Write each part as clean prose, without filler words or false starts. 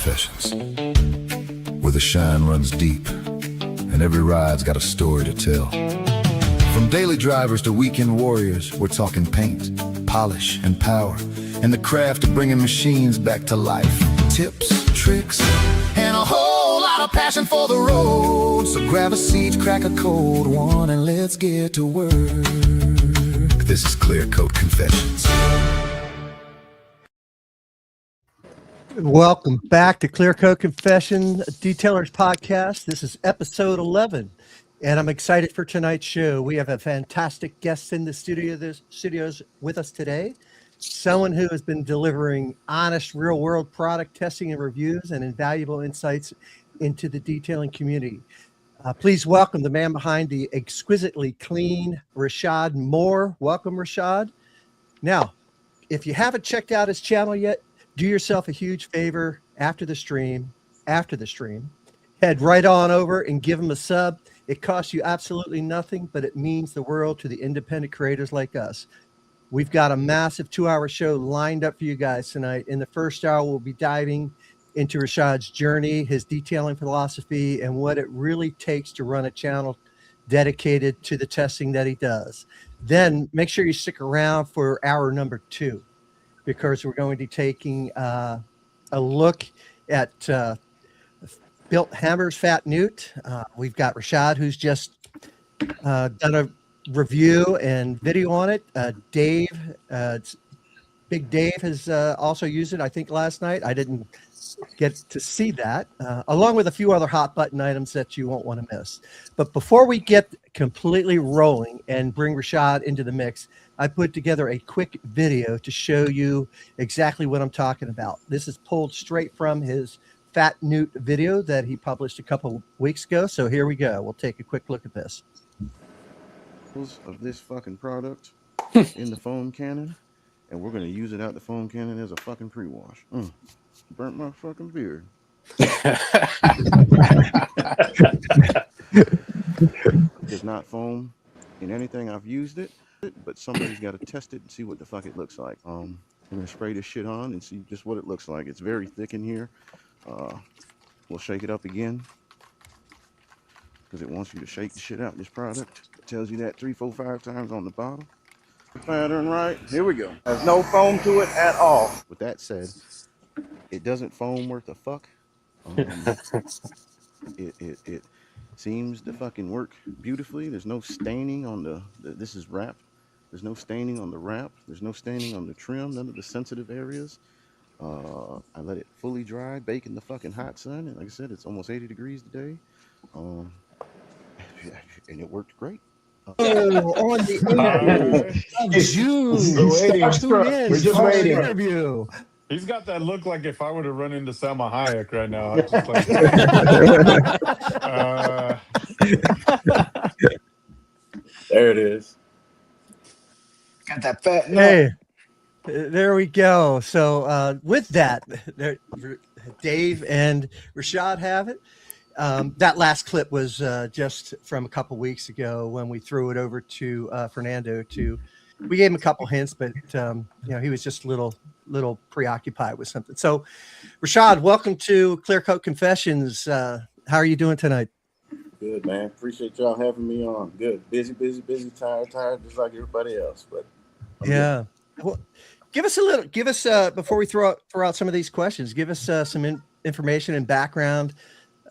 Confessions, where the shine runs deep and every ride's got a story to tell. From daily drivers to weekend warriors, we're talking paint, polish, and power, and the craft of bringing machines back to life. Tips, tricks, and a whole lot of passion for the road. So grab a seat, crack a cold one, and let's get to work. This is Clearcoat Confessions. Welcome back to Clearcoat Confession Detailers Podcast. This is episode 11, and I'm excited for tonight's show. We have a fantastic guest in the studios with us today, someone who has been delivering honest, real-world product testing and reviews and invaluable insights into the detailing community. Please welcome the man behind the Exquisitely Clean, Rashad Moore. Welcome, Rashad. Now, if you haven't checked out his channel yet, do yourself a huge favor after the stream, head right on over and give him a sub. It costs you absolutely nothing, but it means the world to the independent creators like us. We've got a massive 2-hour show lined up for you guys tonight. In the first hour, we'll be diving into Rashad's journey, his detailing philosophy, and what it really takes to run a channel dedicated to the testing that he does. Then make sure you stick around for hour number 2. Because we're going to be taking a look at Built Hammer's Fat Newt. We've got Rashad, who's just done a review and video on it. Dave, Big Dave has also used it, I think, last night. I didn't get to see that, along with a few other hot button items that you won't want to miss. But before we get completely rolling and bring Rashad into the mix, I put together a quick video to show you exactly what I'm talking about. This is pulled straight from his Fat Newt video that he published a couple weeks ago. So here we go. We'll take a quick look at this. Of this fucking product in the foam cannon, and we're going to use it out the foam cannon as a fucking pre-wash. Burnt my fucking beard. It does not foam in anything I've used it, but somebody's got to test it and see what the fuck it looks like. We're gonna spray this shit on and see just what it looks like. It's very thick in here. We'll shake it up again because it wants you to shake the shit out. This product, it tells you that 3, 4, 5 times on the bottle. Pattern right. Here we go. There's no foam to it at all. With that said, it doesn't foam worth a fuck. It seems to fucking work beautifully. There's no staining on the this is wrap. There's no staining on the wrap. There's no staining on the trim, none of the sensitive areas. I let it fully dry, bake in the fucking hot sun. And like I said, it's almost 80 degrees today. And it worked great. On the We're just waiting. Interview. He's got that look like if I were to run into Salma Hayek right now. I'd just like, there it is. Got that fat nut. Hey, there we go. So with that, Dave and Rashad have it. That last clip was just from a couple weeks ago when we threw it over to Fernando. We gave him a couple hints, but he was just a little preoccupied with something. So, Rashad, welcome to Clearcoat Confessions. How are you doing tonight? Good, man. Appreciate y'all having me on. Good. Busy, tired, just like everybody else. But yeah. Well, give us before we throw out some of these questions, give us some information and background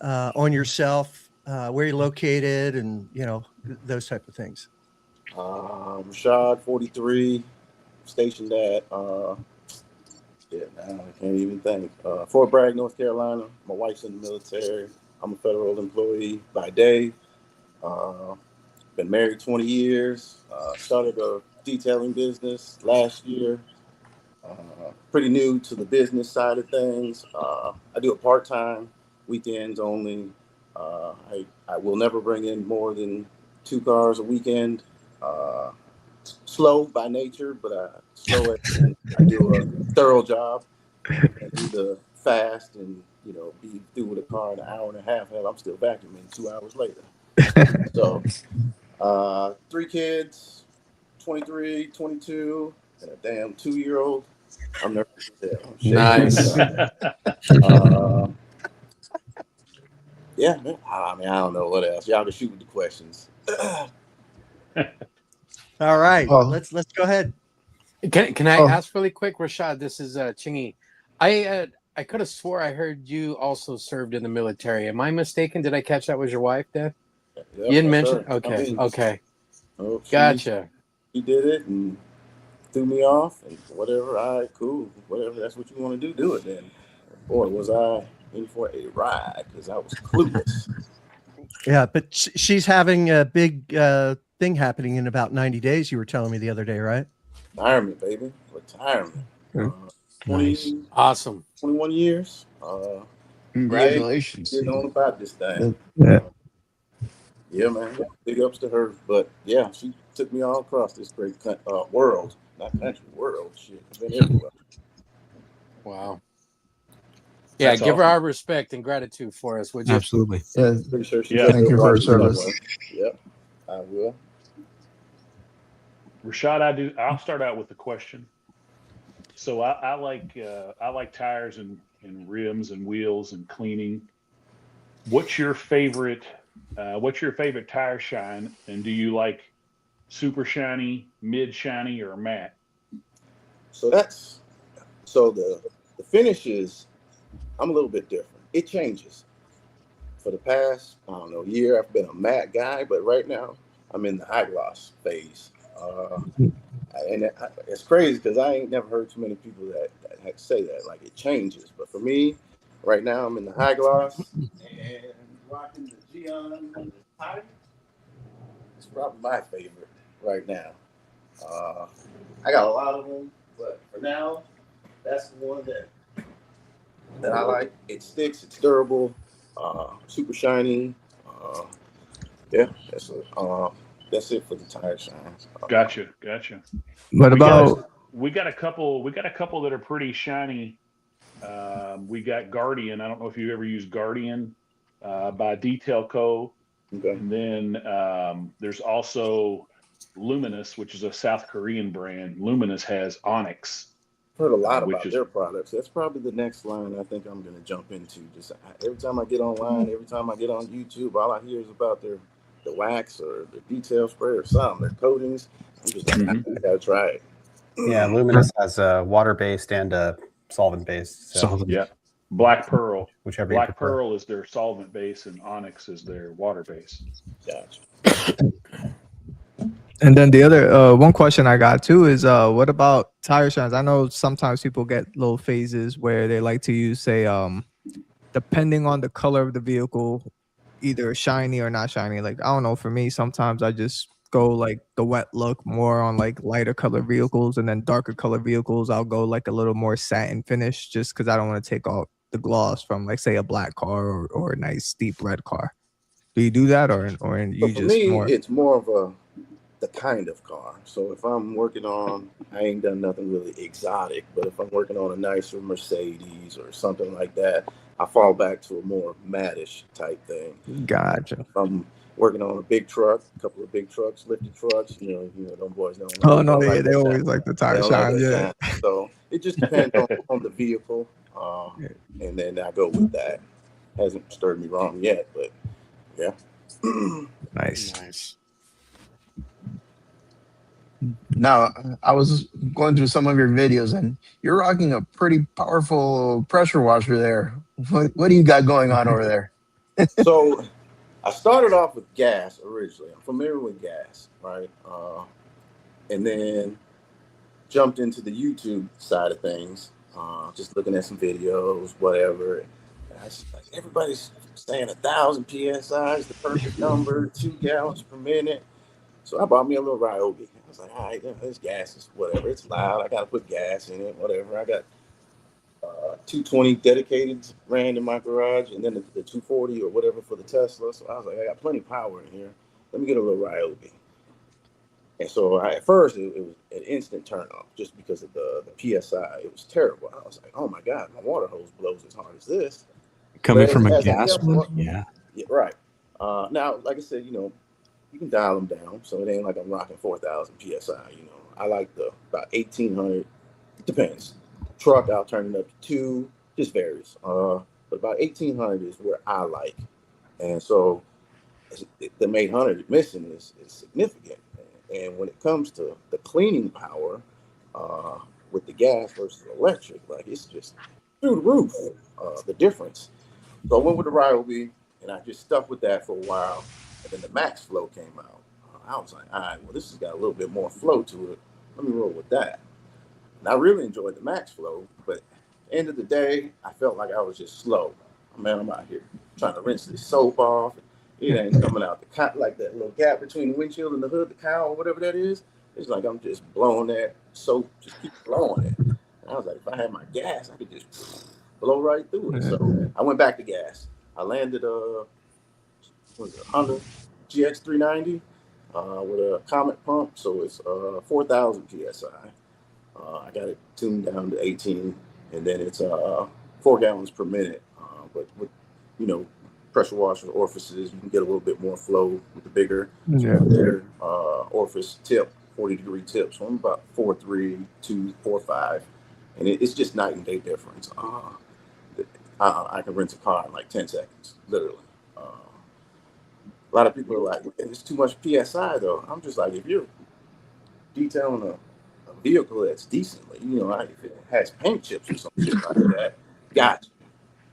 on yourself, where you're located, and those type of things. Rashad, 43, stationed at I can't even think. Fort Bragg, North Carolina. My wife's in the military. I'm a federal employee by day. Been married 20 years. Started a detailing business last year. Pretty new to the business side of things. I do it part-time, weekends only. I will never bring in more than 2 cars a weekend. Slow by nature, but I do a thorough job. I do the fast and be through with a car in an hour and a half. Hell, I'm still vacuuming 2 hours later. So 3 kids, 23, 22, and a damn 2-year-old. I'm nervous as hell. Nice. Yeah, man. I mean, I don't know what else. Y'all can shoot with the questions. All right, Oh. let's go ahead. Can I Oh. ask really quick, Rashad? This is Chingy. I could have swore I heard you also served in the military. Am I mistaken? Did I catch that was your wife, Dad? Yep, You didn't that's mention? her. Okay. I mean, Okay. oh, Gotcha. She did it and threw me off and whatever. All right, cool. Whatever. That's what you want to do it then. Boy, was I in for a ride because I was clueless. Yeah, but she's having a big thing happening in about 90 days. You were telling me the other day, right? Retirement, baby. Retirement. 20, Nice. Awesome. 21 years. Congratulations. Getting on about this thing. Yeah. Yeah, man. Big ups to her. But yeah, she took me all across this great world. Not country, world. Shit. I've been everywhere. Wow. Yeah, That's give her awesome. our respect and gratitude for us, would you? Absolutely. Yeah. Pretty sure she's Yeah. out Thank there you for her watching service. somewhere. Yep, I will. Rashad, I'll start out with a question. So I like tires and rims and wheels and cleaning. What's your favorite tire shine? And do you like super shiny, mid shiny, or matte? So the finish is, I'm a little bit different. It changes. For the past, I don't know, year, I've been a matte guy, but right now I'm in the high gloss phase. And it's crazy because I ain't never heard too many people that say that. Like, it changes. But for me, right now I'm in the high gloss and rocking the Gion tire. It's probably my favorite right now. I got a lot of them, but for now, that's the one that I like. It sticks. It's durable. Super shiny. Yeah, that's it. That's it for the tire shine. Gotcha. What about We got a couple that are pretty shiny. We got Guardian. I don't know if you ever used Guardian by Detail Co. Okay. And then there's also Luminous, which is a South Korean brand. Luminous has Onyx. Heard a lot which about is- their products. That's probably the next line I think I'm going to jump into. Just every time I get online, every time I get on YouTube, all I hear is about the wax or the detail spray or something, their coatings. I'm just like, I gotta try it. Yeah, Luminous has a water-based and a solvent-based. So Solvent. Yeah, Black Pearl. whichever you Black prefer. Pearl is their solvent base, and Onyx is their water base. Gotcha. And then the other one question I got too is what about tire shines? I know sometimes people get little phases where they like to use, say, depending on the color of the vehicle, either shiny or not shiny. Like, I don't know, for me, sometimes I just go like the wet look more on like lighter color vehicles, and then darker color vehicles I'll go like a little more satin finish, just because I don't want to take off the gloss from, like, say, a black car or a nice deep red car. Do you do that, or you But for just me, more? it's more of the kind of car. So if I'm working on, I ain't done nothing really exotic, but if I'm working on a nicer Mercedes or something like that, I fall back to a more mattish type thing. Gotcha. If I'm working on a big truck, a couple of big trucks, lifted trucks, you know, them boys don't. Oh no, don't yeah, like they that always shine. like the They tire don't like shine, that yeah. shine. So it just depends on the vehicle, and then I go with that. Hasn't stirred me wrong yet, but yeah. Nice. now? I was going through some of your videos, and you're rocking a pretty powerful pressure washer there. What do you got going on over there? So I started off with gas originally. I'm familiar with gas, right? And then jumped into the YouTube side of things, just looking at some videos, whatever. And I was like, everybody's saying 1,000 psi is the perfect number, 2 gallons per minute. So I bought me a little Ryobi. I was like, all right, this gas is whatever. It's loud. I got to put gas in it, whatever. I got 220 dedicated ran in my garage, and then the 240 or whatever for the Tesla. So I was like, I got plenty of power in here. Let me get a little Ryobi. And so at first, it was an instant turn off just because of the PSI. It was terrible. I was like, oh my God, my water hose blows as hard as this. Coming Whereas from a as I gas kept one? walking- Yeah. Yeah, right. Now, like I said, you can dial them down, so it ain't like I'm rocking 4,000 PSI. I like the about 1,800. It depends. truck, I'll turn it up to 2. Just varies. But about 1800 is where I like. And so the 800 missing is significant. And when it comes to the cleaning power with the gas versus electric, like it's just through the roof, the difference. So I went with the Ryobi, and I just stuck with that for a while. And then the Max Flow came out. I was like, all right, well, this has got a little bit more flow to it. Let me roll with that. And I really enjoyed the Max Flow, but at the end of the day, I felt like I was just slow. Man, I'm out here trying to rinse this soap off. It ain't coming out like that little gap between the windshield and the hood, the cowl, or whatever that is. It's like I'm just blowing that soap, just keep blowing it. And I was like, if I had my gas, I could just blow right through it. So I went back to gas. I landed a Honda GX390 with a Comet pump, so it's 4,000 psi. I got it tuned down to 18, and then it's 4 gallons per minute. But with pressure washer orifices, you can get a little bit more flow with the bigger orifice tip, 40-degree tip. So I'm about 4.3 to 4.5, and it's just night and day difference. I can rinse a car in like 10 seconds, literally. A lot of people are like, it's too much PSI though. I'm just like, if you're detailing a vehicle that's decently, if it has paint chips or some shit like that, gotcha.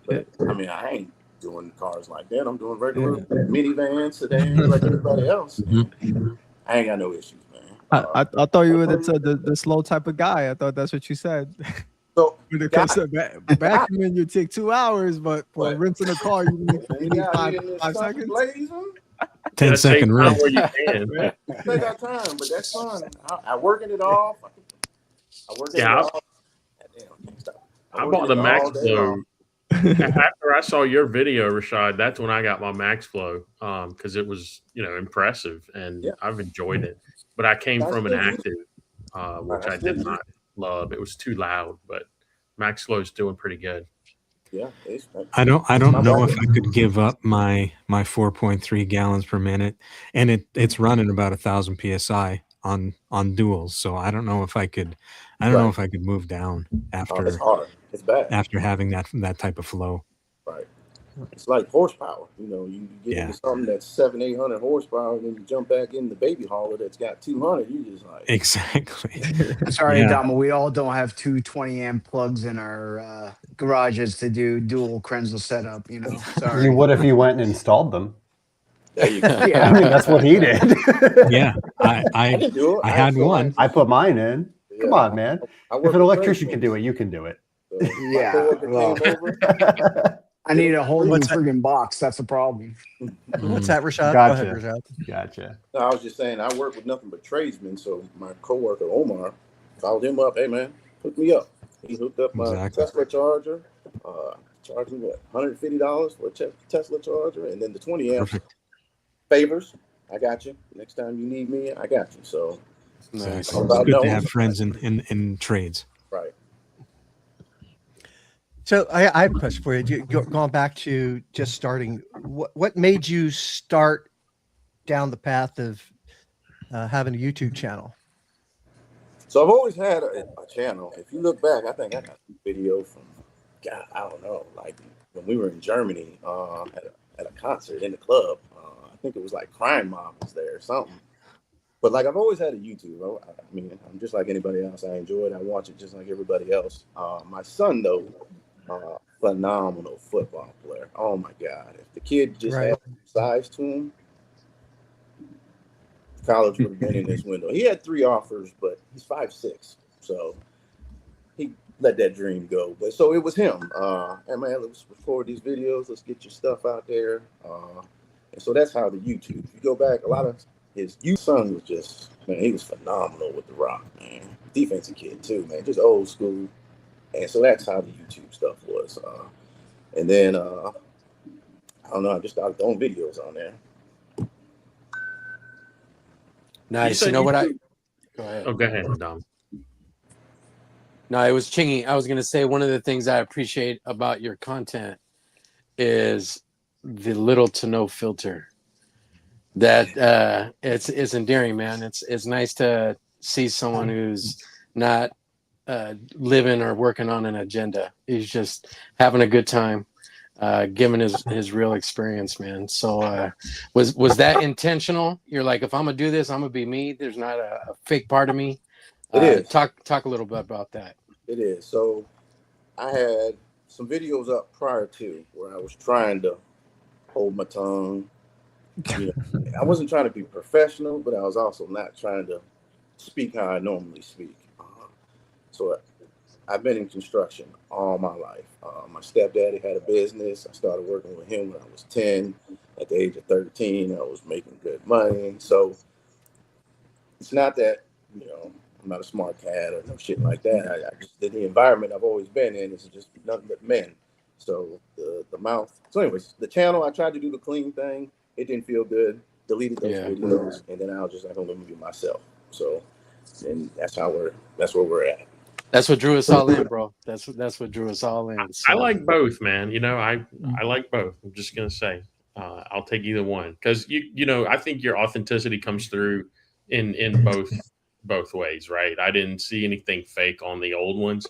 But I mean, I ain't doing cars like that. I'm doing regular minivans, sedans, like everybody else. I ain't got no issues, man. I thought you were the slow type of guy. I thought that's what you said. So when it comes to vacuuming, you take 2 hours, but for rinsing a car, you need 5 seconds. Blazing. 10-second rinse. Where you can. Take our time, but that's fun. I working it off. I working it off. Damn, I can't stop. I bought the Max Flow. After I saw your video, Rashad, that's when I got my Max Flow because it was, impressive and I've enjoyed it. But I came from an active, which I did not love. It was too loud, but Max Flow is doing pretty good. Yeah, I don't know if I could give up my 4.3 gallons per minute, and it's running about 1,000 psi on duals. So I don't know if I could. I don't know if I could move down after. It's hard. It's bad after having that type of flow. Right. It's like horsepower. You get into something that's 700-800 horsepower, and then you jump back in the baby hauler that's got 200. You just like exactly. Sorry, Dama, we all don't have 220 amp plugs in our garages to do dual Krenzel setup. Sorry. You would if you went and installed them. There you go. Yeah, I mean that's what he did. Yeah, I can do it. I had one. I put mine in. Yeah. Come on, man. If an electrician can do it, you can do it. So I need a whole new friggin' box. That's the problem. What's that, Rashad? Gotcha. Go ahead, Rashad. Gotcha. No, I was just saying, I work with nothing but tradesmen. So my coworker Omar called him up. Hey man, hook me up. He hooked up my Tesla charger. Charged me $150 for a Tesla charger, and then the 20 amps. Favors. I got you. Next time you need me, I got you. So nice. It's good to have friends in trades. Right. So I have a question for you. Going back to just starting, what made you start down the path of having a YouTube channel? So I've always had a channel. If you look back, I think I got a video from, God, I don't know, like when we were in Germany at a concert in the club. I think it was like Crime Mob was there or something. But like I've always had a YouTube. I mean, I'm just like anybody else. I enjoy it. I watch it just like everybody else. My son, though, phenomenal football player. Oh my God! If the kid just had size to him, college would have been in this window. He had 3 offers, but he's 5'6", so he let that dream go. But so it was him. And man, let's record these videos. Let's get your stuff out there. And so that's how the YouTube. If you go back, a lot of his youth son was just, man, he was phenomenal with the rock, man. Defensive kid too, man. Just old school. And so that's how the YouTube stuff was. And then, I don't know, I just started throwing videos on there. Nice. You know what Go ahead. Oh, go ahead, Dom. No, it was Chingy. I was going to say one of the things I appreciate about your content is the little to no filter. That it's endearing, man. It's nice to see someone who's not living or working on an agenda. He's just having a good time, giving his real experience, man. So was that intentional? You're like, if I'm gonna do this, I'm gonna be me. There's not a fake part of me. It is. Talk a little bit about that. It is. So I had some videos up prior to where I was trying to hold my tongue. You know, I wasn't trying to be professional, but I was also not trying to speak how I normally speak. So I've been in construction all my life. My stepdaddy had a business. I started working with him when I was 10. At the age of 13, I was making good money. So it's not that, you know, I'm not a smart cat or no shit like that. I just, the environment I've always been in is just nothing but men. So the mouth. So anyways, the channel, I tried to do the clean thing. It didn't feel good. Deleted those videos, and then I was just like, I'm gonna be myself. So, and that's where we're at. That's what drew us all in, bro. That's what drew us all in. So. I like both, man. You know, I like both. I'm just gonna say, I'll take either one because you know I think your authenticity comes through in both ways, right? I didn't see anything fake on the old ones.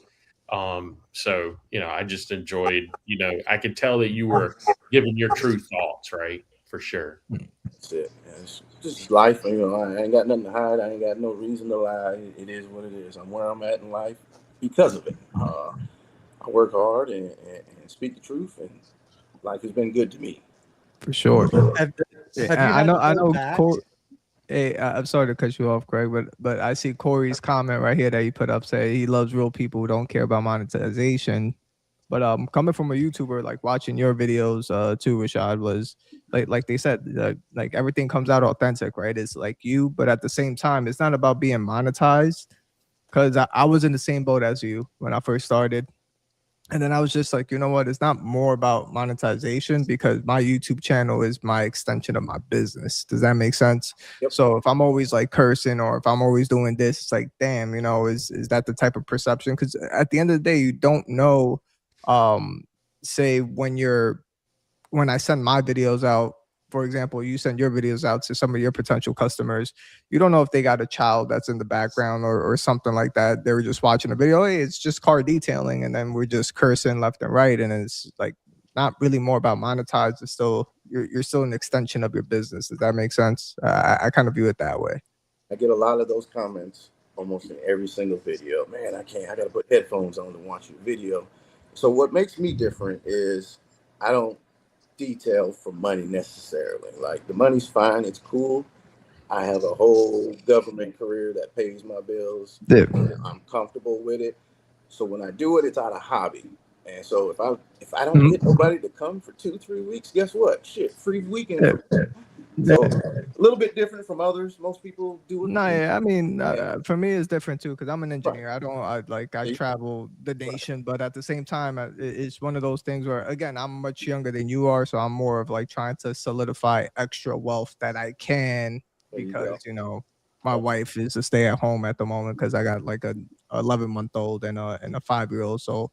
So you know, I just enjoyed. You know, I could tell that you were giving your true thoughts, right? For sure. That's it. It's just life. You know, I ain't got nothing to hide. I ain't got no reason to lie. It is what it is. I'm where I'm at in life because of it. I work hard and speak the truth, and life has been good to me. For sure. Have you I had know. to I go know. back? Hey, I'm sorry to cut you off, Greg, but I see Corey's comment right here that he put up say he loves real people who don't care about monetization. But coming from a YouTuber, like watching your videos too, Rashad, was like they said, like everything comes out authentic, right? It's like you, but at the same time, it's not about being monetized. Because I was in the same boat as you when I first started. And then I was just like, you know what? It's not more about monetization because my YouTube channel is my extension of my business. Does that make sense? Yep. So if I'm always like cursing or if I'm always doing this, it's like, damn, you know, is that the type of perception? Because at the end of the day, you don't know, say when I send my videos out, for example, you send your videos out to some of your potential customers, you don't know if they got a child that's in the background or something like that. They were just watching a video, hey, it's just car detailing, and then we're just cursing left and right, and it's like not really more about monetize. It's still you're still an extension of your business. Does that make sense? I kind of view it that way. I get a lot of those comments almost in every single video. Man, I got to put headphones on to watch your video. So what makes me different is I don't detail for money necessarily. Like the money's fine, it's cool. I have a whole government career that pays my bills. Yeah. I'm comfortable with it. So when I do it, it's out of hobby. And so if I don't get nobody to come for 2-3 weeks, guess what? Shit, free weekend. So a little bit different from others. Most people do it. No, yeah, I mean, for me, it's different too because I'm an engineer. I travel the nation, but at the same time, it's one of those things where, again, I'm much younger than you are, so I'm more of like trying to solidify extra wealth that I can because you know my wife is a stay at home at the moment because I got like a 11-month-old and a 5-year-old. So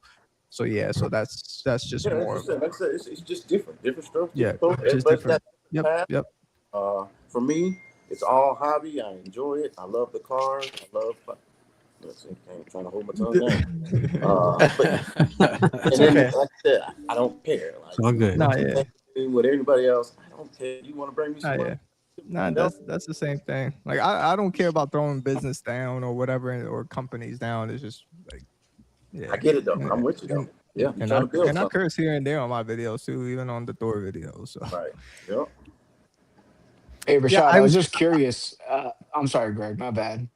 yeah, so that's just more. Like I said, it's just different strokes. Yeah, just different. Yep. For me, it's all hobby. I enjoy it. I love the cars. I love. I'm trying to hold my tongue down. And then, like I said, I don't care. Like, it's all good. No, yeah. With everybody else, I don't care. You want to bring me some money? Nah, that's the same thing. Like I don't care about throwing business down or whatever or companies down. It's just like, yeah. I get it though. I'm with you though. Yeah. And I curse here and there on my videos too, even on the Thor videos. So. Right. Yep. Hey Rashad, I was just curious. I'm sorry, Greg, my bad.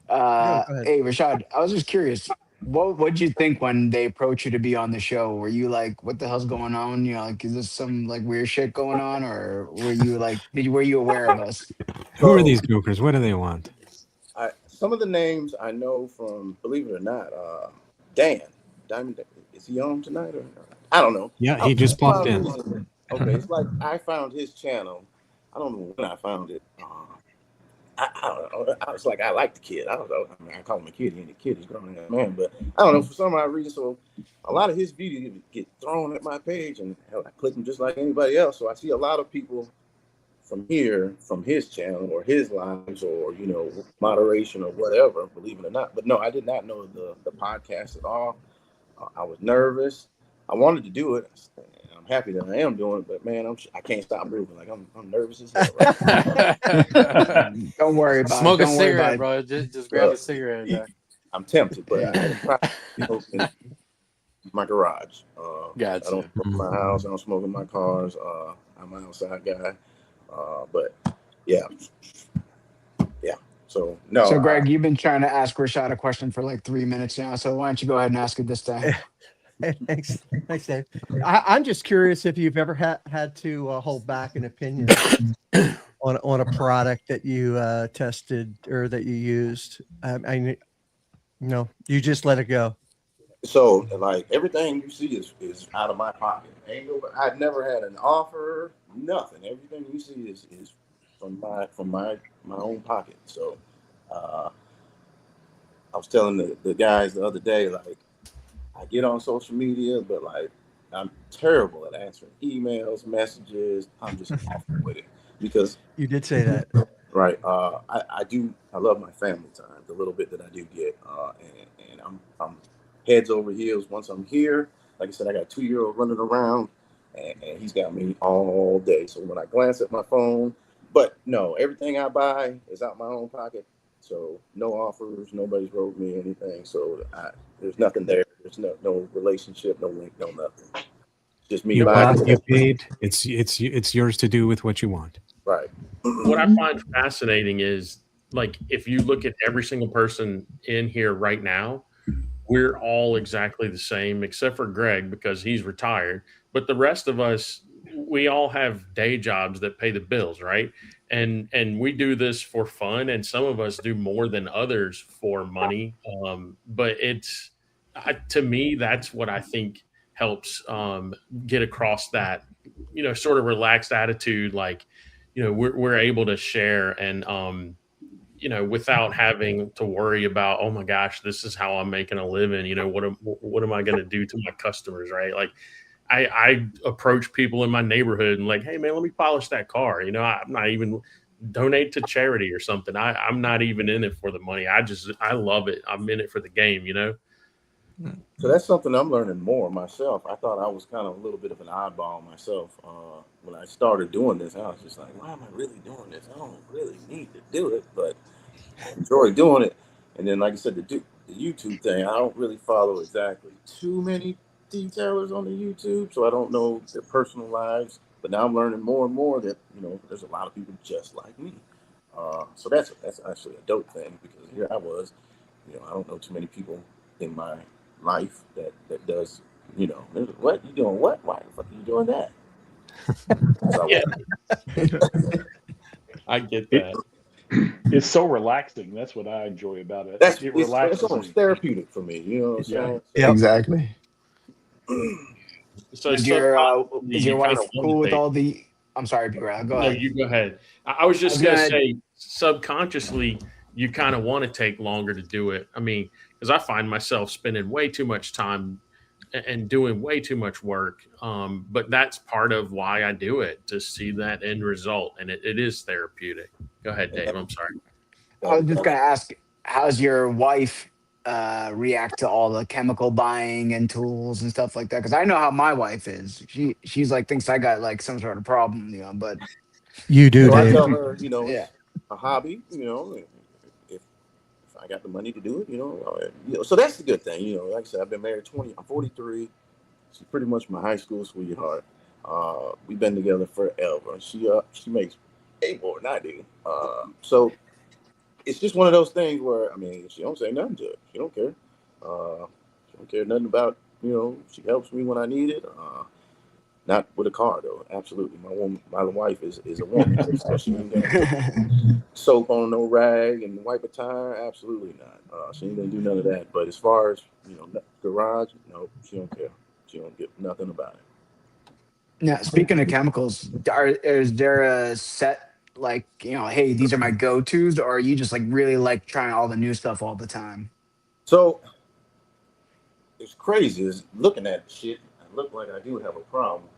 Hey Rashad, I was just curious. What'd you think when they approached you to be on the show? Were you like, what the hell's going on? You know, like, is this some like weird shit going on, or were you like, were you aware of us? Who are these jokers? What do they want? Some of the names I know from, believe it or not, Dan. Diamond, is he on tonight or I don't know. Yeah, he just popped in. Okay, it's like I found his channel. I don't know when I found it. I don't know. I was like, I like the kid. I don't know. I mean, I call him a kid. He ain't a kid. He's grown as a man. But I don't know. For some odd reason, so a lot of his videos get thrown at my page, and hell, I click them just like anybody else. So I see a lot of people from here, from his channel or his lives or, you know, moderation or whatever, believe it or not. But no, I did not know the podcast at all. I was nervous. I wanted to do it. I'm happy that I am doing it, but man, I can't stop moving. Like I'm nervous as hell right now. Don't worry about Smoke it. a Don't worry about cigarette, it. bro. Just grab a cigarette. I'm tempted, but I try, you know, in my garage. I Gotcha. don't smoke in my house. I don't smoke in my cars. I'm an outside guy. But yeah. So no. So Greg, you've been trying to ask Rashad a question for like 3 minutes now. So why don't you go ahead and ask it this time? Thanks, Dave. I'm just curious if you've ever had to hold back an opinion on a product that you tested or that you used. No, you just let it go. So like everything you see is out of my pocket. I've never had an offer, nothing. Everything you see is from my own pocket. So I was telling the guys the other day, like I get on social media, but like I'm terrible at answering emails, messages. I'm just awful with it because you did say that. Right. I love my family time, the little bit that I do get. And I'm heads over heels once I'm here. Like I said, I got a 2-year-old running around and he's got me all day. So when I glance at my phone, but no, everything I buy is out my own pocket. So no offers, nobody's wrote me anything. So there's nothing there. There's no relationship, no link, no nothing. Just me You buying. bought, you paid. It's yours to do with what you want. Right. What I find fascinating is, like, if you look at every single person in here right now, we're all exactly the same, except for Greg because he's retired. But the rest of us, we all have day jobs that pay the bills, right? And we do this for fun, and some of us do more than others for money. But to me, that's what I think helps get across that, sort of relaxed attitude, like, we're able to share and without having to worry about, oh my gosh, this is how I'm making a living. What am I going to do to my customers, right? Like, I approach people in my neighborhood and like, hey man, let me polish that car. I'm not even donate to charity or something. I'm not even in it for the money. I love it. I'm in it for the game. So that's something I'm learning more myself. I thought I was kind of a little bit of an oddball myself when I started doing this. I was just like, why am I really doing this? I don't really need to do it, but I enjoy doing it. And then, like I said, the YouTube thing, I don't really follow exactly too many detailers on the YouTube, so I don't know their personal lives. But now I'm learning more and more that there's a lot of people just like me. So that's actually a dope thing because here I was, I don't know too many people in my life that does, what you doing? What? Why the fuck are you doing that? Yeah. I get that. It's so relaxing. That's what I enjoy about it. It's almost therapeutic for me. You know what I'm saying? Yeah. Exactly. So is your wife cool with all the? I'm sorry, Greg. Go ahead. No, you go ahead. I was just going to say, subconsciously, you kind of want to take longer to do it. I mean, because I find myself spending way too much time and doing way too much work. But that's part of why I do it, to see that end result. And it is therapeutic. Go ahead, Dave. I'm sorry. I was just going to ask, how's your wife react to all the chemical buying and tools and stuff like that? Because I know how my wife is. She's like, thinks I got like some sort of problem, but you do, so Dave. I tell her, yeah. it's a hobby, if I got the money to do it, so that's the good thing. Like I said, I've been married I'm 43. She's pretty much my high school sweetheart. We've been together forever. She makes way more than I do. So it's just one of those things where, she don't say nothing to it. She don't care. She don't care nothing about, she helps me when I need it. Not with a car though. Absolutely. My wife is a woman. So she ain't gonna put soap on no rag and wipe a tire. Absolutely not. She ain't gonna do none of that. But as far as, garage, no, she don't care. She don't give nothing about it. Now, speaking of chemicals, is there a set, like, hey, these are my go-tos, or are you just like really like trying all the new stuff all the time? So it's crazy is looking at shit. I look like I do have a problem,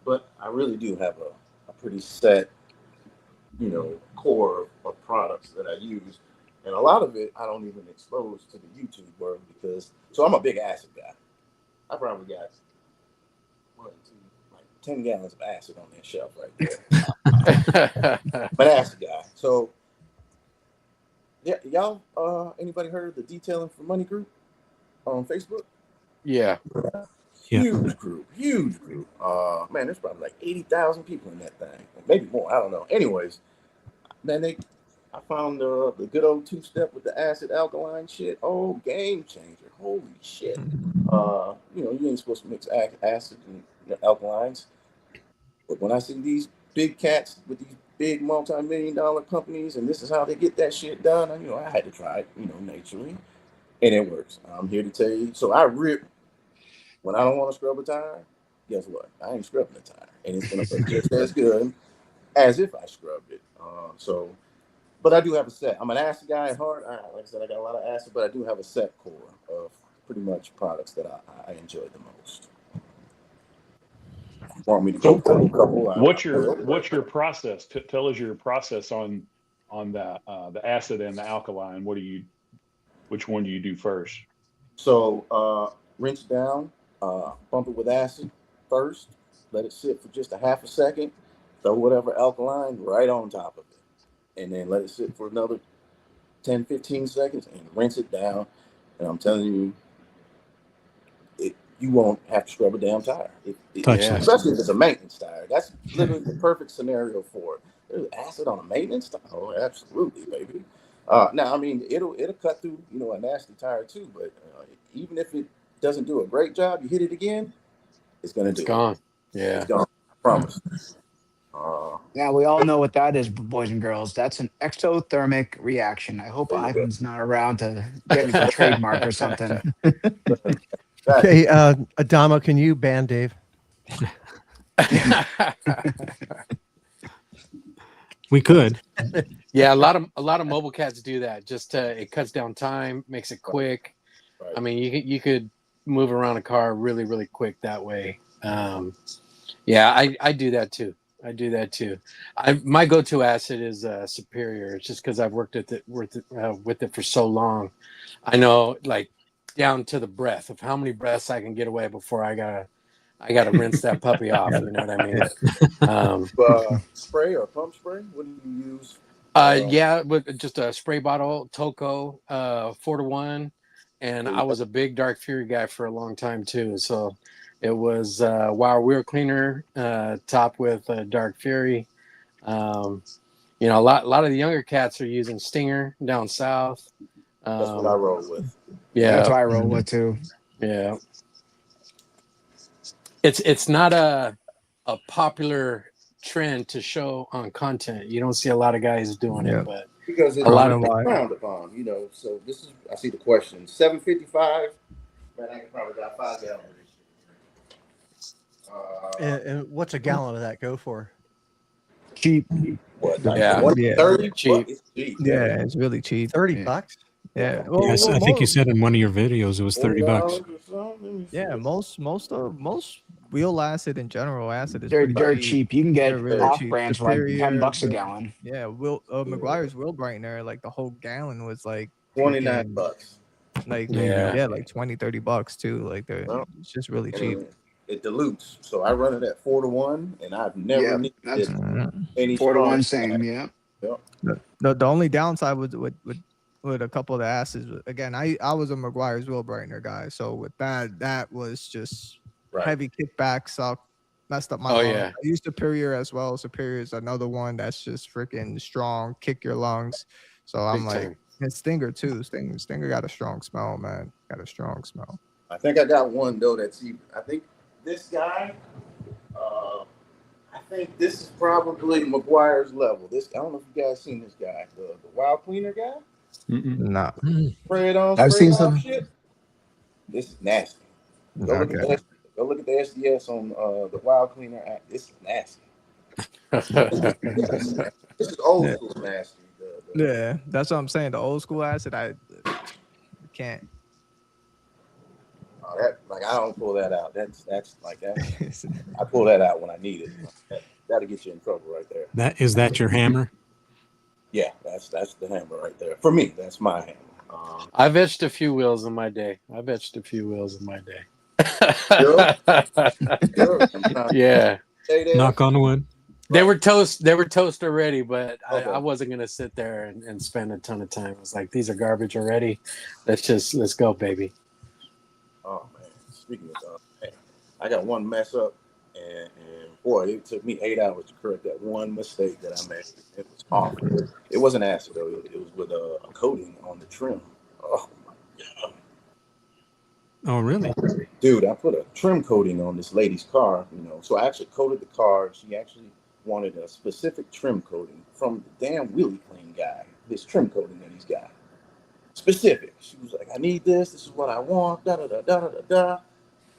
but I really do have a pretty set core of products that I use. And a lot of it I don't even expose to the YouTube world because I'm a big acid guy. I probably got 10 gallons of acid on that shelf right there. I'm an acid guy. So yeah, y'all anybody heard of the Detailing for Money group on Facebook? Yeah. Huge group. Man, there's probably like 80,000 people in that thing, maybe more. I don't know. Anyways, man, I found the good old two-step with the acid alkaline shit. Oh, game changer! Holy shit! You ain't supposed to mix acid and alkalines, but when I see these big cats with these big multi-million-dollar companies, and this is how they get that shit done, I had to try it, naturally, and it works. I'm here to tell you. So I rip. When I don't want to scrub a tire, guess what? I ain't scrubbing the tire, and it's gonna look just as good as if I scrubbed it. But I do have a set. I'm an acid guy at heart. Like I said, I got a lot of acid, but I do have a set core of pretty much products that I enjoy the most. Want me to go through a couple? What's your process? Tell us your process on the acid and the alkaline. Which one do you do first? So rinse down, bump it with acid first, let it sit for just a half a second, throw whatever alkaline right on top of it, and then let it sit for another 10, 15 seconds and rinse it down. And I'm telling you, you won't have to scrub a damn tire. Especially if it's a maintenance tire. That's literally the perfect scenario for it. There's acid on a maintenance tire? Oh, absolutely, baby. Now, I mean, it'll cut through, a nasty tire too, but even if it doesn't do a great job, you hit it again, it's going to do gone. it. Yeah. It's gone. I promise. Now we all know what that is, boys and girls. That's an exothermic reaction. I hope Ivan's not around to get me for trademark or something. Okay, Adamo, can you ban Dave? We could. Yeah, a lot of mobile cats do that. Just it cuts down time, makes it quick. Right. I mean, you could move around a car really, really quick that way. Yeah, I do that too. My go-to acid is Superior. It's just because I've worked with it for so long. I know, like, down to the breath of how many breaths I can get away before I gotta rinse that puppy off. You know what I mean? Spray or pump spray? What do you use? Yeah, with just a spray bottle, Toco, 4-to-1, and I was a big Dark Fury guy for a long time too. So it was Wild Wheel Cleaner topped with Dark Fury. A lot of the younger cats are using Stinger down south. That's what I roll with. Yeah, that's what I roll with too. Yeah, it's not a popular trend to show on content. You don't see a lot of guys doing it, but because it's frowned upon, So I see the question. 755. Man, I could probably got 5 gallons of this shit. And what's a gallon of that go for? Cheap. What? Yeah. 30 cheap. It's cheap. Yeah, it's really cheap. $30. Yeah. Yes, I think you said in one of your videos it was $30. Yeah, most wheel acid in general, acid is They're pretty dirt cheap. You can get really off cheap. brands for like $10 a gallon. Yeah, McGuire's wheel brightener, like the whole gallon was like $29. Like Yeah. like $20-$30 too. Like it's just really cheap. It dilutes, so I run it at 4-to-1, and I've never needed any 4-to-1 same. Yeah. The only downside with a couple of the acids, again, I was a McGuire's wheel brightener guy, so with that was just heavy kickbacks. Messed up my lungs. Yeah. I used Superior as well. Superior is another one that's just freaking strong, kick your lungs. So I'm Big like, time. and Stinger too. Stinger got a strong smell, man. Got a strong smell. I think I got one though that's even. I think this guy. I think this is probably McGuire's level. I don't know if you guys seen this guy, the Wild Cleaner guy. Nah. Spray it on. I've seen off some. shit. This is nasty. Go look at the SDS on the Wild Cleaner app. This is nasty. This is old school nasty. Yeah, that's what I'm saying. The old school acid, I can't. I don't pull that out. That's like that. I pull that out when I need it. That'll get you in trouble right there. Is that your hammer? That's the hammer right there. For me, that's my hammer. I've etched a few wheels in my day. Sure. Yeah. Knock on wood. They were toast. They were toast already, but Okay. I wasn't gonna sit there and spend a ton of time. I was like, these are garbage already. Let's go, baby. Oh man, speaking of man, I got one mess up, and boy, it took me 8 hours to correct that one mistake that I made. It was awful. It wasn't acid though. It was with a coating on the trim. Oh my god. Oh, really? Dude, I put a trim coating on this lady's car, so I actually coated the car. She actually wanted a specific trim coating from the damn wheelie clean guy, this trim coating that he's got. Specific. She was like, I need this is what I want, da da da da da da.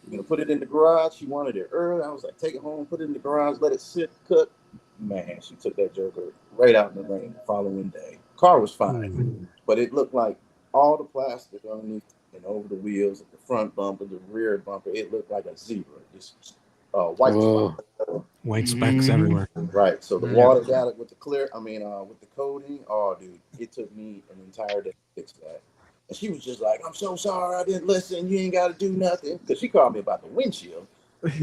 You're gonna put it in the garage. She wanted it early. I was like, take it home, put it in the garage, let it sit, cook. Man, she took that joker right out in the rain the following day. Car was fine, but it looked like all the plastic underneath and over the wheels, at the front bumper, the rear bumper, it looked like a zebra. Just white spots. White specks everywhere. Right. So the water got it with the with the coating. Oh, dude, it took me an entire day to fix that. And she was just like, I'm so sorry, I didn't listen. You ain't got to do nothing. Because she called me about the windshield.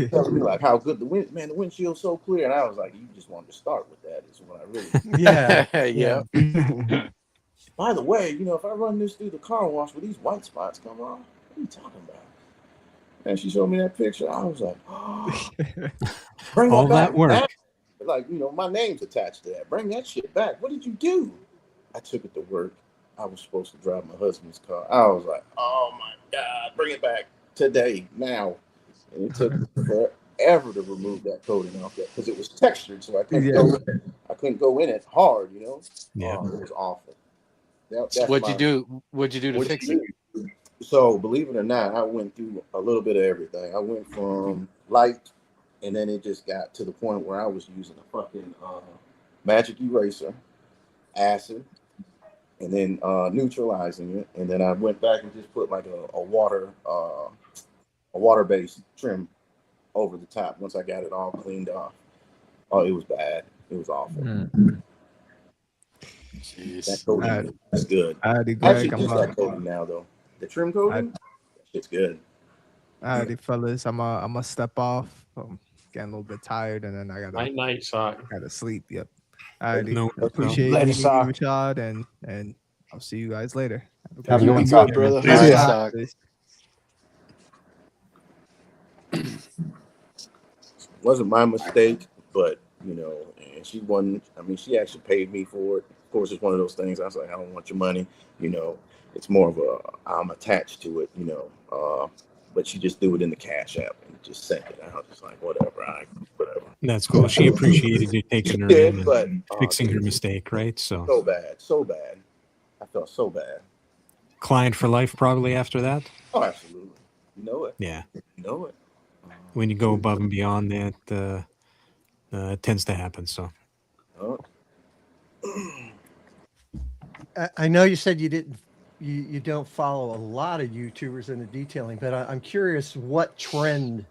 Telling me like how good the windshield's so clear. And I was like, you just wanted to start with that is what I really. Yeah. By the way, if I run this through the car wash, will these white spots come off? What are you talking about? And she showed me that picture. I was like, oh, bring all that back. work. Like, my name's attached to that. Bring that shit back. What did you do? I took it to work. I was supposed to drive my husband's car. I was like, oh my God, bring it back today, now. And it took forever to remove that coating off that because it was textured, so I couldn't go in it hard, Yeah. Oh, it was awful. What'd you do to fix it? So believe it or not, I went through a little bit of everything. I went from light, and then it just got to the point where I was using a fucking magic eraser, acid, and then neutralizing it, and then I went back and just put like a water-based trim over the top once I got it all cleaned off. Oh, it was bad. It was awful. Jeez. That coating is good. Greg, Actually, just that coating now though. The trim coating, it's good. Alrighty, fellas, I'm a step off. I'm getting a little bit tired, and then I gotta night sock. Gotta sleep. Yep. Alrighty. No, Appreciate Later, meeting you, Sock. Rashad, and I'll see you guys later. Have a good one, Be Sock. good, brother. Later, Sock. Sock. Wasn't my mistake, but and she wasn't. I mean, she actually paid me for it. Of course, it's one of those things. I was like, I don't want your money. It's more of I'm attached to it. But she just threw it in the Cash App and just sent it. I was just like, whatever. Whatever. That's cool. She appreciated you taking her in and fixing her mistake, right? So bad. I felt so bad. Client for life, probably after that. Oh, absolutely. You know it. Yeah. You know it. When you go above and beyond that, it tends to happen. So. I know you said you don't follow a lot of YouTubers in the detailing, but I'm curious what trend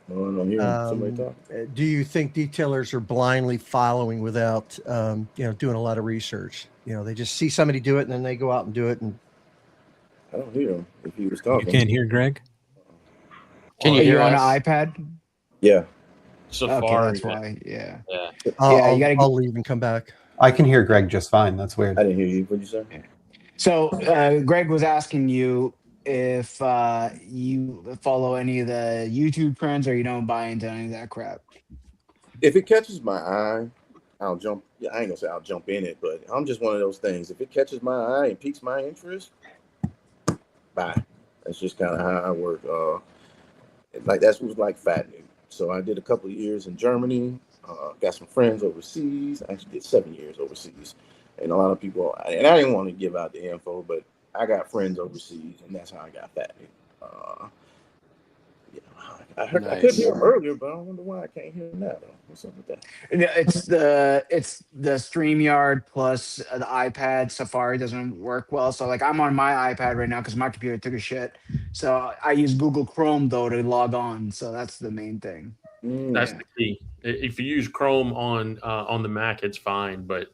do you think detailers are blindly following without doing a lot of research? They just see somebody do it and then they go out and do it. And I don't hear him if he was talking. You can't hear Greg? Can you Are hear you on us? an iPad? Yeah. Safari. Okay, that's why. Yeah. I'll leave and come back. I can hear Greg just fine. That's weird. I didn't hear you. What'd you say? So Greg was asking you if you follow any of the YouTube trends or you don't buy into any of that crap. If it catches my eye, I'll jump. Yeah, I ain't gonna say I'll jump in it, but I'm just one of those things. If it catches my eye and piques my interest, bye. That's just kind of how I work. Like that was like fat new. So I did a couple of years in Germany. Got some friends overseas. I actually did 7 years overseas, and a lot of people. And I didn't want to give out the info, but I got friends overseas, and that's how I got fat new. I could hear him earlier, but I wonder why I can't hear him now. Though. What's up with that? It's the StreamYard plus the iPad. Safari doesn't work well. So like I'm on my iPad right now because my computer took a shit. So I use Google Chrome though to log on. So that's the main thing. That's the key. If you use Chrome on the Mac, it's fine, but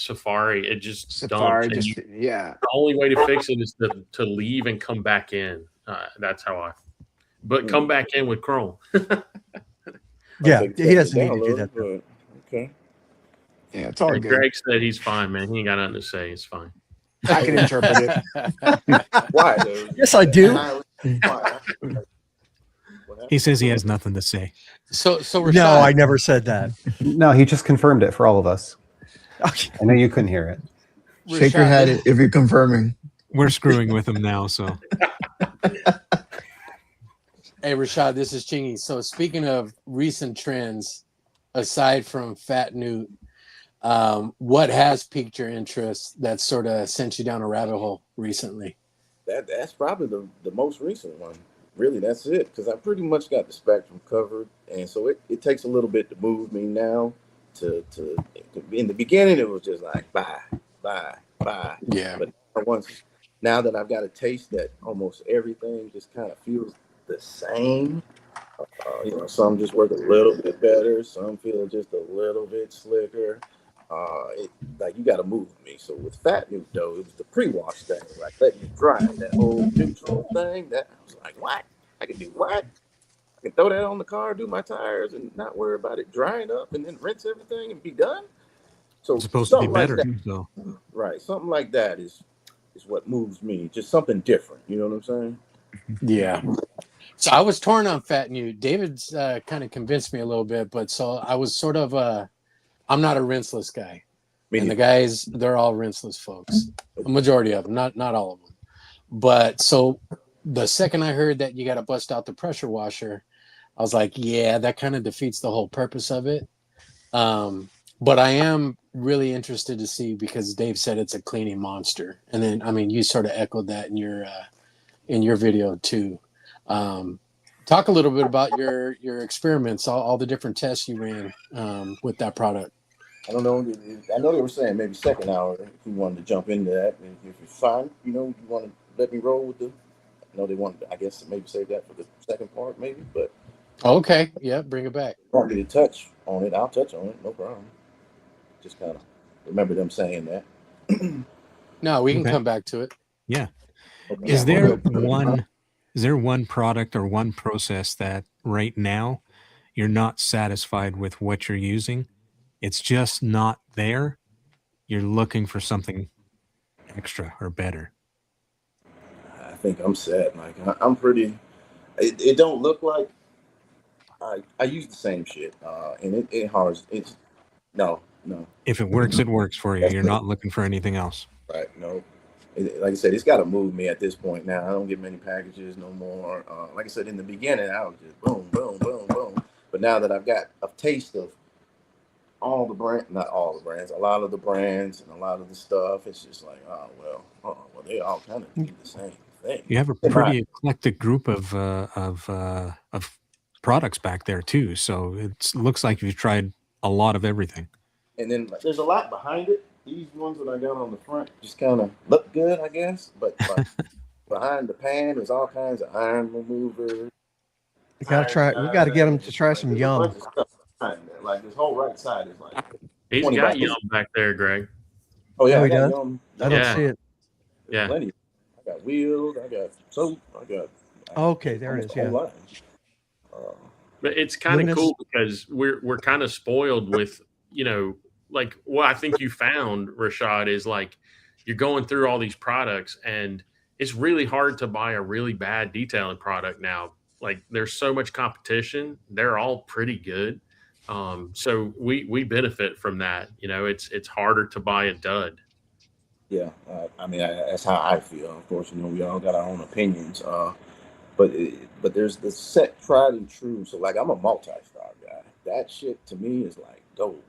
Safari. It just Safari, dumps. And just yeah. the only way to fix it is to leave and come back in. That's how I. But come back in with Chrome. Yeah, he doesn't need to do that. But okay. Yeah, it's all And good. Greg said he's fine, man. He ain't got nothing to say. It's fine. I can interpret it. Why? Though? Yes, I do. Why? He says he has nothing to say. So Rashad, No, I never said that. No, he just confirmed it for all of us. Okay. I know you couldn't hear it. Shake your head if you're confirming. We're screwing with him now. So, hey Rashad, this is Chingy. So speaking of recent trends, aside from Fat Newt, what has piqued your interest that sort of sent you down a rabbit hole recently? That's probably the most recent one. Really, that's it. Because I pretty much got the spectrum covered, and so it takes a little bit to move me now. To in the beginning, it was just like buy. Yeah. But now that I've got a taste that almost everything just kind of feels the same. Some just work a little bit better. Some feel just a little bit slicker. Like you got to move me. So with Fat Newt though, it was the pre-wash thing, like letting you dry that whole neutral thing. That I was like, what? I can do what? I can throw that on the car, do my tires, and not worry about it drying up, and then rinse everything and be done. So it's supposed to be better. Like so. Right, something like that is what moves me. Just something different. You know what I'm saying? Yeah. So I was torn on Fat Newt. David's kind of convinced me a little bit, but so I was sort of I'm not a rinseless guy. And the guys, they're all rinseless folks. A majority of them, not all of them. But so the second I heard that you got to bust out the pressure washer, I was like, yeah, that kind of defeats the whole purpose of it. But I am really interested to see, because Dave said it's a cleaning monster. And then, I mean, you sort of echoed that in your video too. Talk a little bit about your experiments, all the different tests you ran with that product. I don't know. I know they were saying maybe second hour if you wanted to jump into that. And if you're fine, you want to let me roll with the. I know they wanted, I guess, maybe save that for the second part, maybe. But okay, yeah, bring it back. Want me to touch on it? I'll touch on it, no problem. Just kind of remember them saying that. No, we can come back to it. Yeah. Okay. Is there one product or one process that right now you're not satisfied with what you're using? It's just not there. You're looking for something extra or better. I think I'm set. Like I'm pretty. It don't look like I use the same shit, and it hard. It's no. If it works, it works for you. You're not looking for anything else. Right. No. Like I said, it's got to move me at this point now. I don't get many packages no more. Like I said, in the beginning, I was just boom, boom, boom, boom. But now that I've got a taste of not all the brands, a lot of the brands and a lot of the stuff, it's just like, well, they all kind of do the same thing. You have a pretty eclectic group of products back there too. So it looks like you've tried a lot of everything. And then there's a lot behind it. These ones that I got on the front just kind of look good, I guess. But behind the pan, there's all kinds of iron removers. We got to get them to try some yum. Like this whole right side is like. He's got yum back there, Greg. Oh yeah, he I got does? yum. I don't see it. Yeah. Plenty. I got wheels. I got soap. I got. Okay, there it is. Yeah. But it's kind of cool because we're kind of spoiled with, like what I think you found, Rashad, is like you're going through all these products and it's really hard to buy a really bad detailing product now. Like there's so much competition. They're all pretty good. So we benefit from that. It's harder to buy a dud. Yeah. I mean, that's how I feel. Of course, we all got our own opinions. But there's the set tried and true. So like I'm a multi-star guy. That shit to me is like gold.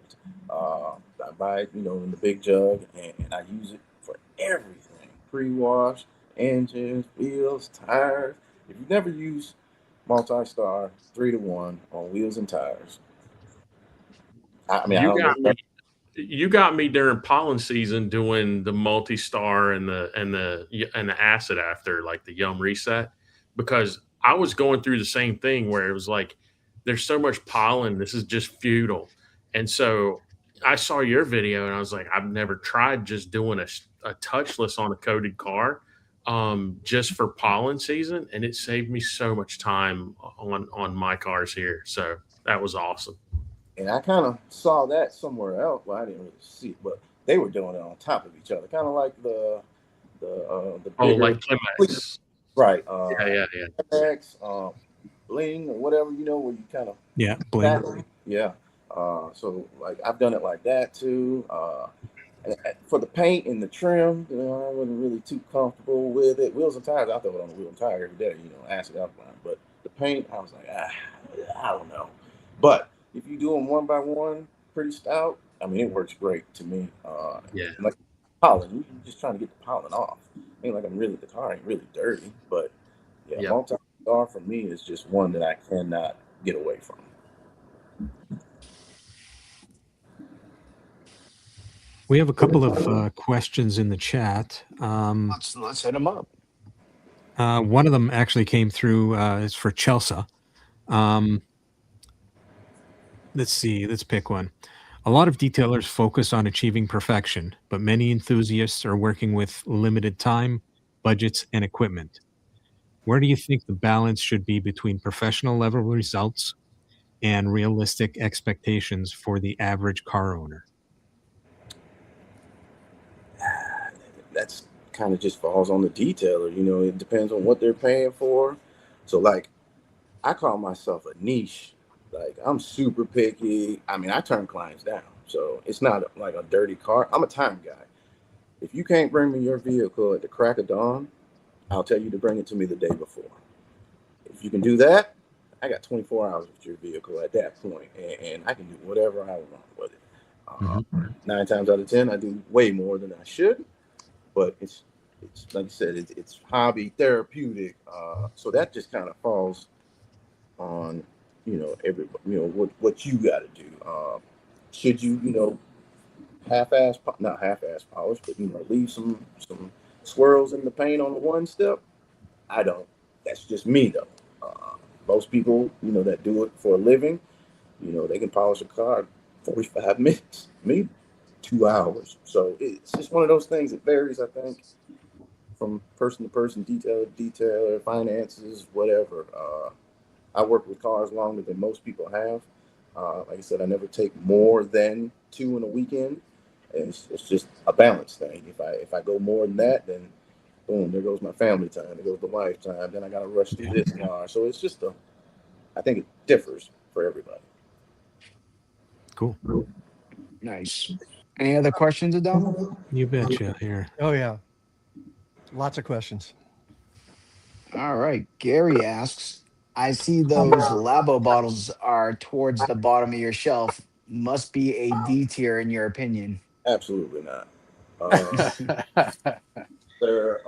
I buy it, in the big jug, and I use it for everything: pre-wash, engines, wheels, tires. If you never use multi-star 3-to-1 on wheels and tires, you got me during pollen season doing the multi-star and the acid after like the yum reset, because I was going through the same thing where it was like there's so much pollen, this is just futile. And so I saw your video and I was like, I've never tried just doing a touchless on a coated car, just for pollen season, and it saved me so much time on my cars here. So that was awesome. And I kind of saw that somewhere else. Well, I didn't really see it, but they were doing it on top of each other, kind of like the bigger, like Climax. right? Yeah. Climax, Bling or whatever, where you kind of Bling. Yeah. So like I've done it like that too. And for the paint and the trim, I wasn't really too comfortable with it. Wheels and tires, I throw it on the wheel and tire every day, acid alkaline. But the paint, I was like, I don't know. But if you do them one by one, pretty stout, I mean, it works great to me. Like pollen, you're just trying to get the pollen off. Ain't like the car ain't really dirty, but multi-star for me is just one that I cannot get away from. We have a couple of questions in the chat. Let's hit them up. One of them actually came through. Is for Chelsea. Let's see. Let's pick one. A lot of detailers focus on achieving perfection, but many enthusiasts are working with limited time, budgets, and equipment. Where do you think the balance should be between professional level results and realistic expectations for the average car owner? That's kind of just falls on the detailer. It depends on what they're paying for. So like, I call myself a niche. Like, I'm super picky. I mean, I turn clients down. So it's not like a dirty car. I'm a time guy. If you can't bring me your vehicle at the crack of dawn, I'll tell you to bring it to me the day before. If you can do that, I got 24 hours with your vehicle at that point, and I can do whatever I want with it. 9 times out of 10, I do way more than I should. But it's like I said, it's hobby therapeutic. So that just kind of falls on, everybody, what you got to do. Should you, not half-ass polish, but, leave some swirls in the paint on the one step? I don't. That's just me, though. Most people, that do it for a living, they can polish a car 45 minutes. Me, 2 hours. So it's just one of those things that varies, I think, from person to person, detailer to detailer, finances, whatever. I work with cars longer than most people have. Like I said, I never take more than 2 in a weekend. And it's just a balance thing. If I go more than that, then boom, there goes my family time. There goes the wife time. Then I got to rush through this car. So it's just I think it differs for everybody. Cool. Nice. Any other questions, Adamo? You betcha. Here. Oh yeah, lots of questions. All right. Gary asks, I see those Labo bottles are towards the bottom of your shelf. Must be a D tier in your opinion. Absolutely not. They're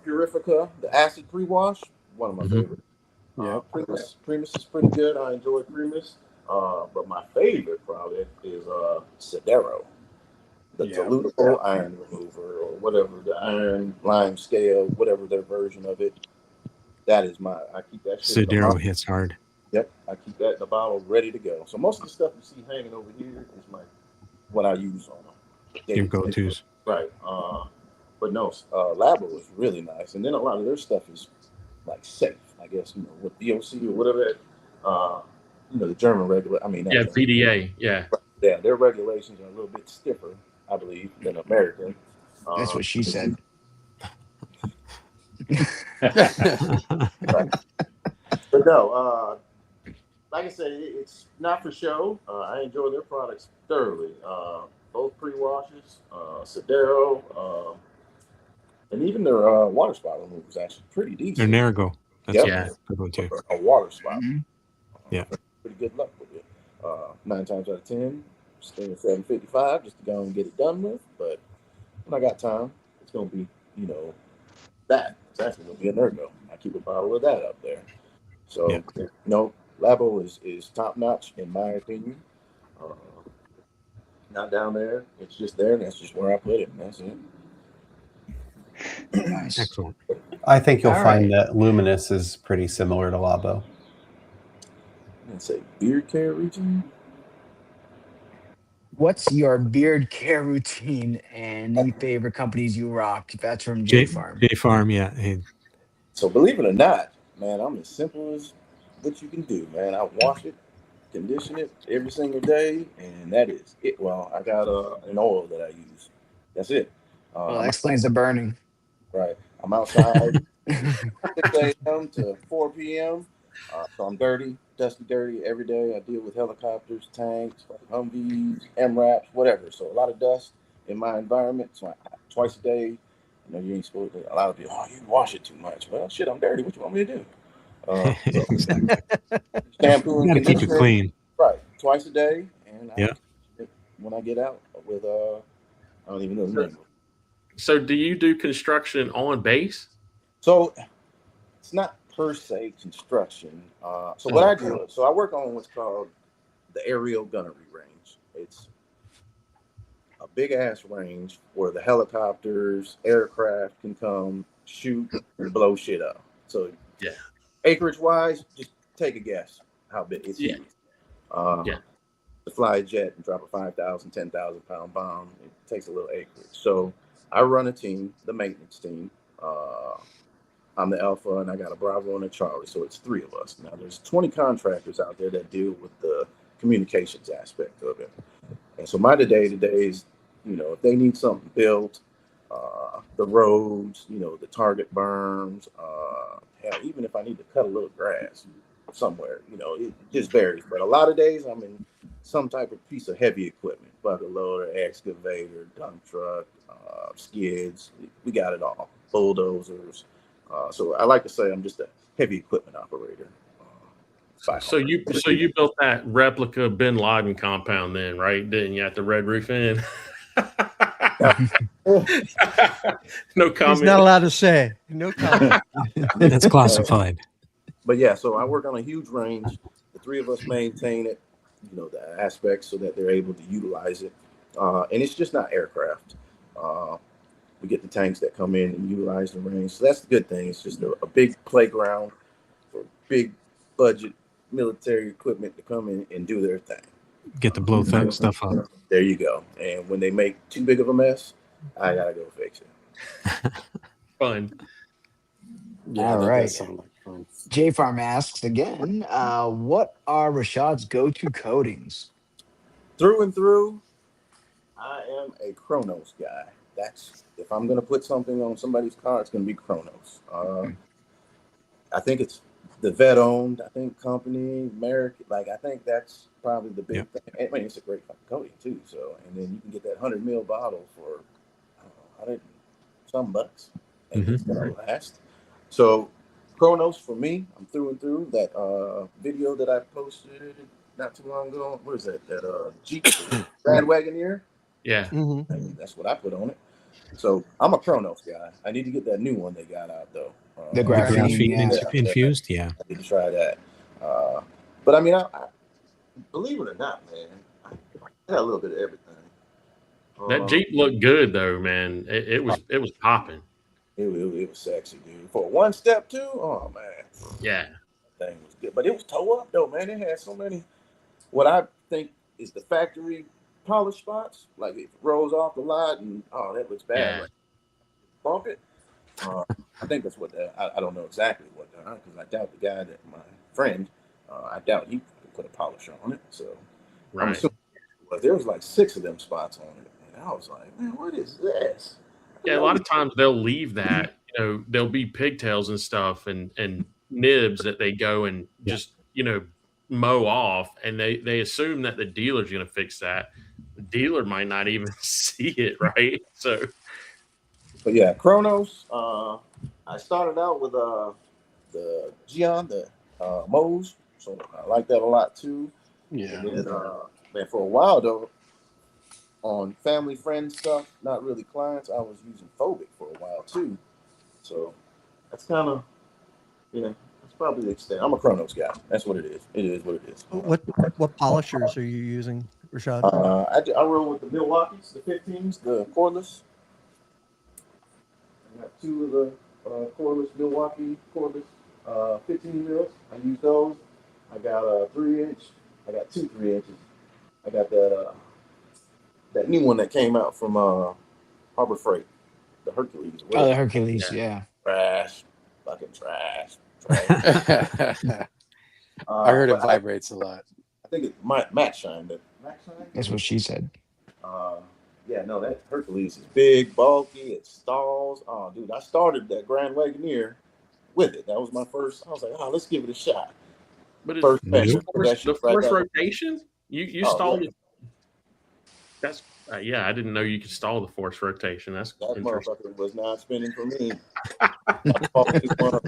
Purifica, the acid pre-wash, one of my favorites. Primus is pretty good. I enjoy Primus. But my favorite product is Sidero, the dilutable iron remover, or whatever, the iron lime scale, whatever their version of it. That is I keep that shit. Sidero hits hard. Yep, I keep that in the bottle ready to go. So most of the stuff you see hanging over here is what I use on them. Your go-tos. Right. But no, Labo is really nice. And then a lot of their stuff is like safe, I guess, with DOC or whatever that, the German VDA, yeah. Yeah, their regulations are a little bit stiffer, I believe, than American. That's what she said. Right. But no, like I said, it's not for show. I enjoy their products thoroughly. Both pre-washes, Sidero, and even their water spot remover is actually pretty decent. Their Nerigo. That's good one too. A water spot. Yeah. Pretty good luck with it. 9 times out of 10, staying at $7.55 just to go and get it done with. But when I got time, it's gonna be, that. It's actually gonna be a Nerigo. I keep a bottle of that up there. So Labo is top notch in my opinion. Not down there. It's just there, and that's just where I put it, and that's it. Nice. Excellent. I think you'll find that Luminous is pretty similar to Labo. I'd say beard care region. What's your beard care routine and any favorite companies you rock? That's from J J Farm. J Farm, yeah. Hey, So believe it or not, man, I'm as simple as what you can do, man. I wash it, condition it every single day, and that is it. Well, I got an oil that I use. That's it. Well, that I'm explains the burning. right. I'm outside 6 a.m. to 4 p.m. So I'm dirty, dusty, dirty every day. I deal with helicopters, tanks, Humvees, MRAPs, whatever. So a lot of dust in my environment. So twice a day. You know, you ain't supposed to. A lot of people, oh, you wash it too much. Well, shit, I'm dirty. What you want me to do? So exactly. shampoo You and got to keep it conditioner, clean. right, twice a day, and I Yeah. when I get out with I don't even know the name. So do you do construction on base? So it's not per se construction. So what I do, so I work on what's called the aerial gunnery range. It's a big ass range where the helicopters, aircraft can come shoot and blow shit up. So Yeah. acreage wise, just take a guess how big it's Yeah. huge. Yeah. To fly a jet and drop a 5,000, 10,000 pound bomb, it takes a little acreage. So I run a team, the maintenance team. I'm the Alpha, and I got a Bravo and a Charlie, so it's three of us. Now, there's 20 contractors out there that deal with the communications aspect of it. And so my day-to-day is, you know, if they need something built, the roads, you know, the target berms, hell, even if I need to cut a little grass somewhere, you know, it just varies. But a lot of days I'm in some type of piece of heavy equipment, bucket loader, excavator, dump truck, skids. We got it all, bulldozers. So I like to say I'm just a heavy equipment operator. So you built that replica Bin Laden compound then, right? Didn't you, at the Red Roof Inn? No comment. He's not allowed to say. No comment. That's classified. But yeah, so I work on a huge range. The three of us maintain it, you know, the aspects so that they're able to utilize it. And it's just not aircraft. We get the tanks that come in and utilize the range. So that's the good thing. It's just a big playground for big budget military equipment to come in and do their thing. Get the blow stuff up. There you go. And when they make too big of a mess, I gotta go fix it. Fun. Yeah, All that right. does sound like fun. J Farm asks again, what are Rashad's go-to coatings? Through and through, I am a Chronos guy. That's if I'm gonna put something on somebody's car, it's gonna be Chronos. I think it's the vet owned. I think company American. Like I think that's probably the big thing. I mean, it's a great fucking coating too. So and then you can get that 100 ml bottle for I don't know, $100 some bucks, and it's gonna last. So Chronos for me, I'm through and through. That video that I posted not too long ago. What is that? That Jeep Grand Wagoneer. Yeah. Mm-hmm. That's what I put on it. So I'm a Chronos guy. I need to get that new one they got out though. The graphene, infused, yeah. I need to try that. But I mean, I believe it or not, man, I had a little bit of everything. That Jeep looked good though, man. It was popping. It was sexy, dude. For a one step too. Oh man. Yeah. That thing was good, but it was toe up though, man. It had so many. What I think is the factory polish spots, like it rolls off the lot, and oh, that looks bad. Yeah. Like, bump it. I think that's what I don't know exactly what because I doubt the guy that my friend. I doubt he could put a polish on it. So I'm Right. assuming there was like 6 of them spots on it, and I was like, man, what is this? Yeah, a lot of times they'll leave that, you know, there'll be pigtails and stuff and nibs that they go and just, you know, mow off, and they assume that the dealer's going to fix that. The dealer might not even see it, right? So, but yeah, Chronos. I started out with the Gion, the Moe's, so I like that a lot too. Yeah. And then, man, for a while though, on family friend stuff, not really clients, I was using Phobic for a while too. So that's kind of, that's probably the extent. I'm a Chronos guy. That's what it is. It is what it is. What polishers are you using, Rashad? I roll with the Milwaukee's, the 15s, the cordless. I got 2 of the cordless Milwaukee cordless 15 mils. I use those. I got a 3-inch. I got 2 3-inches. I got that that new one that came out from Harbor Freight, the Hercules. Oh, the Whatever. Hercules, yeah. Trash, fucking trash. I heard it But vibrates a lot. I think it's Matt Shine. Matt Shine. That's what she said. Yeah, no, that Hercules is big, bulky. It stalls. Oh, dude, I started that Grand Wagoneer with it. That was my first. I was like, let's give it a shot. But it's First Nope. the force rotation. You stall yeah. it. That's yeah. I didn't know you could stall the force rotation. That's That interesting. motherfucker was not spinning for me.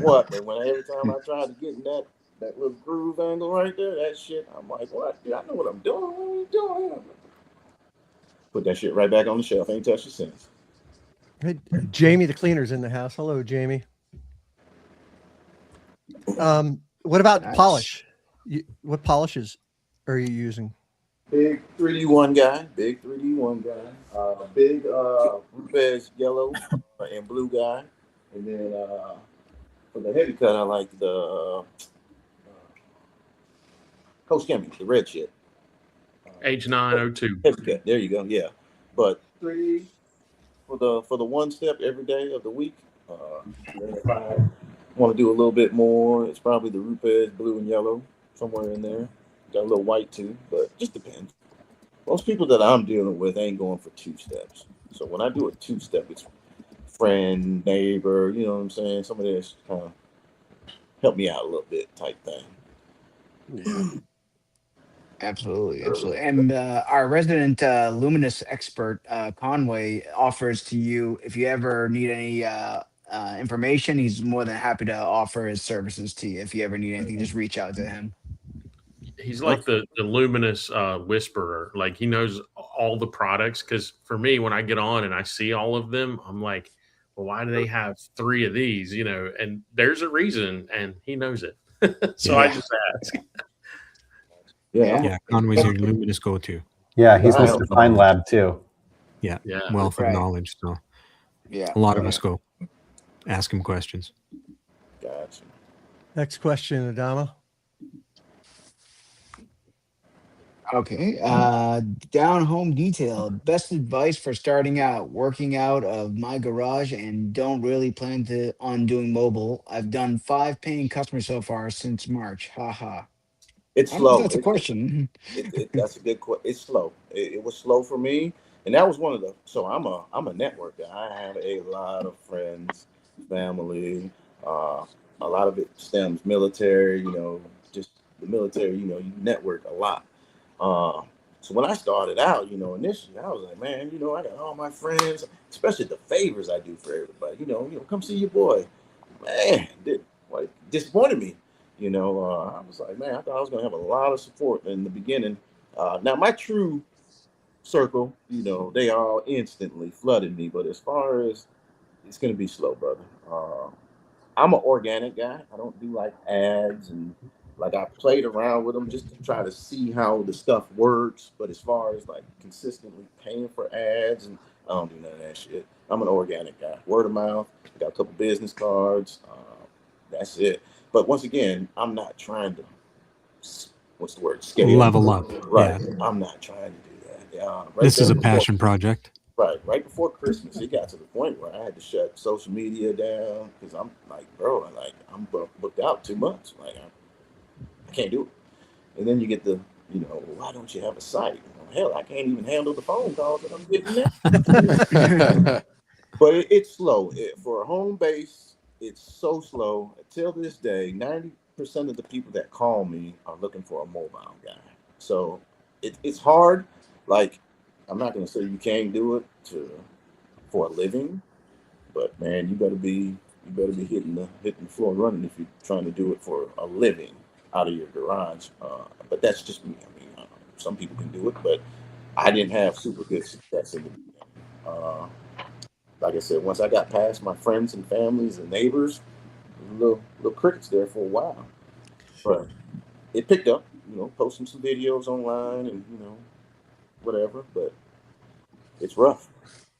What? But when every time I tried to get in that little groove angle right there, that shit, I'm like, what? Dude, I know what I'm doing. What are you doing? Put that shit right back on the shelf. Ain't touched it since. Hey, Jamie the cleaner's in the house. Hello, Jamie. What about Nice. polish? What polishes are you using? Big 3D1 guy. Big 3D1 guy. Big Rupes yellow and blue guy. And then for the heavy cut, I like the Coach Kimmy, the red shit. H902. Heavy cut. There you go. Yeah. But 3D for the one step every day of the week. If I want to do a little bit more, it's probably the Rupes blue and yellow, somewhere in there. Got a little white too, but just depends. Most people that I'm dealing with ain't going for two steps. So when I do a two step, it's friend, neighbor, you know what I'm saying? Somebody that's kind of help me out a little bit type thing. Yeah. Absolutely, absolutely. And our resident luminous expert, Conway, offers to you if you ever need any information. He's more than happy to offer his services to you. If you ever need anything, just reach out to him. He's like the luminous whisperer. Like he knows all the products. Because for me, when I get on and I see all of them, I'm like, well, why do they have 3 of these? You know, and there's a reason, and he knows it. So I just ask. Yeah, Conway's your luminous go-to. Yeah, he's Mr. Fine Lab too. Yeah, Yeah. wealth of Right. knowledge. So Yeah, a lot of us go ask him questions. Gotcha. Next question, Adama. Okay. Down home detail. Best advice for starting out working out of my garage and don't really plan on doing mobile. I've done 5 paying customers so far since March. Ha. It's I don't know if slow. that's a question. That's a good question. It's slow. It was slow for me, and that was one of the. So I'm a network guy. I have a lot of friends, family. A lot of it stems military. You know, just the military. You know, you network a lot. So when I started out, you know, initially I was like, man, you know, I got all my friends, especially the favors I do for everybody. You know, come see your boy. Man, disappointed me. You know, I was like, man, I thought I was gonna have a lot of support in the beginning. Now my true circle, you know, they all instantly flooded me. But as far as it's gonna be slow, brother. I'm an organic guy. I don't do like ads and like I played around with them just to try to see how the stuff works. But as far as like consistently paying for ads and I don't do none of that shit. I'm an organic guy. Word of mouth. I got a couple business cards. That's it. But once again, I'm not trying to what's the word? Scale. Level up. Right. Yeah. I'm not trying to do that. This is a passion project. Right before Christmas, it got to the point where I had to shut social media down because I'm like, bro, I'm booked out 2 months. Like I can't do it. And then you get why don't you have a site? Well, hell, I can't even handle the phone calls that I'm getting now. But it's slow. For a home base, it's so slow. Until this day, 90% of the people that call me are looking for a mobile guy. So it's hard. Like, I'm not going to say you can't do it for a living, but man, you better be hitting the floor running if you're trying to do it for a living out of your garage. But that's just me. I mean, some people can do it, but I didn't have super good success in the beginning. Like I said, once I got past my friends and families and neighbors, little crickets there for a while. But it picked up, you know, posting some videos online and, you know, whatever. But it's rough.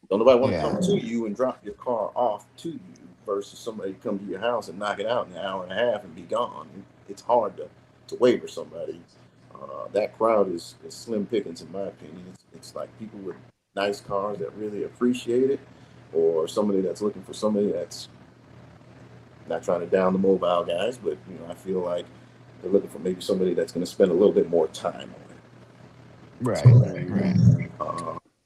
Don't nobody want to come to you and drop your car off to you versus somebody come to your house and knock it out in an hour and a half and be gone. It's hard to waiver somebody. That crowd is slim pickings in my opinion. It's like people with nice cars that really appreciate it, or somebody that's looking for somebody that's not trying to down the mobile guys, but I feel like they're looking for maybe somebody that's going to spend a little bit more time on it. Right.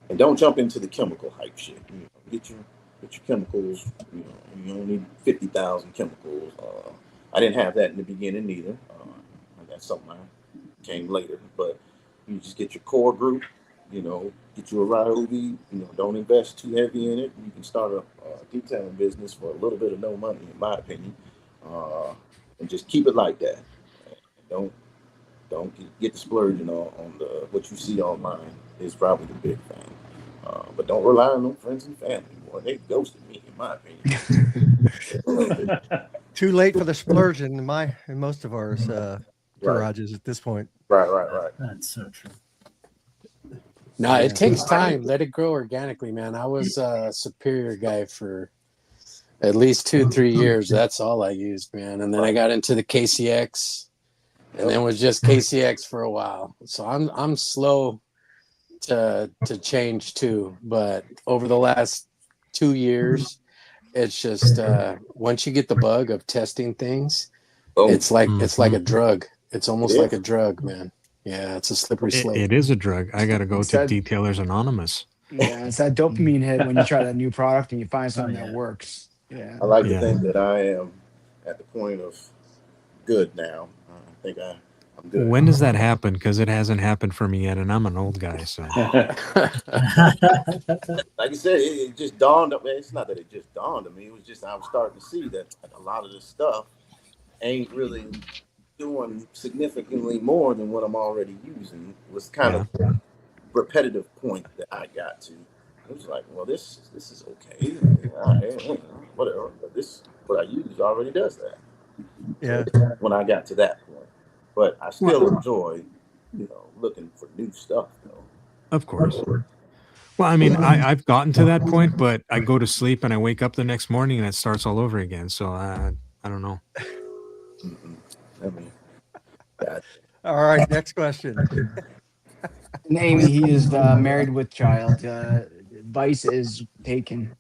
And don't jump into the chemical hype shit. Get your chemicals. You don't need 50,000 chemicals. I didn't have that in the beginning either. That's something I came later. But you just get your core group. Get you a Ryobi. Don't invest too heavy in it. You can start a detailing business for a little bit of no money, in my opinion, and just keep it like that. Don't get the splurging on the what you see online is probably the big thing. But don't rely on them friends and family. Boy, they ghosted me, in my opinion. Too late for the splurging in most of ours garages at this point. Right. That's so true. No, it takes time. Let it grow organically, man. I was a Superior guy for at least 2-3 years. That's all I used, man. And then I got into the KCX, and then was just KCX for a while. So I'm slow to change too. But over the last 2 years, it's just once you get the bug of testing things, it's like a drug. It's almost like a drug, man. Yeah, it's a slippery slope. It is a drug. I got to go to Detailers Anonymous. Yeah, it's that dopamine hit when you try that new product and you find something that works. Yeah. I like to think that I am at the point of good now. I think I'm good. When does that happen? Because it hasn't happened for me yet, and I'm an old guy. So, like you said, it just dawned on me. It's not that it just dawned on me. It was just I was starting to see that a lot of this stuff ain't really doing significantly more than what I'm already using. It was kind of repetitive point that I got to. It was like, well, this is okay. Whatever. But what I use already does that. Yeah. So when I got to that point, but I still enjoy, looking for new stuff, though. Of course. Well, I mean, I've gotten to that point, but I go to sleep and I wake up the next morning and it starts all over again. So I don't know. All right, next question. And Amy, he is married with child. Vice is taken.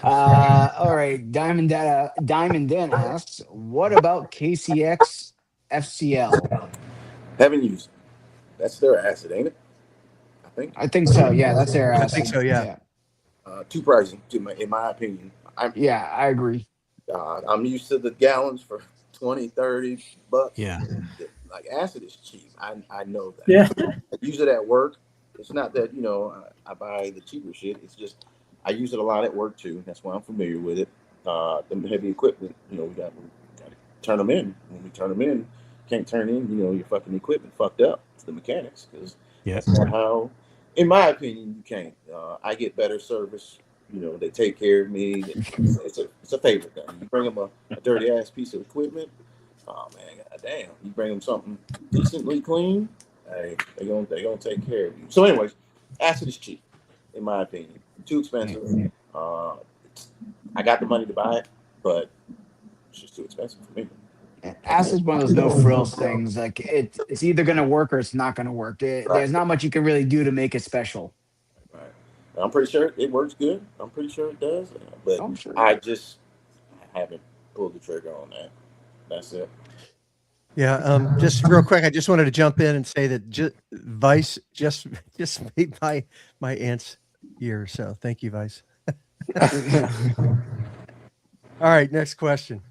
All right, Diamond Dan asks, what about KCX FCL? Haven't used it. That's their acid, ain't it? I think so. Yeah, that's their acid. I think so. Yeah. Too pricey, in my opinion. I agree. I'm used to the gallons for $20-$30. Yeah. Like acid is cheap. I know that. Yeah. I use it at work. It's not that I buy the cheaper shit. It's just I use it a lot at work too. That's why I'm familiar with it. The heavy equipment, we got to turn them in. When we turn them in, can't turn in. Your fucking equipment fucked up. It's the mechanics because that's not how. In my opinion, you can't. I get better service. They take care of me. It's a favorite thing. You bring them a dirty ass piece of equipment. Oh man, goddamn! You bring them something decently clean. Hey, they gonna take care of you. So, anyways, acid is cheap, in my opinion. Too expensive. I got the money to buy it, but it's just too expensive for me. Acid's one of those no frills things. Like it's either going to work or it's not going to work. There's not much you can really do to make it special. Right. I'm pretty sure it works good. I'm pretty sure it does. But I haven't pulled the trigger on that. That's it. Yeah. Just real quick, I just wanted to jump in and say that Vice just made my aunt's year. So thank you, Vice. All right. Next question.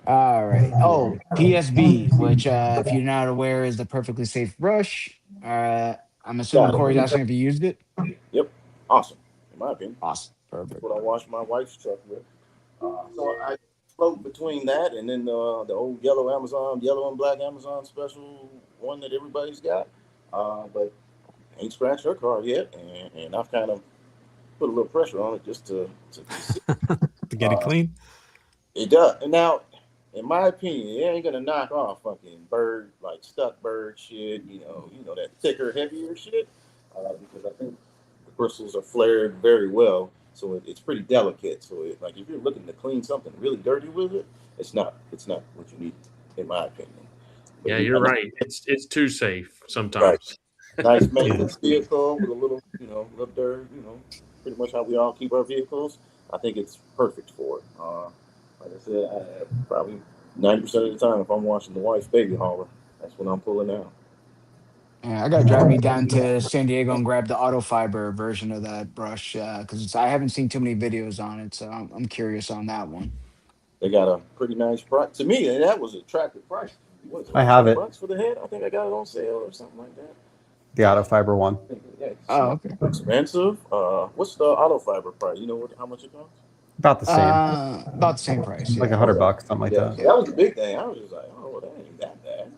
All right. Oh, PSB, which if you're not aware is the perfectly safe brush. I'm assuming Corey's asking if you used it. Yep. Awesome. In my opinion. Awesome. Perfect. That's what I wash my wife's truck with. So I float between that and then the old yellow and black Amazon special one that everybody's got. But ain't scratched her car yet, and I've kind of put a little pressure on it just to get it clean. It does. And now, in my opinion, it ain't gonna knock off fucking stuck bird shit. That thicker, heavier shit. Because I think the bristles are flared very well, so it's pretty delicate. So if you're looking to clean something really dirty with it, it's not what you need, in my opinion. Yeah, you're right. It's too safe sometimes. Right. Nice maintenance vehicle with a little, little dirt, pretty much how we all keep our vehicles. I think it's perfect for it. Like I said, probably 90% of the time, if I'm watching the wife's baby hauler, that's when I'm pulling out. Yeah, I gotta drive me down to San Diego and grab the auto fiber version of that brush because I haven't seen too many videos on it, so I'm curious on that one. They got a pretty nice price. To me, that was an attractive price. What is it, I have it. $10 for the head? I think I got it on sale or something like that. The auto fiber one. Yeah, it's Oh, not okay. expensive. What's the auto fiber price? You know how much it costs? About the same. About the same price. Like Yeah. $100, something like Yeah, that. so that was the big thing. I was just like, oh, well, that ain't that bad.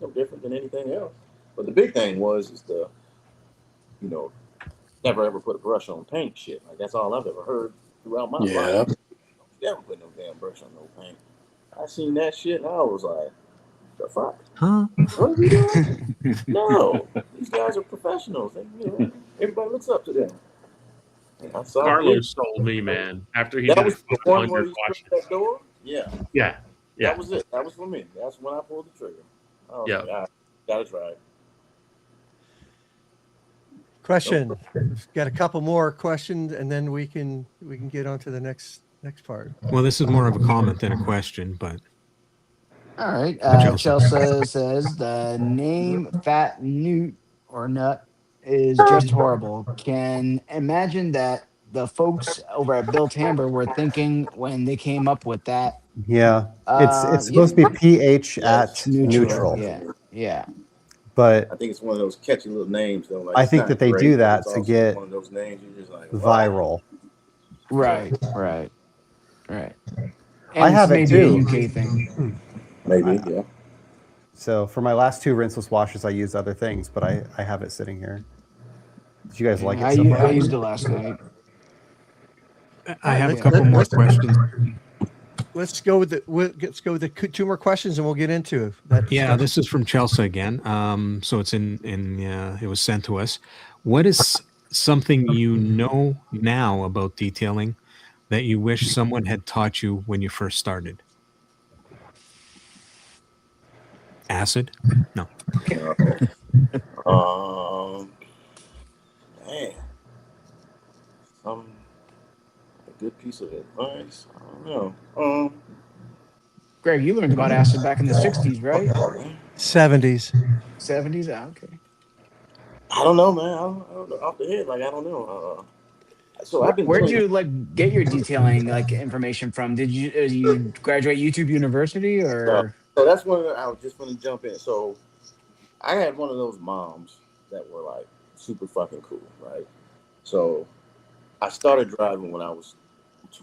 No different than anything else. But the big thing is the, never ever put a brush on paint shit. Like that's all I've ever heard throughout my life. Never put no damn brush on no paint. I seen that shit and I was like, the fuck? Huh? What are we doing? No, these guys are professionals. And, everybody looks up to them. And I saw Carlos sold me, man. After he that did was the one where 100 he washes. that door. Yeah, Yeah. that was it. That was for me. That's when I pulled the trigger. I was like, all right, gotta try it. Question. We've got a couple more questions, and then we can get on to the next part. Well, this is more of a comment than a question, but All right. Chelsea. Chelsea says the name Fat Newt or Nut is just horrible. Can imagine that the folks over at Bill Tamber were thinking when they came up with that. Yeah. It's supposed to be pH at neutral. Yeah. But I think it's one of those catchy little names though. Like I think that they do that to get one of those names you're just like viral. Right. And I have it maybe too. a UK thing. Maybe, yeah. So for my last 2 rinseless washes, I used other things, but I have it sitting here. Did you guys like it so far? I used it last night. I have a couple more questions. Let's go with the 2 more questions, and we'll get into that. Yeah, this is from Chelsea again. So it's it was sent to us. What is something you know now about detailing that you wish someone had taught you when you first started? Acid? No. Man, a good piece of advice. I don't know. Greg, you learned about acid back in the 60s, right? 70s. 70s? Okay. I don't know, man. I don't know. Off the head, I don't know. So I've been. Where'd you get your detailing information from? Did you graduate YouTube University or? So that's one. I was just going to jump in. So I had one of those moms that were like super fucking cool, right? So I started driving when I was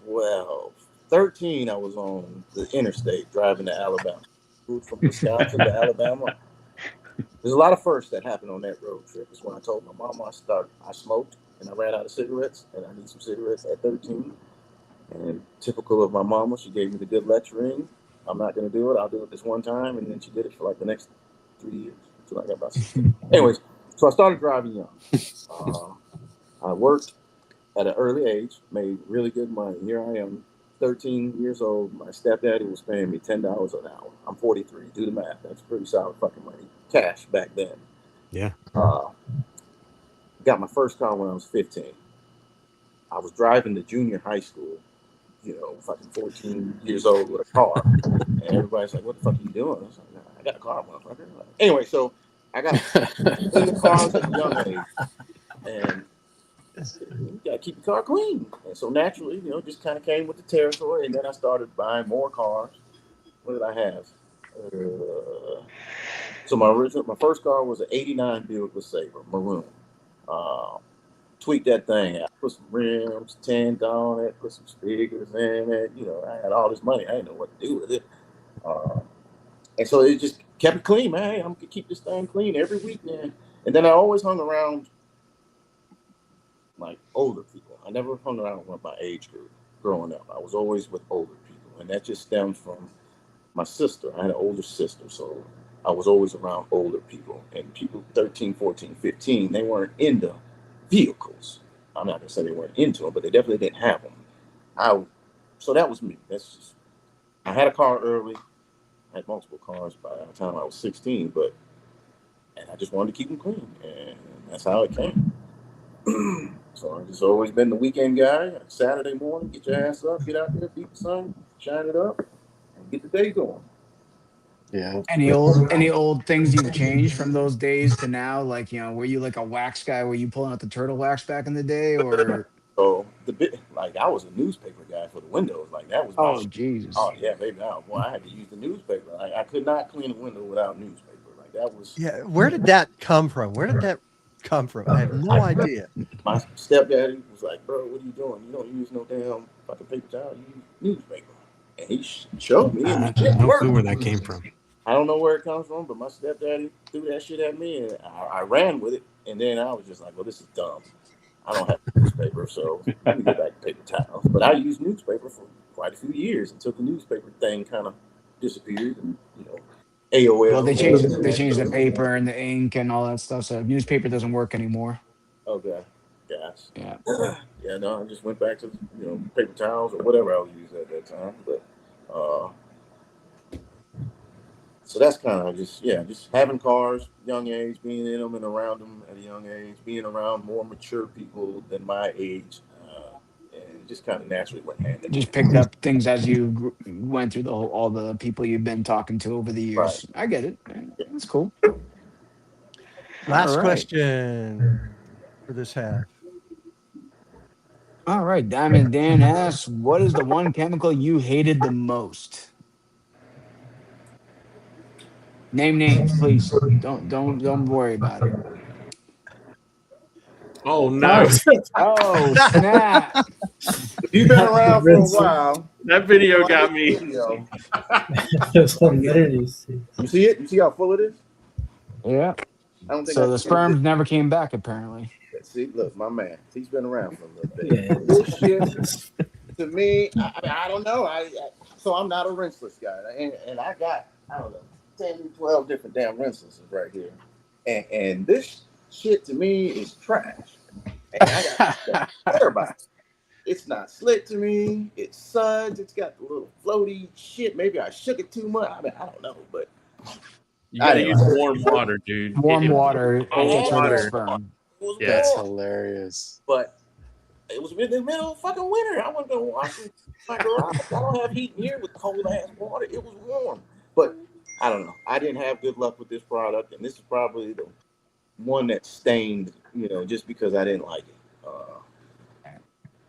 12. 13, I was on the interstate driving to Alabama. Moved from Wisconsin to Alabama. There's a lot of firsts that happened on that road trip. It's when I told my mom I smoked and I ran out of cigarettes and I need some cigarettes at 13. And typical of my mama, she gave me the good lecturing. I'm not going to do it. I'll do it this one time. And then she did it for like the next 3 years until I got about 16. Anyways, so I started driving young. I worked at an early age, made really good money. Here I am, 13 years old. My stepdaddy was paying me $10 an hour. I'm 43. Do the math. That's pretty solid fucking money. Cash back then. Yeah. Got my first car when I was 15. I was driving to junior high school, fucking 14 years old with a car. And everybody's like, what the fuck are you doing? I was like, nah, I got a car, motherfucker. Anyway, so I got in the cars at a young age. And you gotta keep your car clean. And so naturally, just kind of came with the territory. And then I started buying more cars. What did I have? So my first car was an '89 Buick LeSabre, maroon. Tweaked that thing out, put some rims, tint on it, put some speakers in it. I had all this money. I didn't know what to do with it. And so it just kept it clean, man. Hey, I'm gonna keep this thing clean every weekend. And then I always hung around like older people. I never hung around with my age group growing up. I was always with older people. And that just stems from my sister. I had an older sister, so I was always around older people. And people 13, 14, 15, they weren't into vehicles. I'm not gonna say they weren't into them, but they definitely didn't have them. So that was me. I had a car early. had multiple cars by the time I was 16, and I just wanted to keep them clean, and that's how it came. So I've just always been the weekend guy. Saturday morning, get your ass up, get out there, beat the sun, shine it up, and get the day going. Yeah. Any old things you've changed from those days to now? Like, were you like a wax guy? Were you pulling out the turtle wax back in the day, or? So like I was a newspaper guy for the windows. Like that was my Oh, shit. Jesus. Oh yeah, baby. Boy, I had to use the newspaper. I could not clean a window without newspaper. Like that was. Yeah. Where did that come from? Where did that come from? I have no idea. My stepdaddy was like, "Bro, what are you doing? You don't use no damn fucking paper towel. You use newspaper." And he showed me, and I it no worked. clue where that came from. I don't know where it comes from, but my stepdaddy threw that shit at me, and I ran with it. And then I was just like, "Well, this is dumb. I don't have newspaper, so let me go back to paper towels." But I used newspaper for quite a few years until the newspaper thing kind of disappeared, and Well, they AOL. changed the paper and the ink and all that stuff, so newspaper doesn't work anymore. Okay, yes, Yeah. yeah. No, I just went back to paper towels or whatever I was using at that time. But so that's kind of just having cars, young age, being in them and around them at a young age, being around more mature people than my age, and it just kind of naturally went hand in Just hand. picked up things as you went through all the people you've been talking to over the Right. years. I get it. That's cool. Last All right. question for this half. All right. Diamond Dan asks, what is the one chemical you hated the most? Name names, please. Don't worry about it. Oh no! Oh, snap. If you've been around for a while, That video got me. video. There's some videos. You see it? You see how full it is? Yeah. I don't think So I the can sperms never came back, apparently. see. Look, my man, he's been around for a little bit. Yeah. This shit, to me, I don't know. So I'm not a rinseless guy, and I got, I don't know, 10, 12 different damn rinselesses right here, and this shit to me is trash. And I got everybody. It's not slick to me. It suds. It's got the little floaty shit. Maybe I shook it too much. I mean, I don't know, but You gotta use warm water, dude. Warm water Cold gets rid of water. sperm. Yeah. That's hilarious. But it was in the middle of fucking winter. I wasn't gonna wash my garage. I don't have heat in here with cold ass water. It was warm, but I don't know. I didn't have good luck with this product, and this is probably the one that stained. Just because I didn't like it.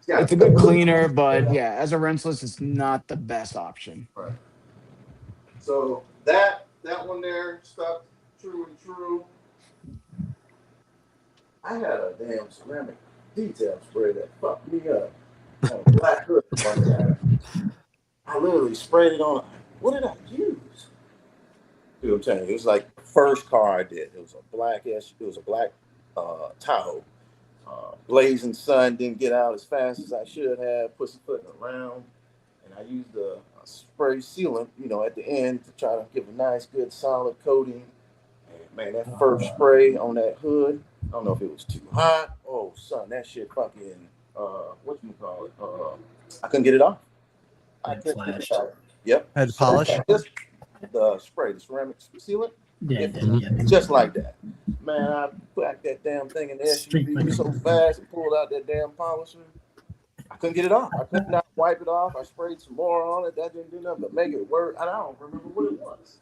It's a good cleaner, but yeah, as a rinseless, it's not the best option. Right. So that one there stuck true and true. I had a damn ceramic detail spray that fucked me up. I had a black hood one time. I literally sprayed it on. What did I use? You know what I'm saying? It was like the first car I did. It was a black Tahoe. Blazing sun, didn't get out as fast as I should have. Pussyfooting around, and I used a spray sealant, at the end to try to give a nice, good, solid coating. And man, that first spray on that hood, I don't know if it was too hot. Oh, son, that shit fucking I couldn't get it off. I couldn't get it off. Yep. Had to polish. Just the spray, the ceramic sealant. Yeah, Just like that. Man, I packed that damn thing in the SUV so fast and pulled out that damn polisher. I couldn't get it off. I could not wipe it off. I sprayed some more on it. That didn't do nothing but make it work. I don't remember what it was.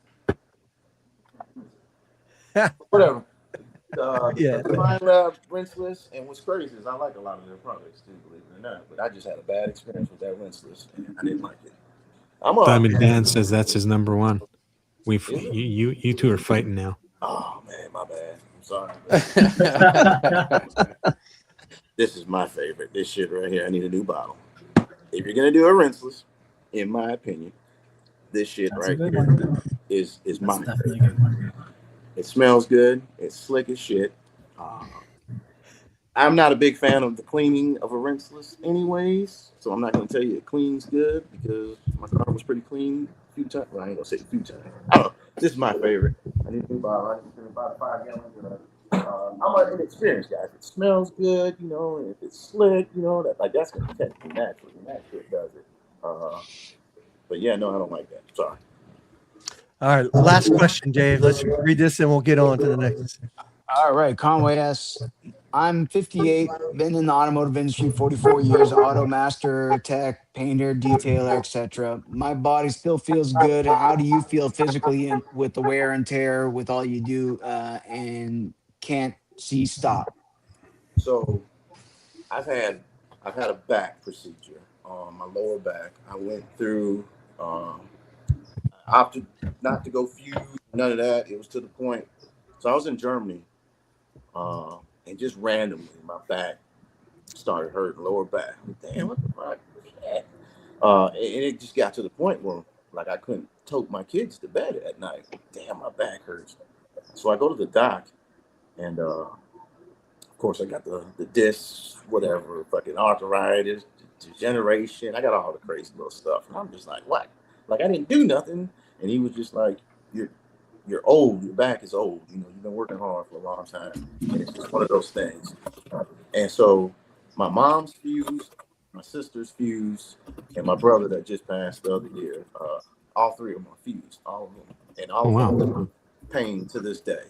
Whatever. Yeah. Fine rinseless, and what's crazy is I like a lot of their products too, believe it or not. But I just had a bad experience with that rinseless, and I didn't like it. Diamond Dan says that's his number one. You two are fighting now. Oh man, my bad. I'm sorry. This is my favorite. This shit right here. I need a new bottle. If you're gonna do a rinseless, in my opinion, this shit right here is my favorite. It smells good. It's slick as shit. I'm not a big fan of the cleaning of a rinseless anyways, so I'm not going to tell you it cleans good because my car was pretty clean a few times. Well, I ain't going to say a few times. I don't know. This is my favorite. I need to buy about a 5 gallon. I'm an inexperienced guy. If it smells good, and if it's slick, that's going to catch me naturally, and that shit does it. But yeah, no, I don't like that. Sorry. All right, last question, Dave. Let's read this and we'll get on to the next. All right, Conway asks, I'm 58, been in the automotive industry 44 years, auto master, tech, painter, detailer, etc. My body still feels good. How do you feel physically with the wear and tear with all you do and can't see stop? So I've had a back procedure on my lower back. I went through opted not to go fuse, none of that. It was to the point. So I was in Germany, and just randomly my back started hurting, lower back. Damn, what the fuck? And it just got to the point where like I couldn't tote my kids to bed at night. Damn, my back hurts. So I go to the doc, and of course I got the discs, whatever, fucking arthritis, degeneration. I got all the crazy little stuff, and I'm just like, what? Like I didn't do nothing, and he was just like, you're old. Your back is old. You know, you've been working hard for a long time, and it's just one of those things. And so my mom's fused, my sister's fused, and my brother that just passed the other year. All three of them are fused, all of them, and all of them are pain to this day.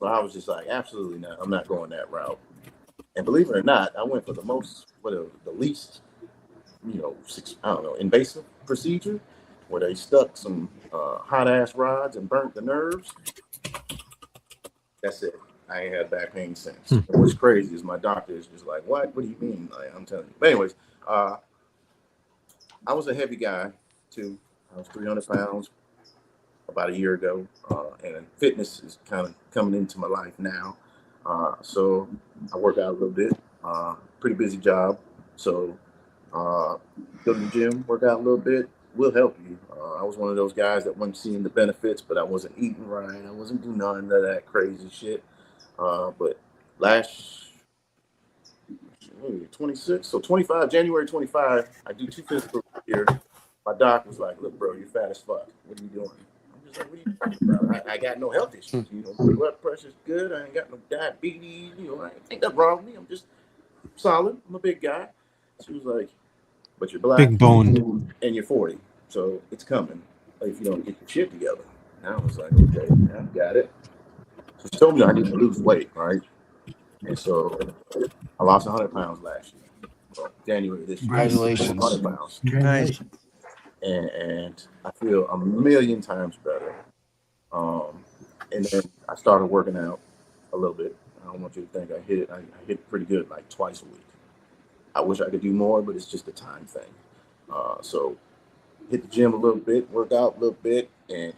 So I was just like, absolutely not. I'm not going that route. And believe it or not, I went for the least, I don't know, invasive procedure, where they stuck some hot ass rods and burnt the nerves. That's it. I ain't had back pain since. And what's crazy is my doctor is just like, what? What do you mean? Like, I'm telling you. But anyways, I was a heavy guy too. I was 300 pounds about a year ago, and fitness is kind of coming into my life now. So I work out a little bit. Pretty busy job. So go to the gym, work out a little bit. Will help you. I was one of those guys that wasn't seeing the benefits, but I wasn't eating right. I wasn't doing none of that crazy shit. But last 26, so 25, January 25, I do 2 physicals a year. My doc was like, look, bro, you're fat as fuck. What are you doing? I'm just like, what are you talking about? I got no health issues. You know, my blood pressure's good. I ain't got no diabetes. You know, I ain't nothing wrong with me. I'm just solid. I'm a big guy. She was like, but you're black, big boned, and you're 40. So it's coming if you don't get your shit together. And I was like, okay, I got it. So she told me I need to lose weight, right? And so I lost 100 pounds last year. So January this year. Congratulations. 100 pounds. Nice. And I feel a million times better. And then I started working out a little bit. I don't want you to think I hit it pretty good, like twice a week. I wish I could do more, but it's just a time thing. So hit the gym a little bit, work out a little bit, and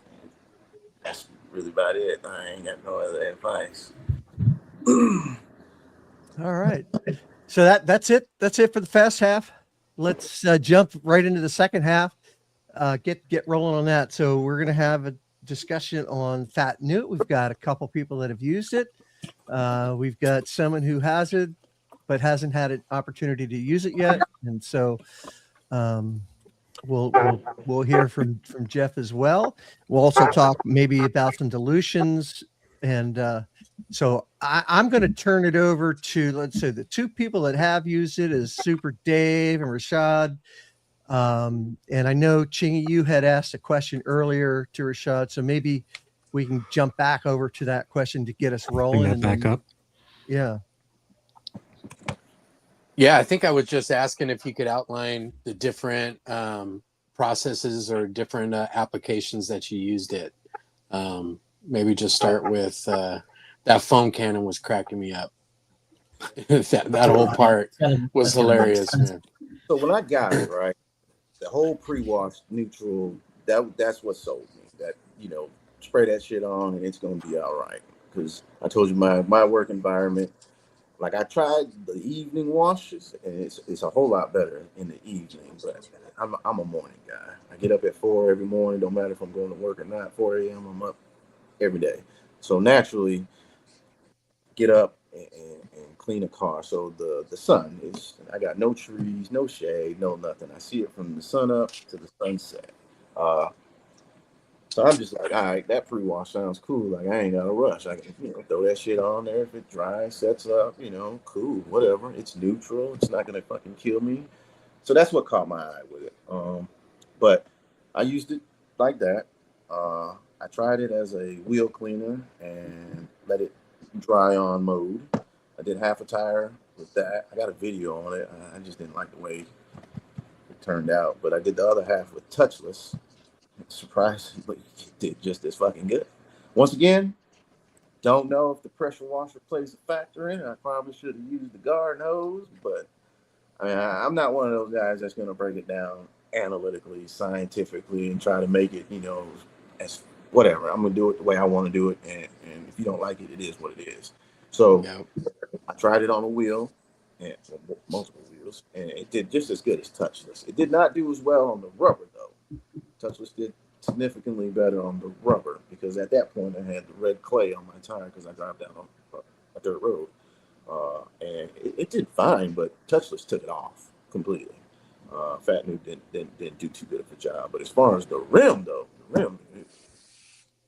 that's really about it. I ain't got no other advice. All right. So that's it. That's it for the first half. Let's jump right into the second half. Get rolling on that. So we're gonna have a discussion on Fat Newt. We've got a couple people that have used it. We've got someone who has it but hasn't had an opportunity to use it yet, and so we'll hear from Jeff as well. We'll also talk maybe about some dilutions, and so I'm going to turn it over to, let's say, the two people that have used it is Super Dave and Rashad. And I know Chingy, you had asked a question earlier to Rashad, so maybe we can jump back over to that question to get us rolling. Bring that back up. Yeah. Yeah, I think I was just asking if you could outline the different processes or different applications that you used it. Maybe just start with that foam cannon was cracking me up. that whole part was hilarious, man. So when I got it, right, the whole pre-wash neutral, that's what sold me. That, spray that shit on and it's gonna be all right. Because I told you my work environment, like I tried the evening washes and it's a whole lot better in the evening. But I'm a morning guy. I get up at 4 every morning. Don't matter if I'm going to work or not. 4 a.m. I'm up every day. So naturally, get up and clean a car. So the sun is, I got no trees, no shade, no nothing. I see it from the sun up to the sunset. So I'm just like, all right, that pre-wash sounds cool. Like I ain't got to rush. I can throw that shit on there. If it dries, sets up, cool, whatever. It's neutral. It's not gonna fucking kill me. So that's what caught my eye with it. But I used it like that. I I tried it as a wheel cleaner and let it dry on mode. I did half a tire with that. I got a video on it. I just didn't like the way it turned out, but I did the other half with touchless. Surprisingly, it did just as fucking good. Once again, don't know if the pressure washer plays a factor in it. I probably should have used the garden hose, but I mean, I'm not one of those guys that's going to break it down analytically, scientifically, and try to make it, as whatever. I'm going to do it the way I want to do it, and if you don't like it, it is what it is. So I tried it on a wheel, and multiple wheels, and it did just as good as touchless. It did not do as well on the rubber, though. Touchless did significantly better on the rubber because at that point I had the red clay on my tire because I drive down on a dirt road. And it did fine, but touchless took it off completely. Fat New didn't do too good of a job. But as far as the rim, though,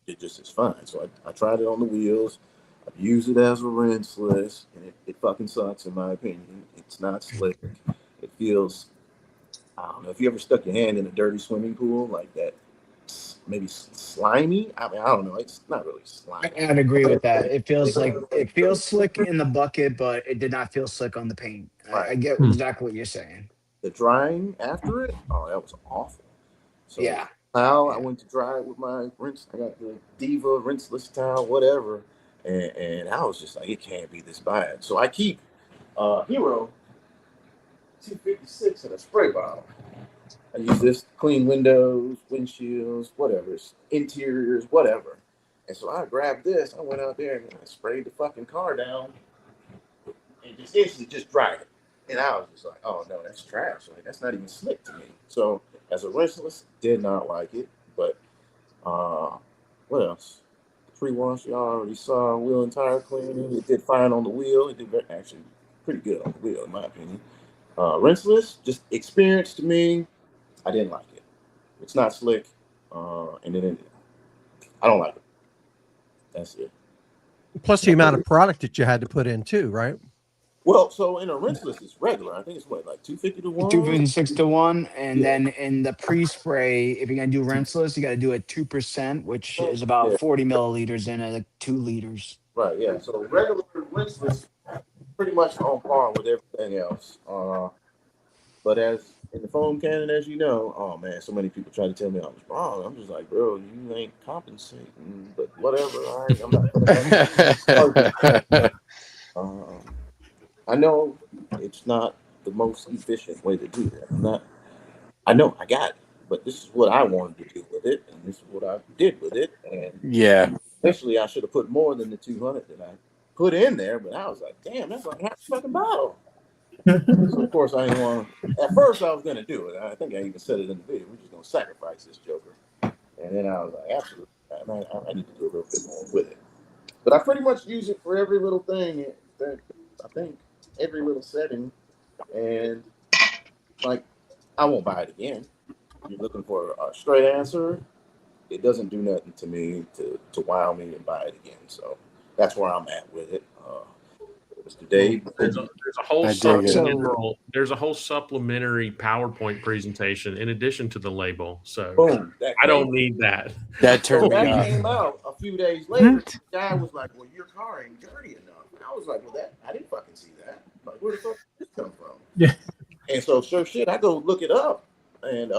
it just is fine. So I tried it on the wheels. I've used it as a rinseless, and it fucking sucks in my opinion. It's not slick. It feels, I don't know, if you ever stuck your hand in a dirty swimming pool like that, maybe slimy. I mean, I don't know. It's not really slimy. I'd agree with that. It feels slick in the bucket, but it did not feel slick on the paint. Right. I get exactly what you're saying. The drying after it, oh, that was awful. So Yeah. towel, I went to dry it with my rinse. I got the Diva rinseless towel, whatever, and I was just like, it can't be this bad. So I keep Hero 256 in a spray bottle. I use this to clean windows, windshields, whatever, interiors, whatever. And so I grabbed this. I went out there and I sprayed the fucking car down, and just instantly just dried it. And I was just like, oh no, that's trash. Like that's not even slick to me. So as a rinseless, did not like it. But what else? The pre-wash, y'all already saw. Wheel and tire cleaning. It did fine on the wheel. It did actually pretty good on the wheel, in my opinion. Rinseless, just experience to me, I didn't like it. It's not slick, and then I don't like it. That's it. Plus the amount of product that you had to put in too, right? Well, so in a rinseless, it's regular. I think it's what, like 250 to 1? 256 to 1. And then in the pre-spray, if you're going to do rinseless, you got to do it 2%, which is about 40 milliliters in it, like 2 liters. Right, yeah. So regular rinseless, pretty much on par with everything else. But as in the foam cannon, as you know, oh man, so many people try to tell me I was wrong. I'm just like, bro, you ain't compensating, but whatever. All right, I'm not. I know it's not the most efficient way to do that. I know I got it, but this is what I wanted to do with it, and this is what I did with it. And especially, I should have put more than the 200 that I put in there, but I was like, damn, that's like half a fucking bottle. So of course I didn't want to. At first I was going to do it. I think I even said it in the video. We're just going to sacrifice this joker. And then I was like, absolutely, I need to do a little bit more with it. But I pretty much use it for every little thing. I think every little setting, and like I won't buy it again. If you're looking for a straight answer, it doesn't do nothing to me to wow me and buy it again. So that's where I'm at with it. Mr. Dave, there's a whole supplementary PowerPoint presentation in addition to the label. So boom, I don't need that. That turned me that off. came out a few days later. The guy was like, "Well, your car ain't dirty enough." And I was like, "Well, I didn't fucking see that. Like, where the fuck did this come from?" Yeah. And so, sure shit, I go look it up, and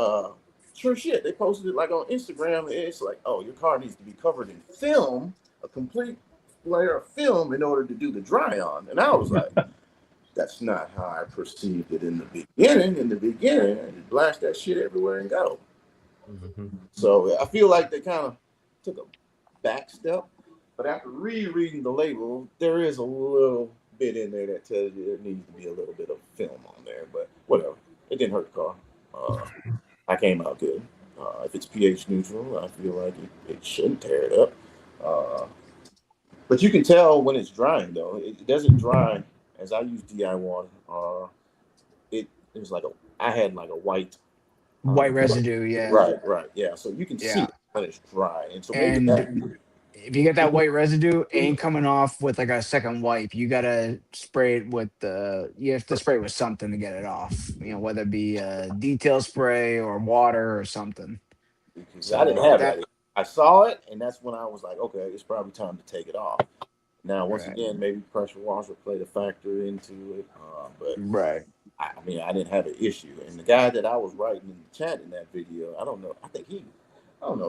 sure shit, they posted it like on Instagram. And it's like, "Oh, your car needs to be covered in film, a complete layer of film in order to do the dry on." And I was like, that's not how I perceived it in the beginning. In the beginning, I just blast that shit everywhere and go. So I feel like they kind of took a back step. But after rereading the label, there is a little bit in there that tells you there needs to be a little bit of film on there. But whatever. It didn't hurt the car. I came out good. If it's pH neutral, I feel like it shouldn't tear it up. But you can tell when it's drying, though. It doesn't dry as I use DI water. It was like I had like a white residue, yeah. Right, yeah. So you can see it when it's dry, and so if you get that white residue, it ain't coming off with like a second wipe. You gotta spray it with you have to spray it with something to get it off. Whether it be a detail spray or water or something. So I didn't have that. I saw it, and that's when I was like, okay, it's probably time to take it off. Now, once again, maybe pressure washer played a factor into it, but I mean, I didn't have an issue. And the guy that I was writing in the chat in that video, I don't know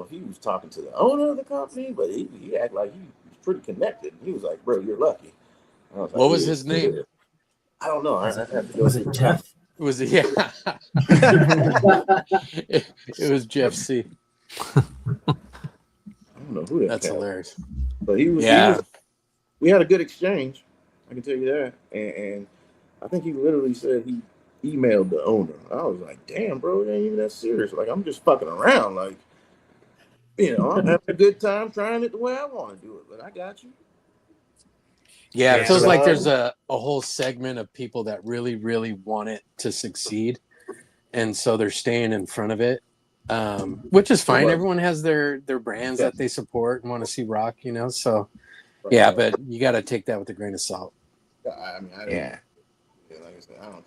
if he was talking to the owner of the company, but he acted like he was pretty connected. He was like, bro, you're lucky. What was his name? I don't know. I have to go Was it Jeff? Was it? Yeah. it was Jeff C. I don't know who that. That's hilarious. But he was. We had a good exchange. I can tell you that. And I think he literally said he emailed the owner. I was like, damn, bro, it ain't even that serious. Like, I'm just fucking around. Like, I'm having a good time trying it the way I want to do it. But I got you. Yeah, it feels like there's a whole segment of people that really, really want it to succeed. And so they're staying in front of it, which is fine. Everyone has their brands that they support and want to see rock, So, yeah, but you got to take that with a grain of salt. I mean, like I said, I don't.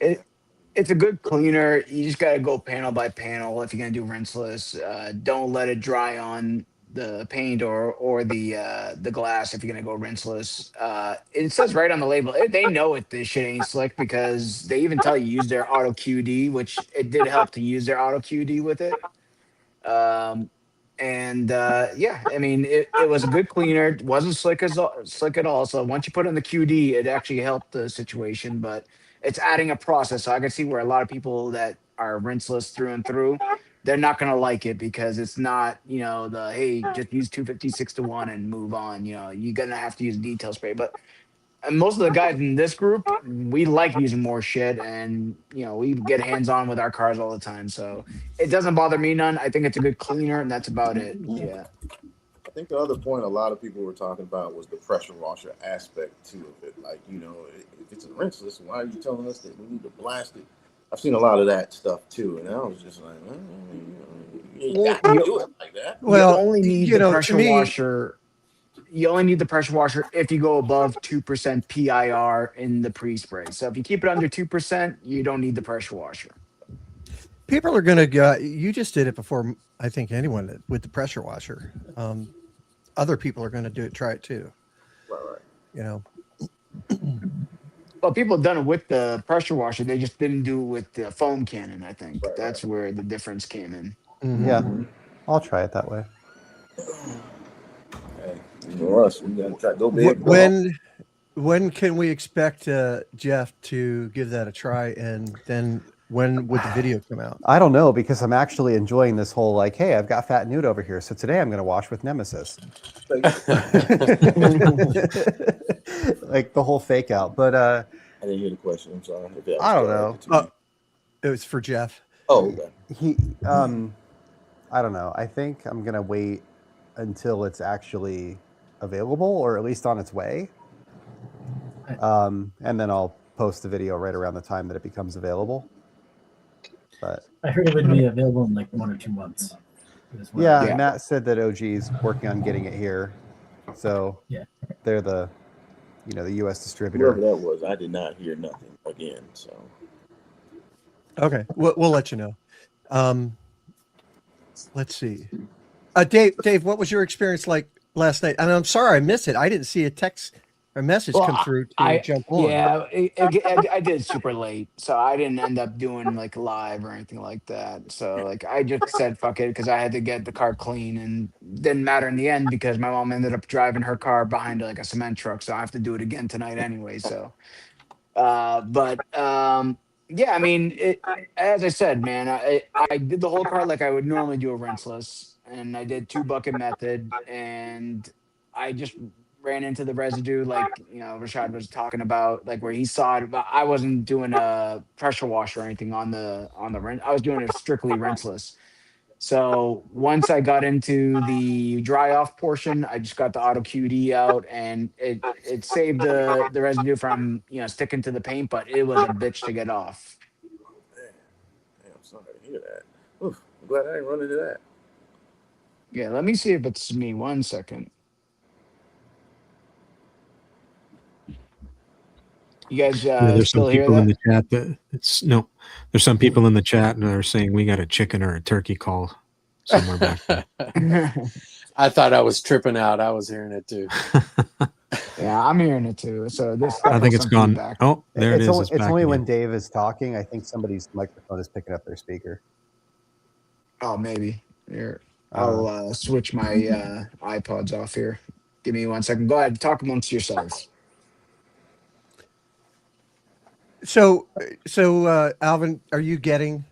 It's a good cleaner. You just got to go panel by panel if you're going to do rinseless. Don't let it dry on the paint or the glass if you're gonna go rinseless. It says right on the label. They know it. This shit ain't slick because they even tell you use their auto QD, which it did help to use their auto QD with it. Yeah, I mean it was a good cleaner. It wasn't slick at all. So once you put it in the QD, it actually helped the situation. But it's adding a process. So I can see where a lot of people that are rinseless through and through, they're not going to like it because it's not, hey, just use 250 6-1 and move on. You're going to have to use detail spray. But most of the guys in this group, we like using more shit and, we get hands on with our cars all the time. So it doesn't bother me none. I think it's a good cleaner and that's about it. Yeah. I think the other point a lot of people were talking about was the pressure washer aspect too of it. Like, if it's a rinseless, why are you telling us that we need to blast it? I've seen a lot of that stuff too, and I was just like, you got to do it like that. Well, you only need the pressure washer. You only need the pressure washer if you go above 2% PIR in the pre-spray. So if you keep it under 2%, you don't need the pressure washer. People are going to you just did it before, I think, anyone with the pressure washer. Other people are going to try it too. Right. Well, people have done it with the pressure washer. They just didn't do it with the foam cannon, I think. That's where the difference came in. Mm-hmm. Yeah, I'll try it that way. Hey, Russ, we got to try go big. When can we expect Jeff to give that a try, and then when would the video come out? I don't know, because I'm actually enjoying this whole like, hey, I've got Fat Nude over here, so today I'm going to wash with Nemesis. Like the whole fake out. But I didn't hear the question. I'm sorry. I don't know. It was for Jeff. Oh, okay. I don't know. I think I'm going to wait until it's actually available, or at least on its way. And then I'll post the video right around the time that it becomes available. But I heard it would be available in like 1 or 2 months. Yeah, Matt said that OG's working on getting it here. So they're the the U.S. distributor. Whoever that was, I did not hear nothing again. So okay, we'll let you know. Let's see. Dave, what was your experience like last night? And I'm sorry I missed it. I didn't see a message come through to jump on. Yeah, I did super late, so I didn't end up doing like live or anything like that. So like I just said fuck it because I had to get the car clean, and didn't matter in the end because my mom ended up driving her car behind like a cement truck, so I have to do it again tonight anyway. So, yeah, I mean, as I said, man, I did the whole car like I would normally do a rinseless, and I did 2 bucket method, and I just ran into the residue like Rashad was talking about, like where he saw it, but I wasn't doing a pressure wash or anything on the rinse. I was doing it strictly rinseless. So once I got into the dry off portion, I just got the auto QD out, and it saved the residue from sticking to the paint, but it was a bitch to get off. Damn, I'm sorry to hear that. Oof, I'm glad I didn't run into that. Yeah, let me see if it's me. 1 second. You guys there's still some hear people that? in the chat that there's some people in the chat and they're saying we got a chicken or a turkey call somewhere back there. I thought I was tripping out. I was hearing it too. Yeah, I'm hearing it too. So this I think it's some gone. feedback. Oh, there it is. Only, It's it's back only again. when Dave is talking. I think somebody's microphone is picking up their speaker. Oh, maybe. Here, I'll switch my iPods off here. Give me 1 second. Go ahead, talk amongst yourselves. So, Alvin, are you getting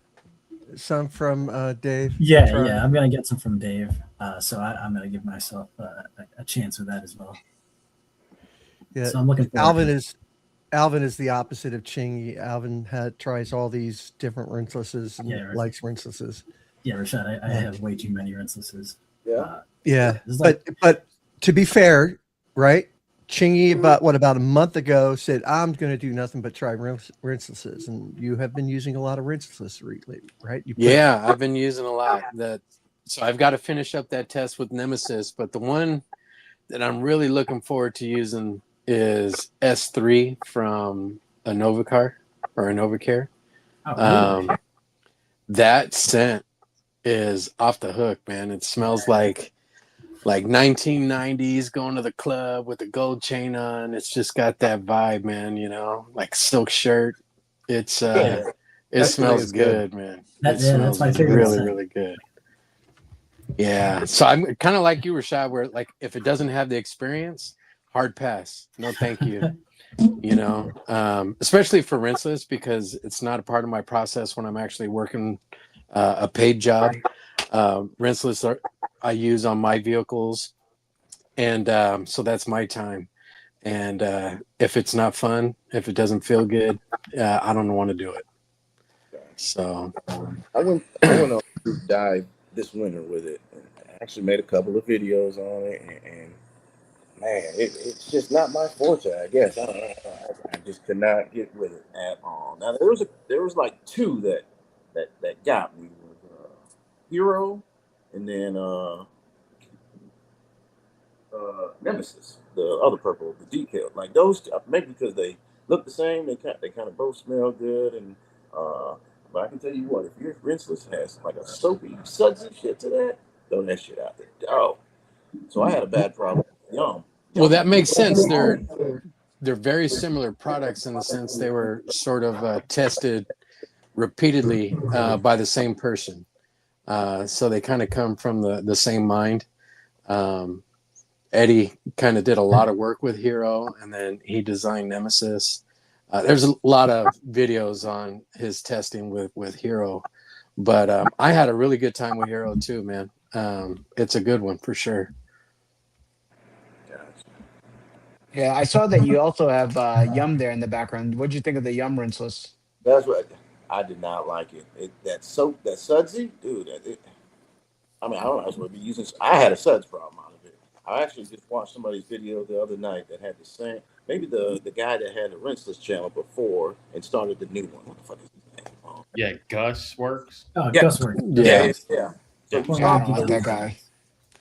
some from Dave? Yeah, From- yeah, I'm gonna get some from Dave. So I'm gonna give myself a chance with that as well. Yeah, So I'm looking forward. Alvin is the opposite of Chingy. Alvin tries all these different rinselesses and Yeah, likes rinselesses. Yeah, Rashad, I have way too many rinselesses. Yeah, like, but to be fair, right? Chingy about a month ago said I'm going to do nothing but try rinselesses, and you have been using a lot of rinseless lately, right? Yeah, I've been using a lot. So I've got to finish up that test with Nemesis, but the one that I'm really looking forward to using is S3 from a Novacar or a Novacare. Oh, really? That scent is off the hook, man. It smells like 1990s going to the club with a gold chain on. It's just got that vibe, man, like silk shirt. It smells good, man. It smells that's my favorite really, scent. really good. Yeah. So I'm kind of like you, Rashad, where like if it doesn't have the experience, hard pass. No, thank you. Especially for rinseless, because it's not a part of my process when I'm actually working a paid job. Rinseless I use on my vehicles, and so that's my time. And if it's not fun, if it doesn't feel good, I don't want to do it. So I went on a deep dive this winter with it, and I actually made a couple of videos on it, and man, it's just not my forte. I guess I just could not get with it at all. Now there was like two that got me was Hero, and then Nemesis, the other purple, the decal. Like those, maybe because they look the same, they kind of both smell good, and but I can tell you what, if your rinseless has like a soapy, sudsy shit to that, throw that shit out there. Oh, so I had a bad problem with Yum. well, that makes sense. They're very similar products in the sense they were sort of tested repeatedly by the same person. So they kind of come from the same mind. Eddie kind of did a lot of work with Hero, and then he designed Nemesis. There's a lot of videos on his testing with Hero, but I had a really good time with Hero too, man. It's a good one for sure. Yeah, I saw that you also have Yum there in the background. What'd you think of the Yum rinseless? That's what I did not like it. That soap, that sudsy, dude. I mean, I don't know. I was going to be using. I had a suds problem out of it. I actually just watched somebody's video the other night that had the same. Maybe the guy that had the rinseless channel before and started the new one. What the fuck is his name? Yeah, Gus Works. Oh, Yeah. Gus Works. Yeah. So I don't like that guy.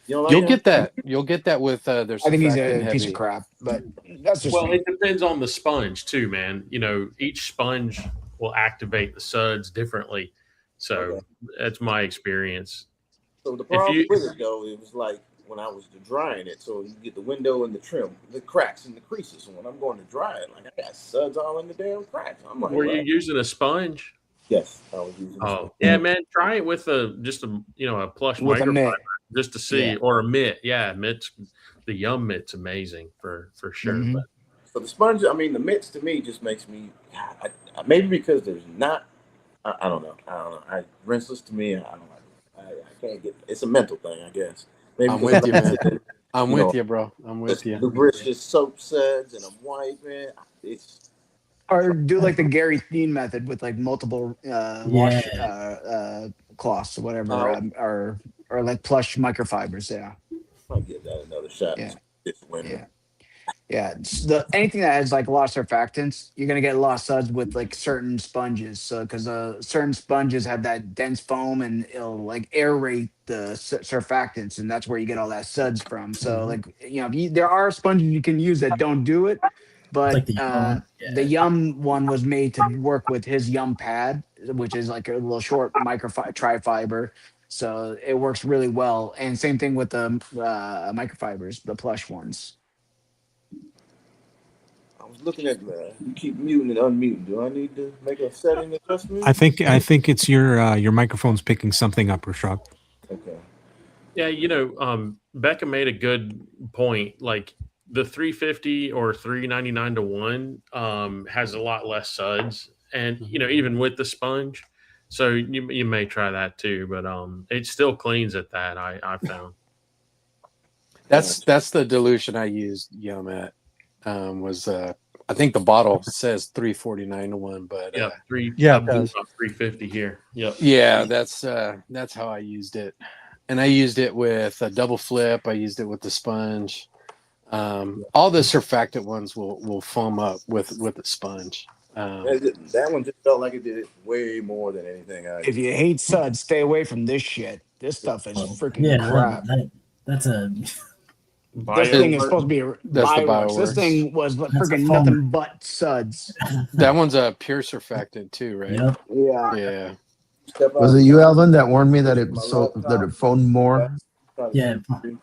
You know, You'll get that. You'll get that with their I think he's a surfactant piece heavy. of crap, but that's just Well, me. it depends on the sponge too, man. Each sponge will activate the suds differently. So that's my experience. So the problem with it though, it was like when I was drying it. So you get the window and the trim, the cracks and the creases. And when I'm going to dry it, like I got suds all in the damn cracks. I'm like, were you using a sponge? Yes, I was using. Oh, yeah, man. Try it with a plush With a microfiber mitt. just to see, or a mitt. Yeah, the Yum mitt's amazing for sure. Mhm. But So the sponge, I mean, the mitts to me just makes me, maybe because there's not, I don't know. Rinseless to me, I don't like it. I can't get, it's a mental thing, I guess. Maybe I'm with you, man. I'm with you, bro. I'm with you. Lubricious soap suds and I'm wiping. It's. Or do like the Gary Thien method with like multiple wash cloths or whatever, or like plush microfibers. Yeah, I'll give that another shot this winter. Yeah. Yeah, anything that has like a lot of surfactants, you're gonna get a lot of suds with like certain sponges. So because certain sponges have that dense foam and it'll like aerate the surfactants, and that's where you get all that suds from. So there are sponges you can use that don't do it, but Like the Yum. the Yum one was made to work with his Yum pad, which is like a little short tri fiber. So it works really well. And same thing with the microfibers, the plush ones. I was looking at you keep muting and unmuting. Do I need to make a setting adjustment? I think it's your microphone's picking something up, Rashad. Okay. Yeah, Becca made a good point. Like the 350 or 399 to 1 has a lot less suds, and even with the sponge, so you may try that too. But it still cleans at that. I found. That's the dilution I used, at. Was I think the bottle says 349 to 1, but Yeah, it does. 350 here. Yep. Yeah, that's how I used it. And I used it with a double flip. I used it with the sponge. All the surfactant ones will foam up with the sponge. That one just felt like it did it way more than anything else. If you hate suds, stay away from this shit. This stuff is freaking crap. That's a. This thing is supposed to be That's the Bioworks. This Bioworks. thing was freaking nothing but suds. That one's a pure surfactant too, right? Yep. Yeah. Was it you, Alvin, that warned me that it foamed more? Yeah.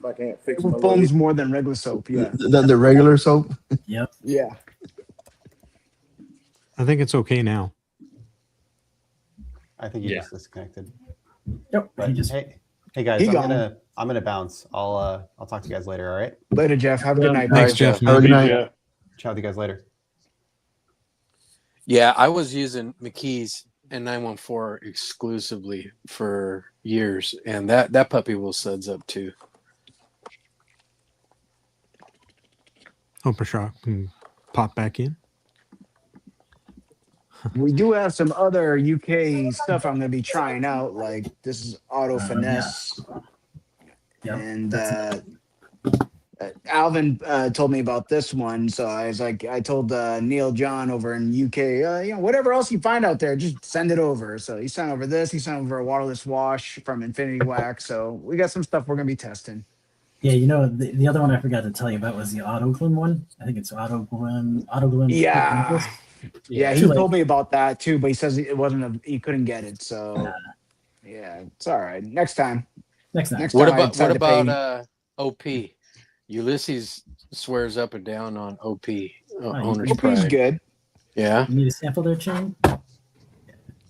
I can't fix It foams more than regular soap. Yeah. Than the regular soap? Yep. Yeah. I think it's okay now. I think you just disconnected. Yep. But hey guys, I'm gonna bounce. I'll talk to you guys later. All right. Later, Jeff. Have a good night. Thanks, Jeff. Have a good night. Chat with you guys later. Yeah, I was using McKee's N914 exclusively for years, and that puppy will suds up too. Hope Rashad can pop back in. We do have some other UK stuff I'm going to be trying out. Like this is Auto Finesse. Yep. And Alvin told me about this one. So I was like, I told Neil John over in UK, whatever else you find out there, just send it over. So he sent over this. He sent over a waterless wash from Infinity Wax. So we got some stuff we're going to be testing. Yeah, the other one I forgot to tell you about was the AutoGlim one. I think it's AutoGlim. Yeah. Yeah, he told me about that too, but he says it wasn't he couldn't get it. So yeah, it's all right. Next time. What about OP? Ulysses swears up and down on OP. Owner's Pride. OP's good. Yeah. You need a sample there, Chain?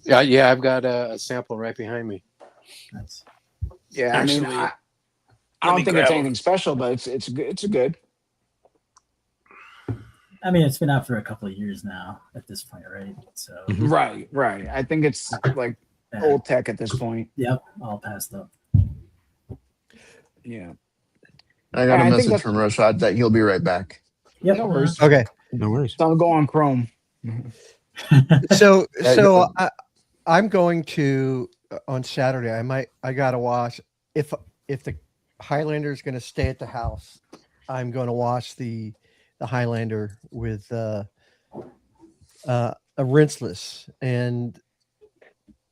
Yeah, I've got a sample right behind me. Nice. Yeah, I mean, I don't think it's anything special, but it's good. It's a good. I mean, it's been out for a couple of years now at this point, right? So Right. I think it's like old tech at this point. Yep, all passed up. Yeah. I got a message from Rashad that he'll be right back. Yep. No worries. Okay. No worries. So I'll go on Chrome. So I'm going to on Saturday. I gotta wash if the Highlander is going to stay at the house. I'm going to wash the Highlander with a rinseless and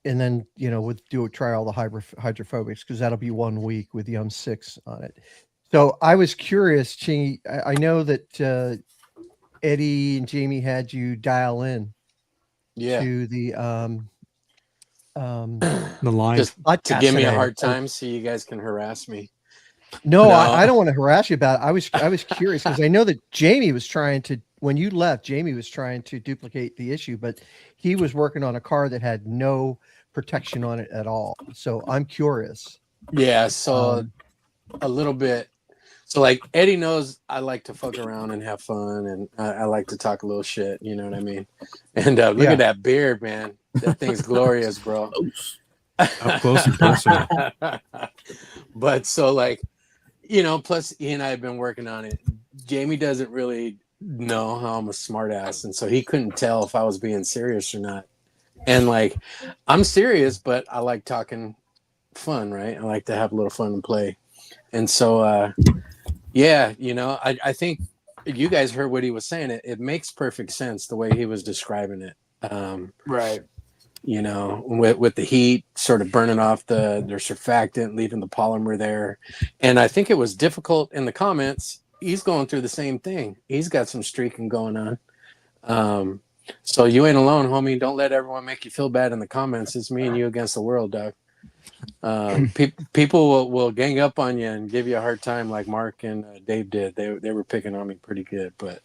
then try all the hydrophobics because that'll be 1 week with the 6 on it. So I was curious, Chingy. I know that Eddie and Jamie had you dial in to the line just to give me a hard time so you guys can harass me. No, I don't want to harass you about it. I was curious because I know that Jamie was trying to, when you left, Jamie was trying to duplicate the issue, but he was working on a car that had no protection on it at all. So I'm curious. Yeah, so a little bit. So like Eddie knows I like to fuck around and have fun, and I like to talk a little shit. You know what I mean? And look at that beard, man. That thing's glorious, bro. Up close and personal. But so like, plus he and I have been working on it. Jamie doesn't really know how I'm a smart ass, and so he couldn't tell if I was being serious or not. And like, I'm serious, but I like talking fun, right? I like to have a little fun and play. And so, I think you guys heard what he was saying. It makes perfect sense the way he was describing it. Right. With the heat sort of burning off their surfactant, leaving the polymer there. And I think it was difficult in the comments. He's going through the same thing. He's got some streaking going on. So you ain't alone, homie. Don't let everyone make you feel bad in the comments. It's me and you against the world, dog. People will gang up on you and give you a hard time, like Mark and Dave did. They were picking on me pretty good, but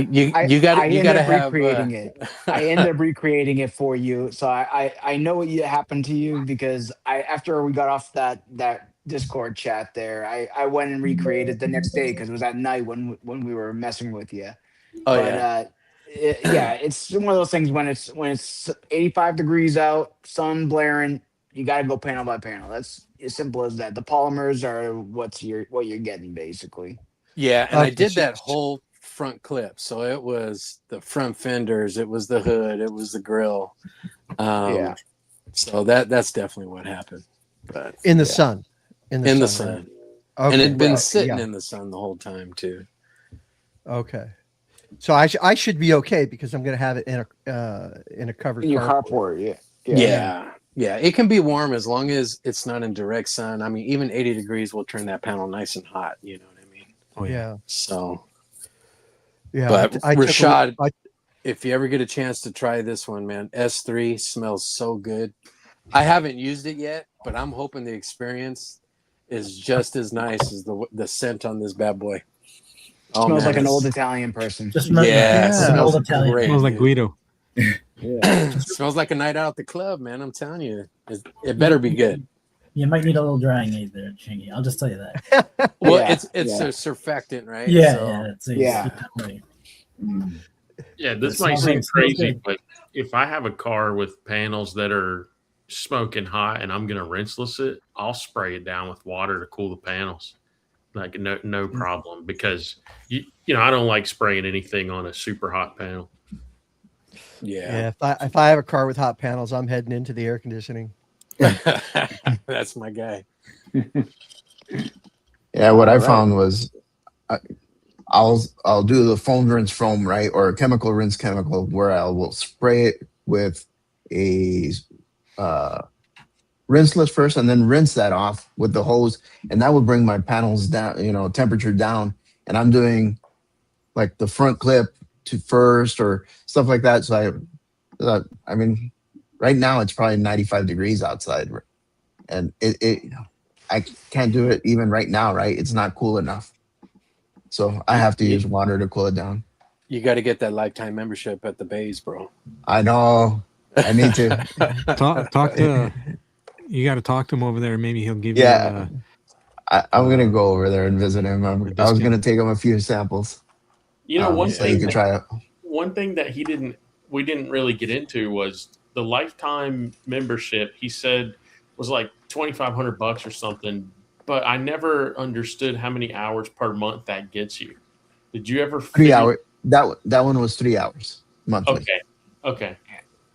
you got I end to up have. recreating it. I end up recreating it for you, so I know what happened to you because after we got off that Discord chat there, I went and recreated the next day because it was at night when we were messing with you. Oh But yeah. yeah, it's one of those things when it's 85 degrees out, sun blaring, you got to go panel by panel. That's as simple as that. The polymers are what you're getting basically. Yeah, and I Okay, did that whole front clip. So it was the front fenders, it was the hood, it was the grill. Yeah. So that's definitely what happened. But in the yeah. sun. In the Right? sun. Okay, And it'd been right, sitting yeah. in the sun the whole time too. Okay. So I should be okay because I'm going to have it in a covered In your carport. carport, Yeah. It can be warm as long as it's not in direct sun. I mean, even 80 degrees will turn that panel nice and hot. You know what I mean? Oh yeah. So, yeah. but I Rashad, if you ever get a chance to try this one, man, S3 smells so good. I haven't used it yet, but I'm hoping the experience is just as nice as the scent on this bad boy. Oh, smells man, like an old Italian person. Just yeah, it smells old Italian. great. Smells like dude. Guido. Smells like a night out at the club, man. I'm telling you, it better be good. You might need a little drying aid there, Chingy. I'll just tell you that. Well, it's a surfactant, right? Yeah, Yeah, this might seem crazy, but if I have a car with panels that are smoking hot and I'm going to rinseless it, I'll spray it down with water to cool the panels. Like no problem, because you know I don't like spraying anything on a super hot panel. Yeah. If I have a car with hot panels, I'm heading into the air conditioning. That's my guy. Yeah, what I found was I'll do the foam rinse foam, right, or a chemical rinse chemical, where I will spray it with a rinseless first, and then rinse that off with the hose, and that will bring my panels down, temperature down. And I'm doing like the front clip to first or stuff like that. So I mean, right now it's probably 95 degrees outside, and I can't do it even right now, right? It's not cool enough. So I have to use water to cool it down. You got to get that lifetime membership at the Bays, bro. I know. I need to talk to. You got to talk to him over there. Maybe he'll give you. I'm gonna go over there and visit him. I was gonna take him a few samples. You know, one so thing you can try it. One thing that we didn't really get into was the lifetime membership. He said was like $2,500 or something, but I never understood how many hours per month that gets you. Did you ever? 3 hours. That one was 3 hours monthly. Okay.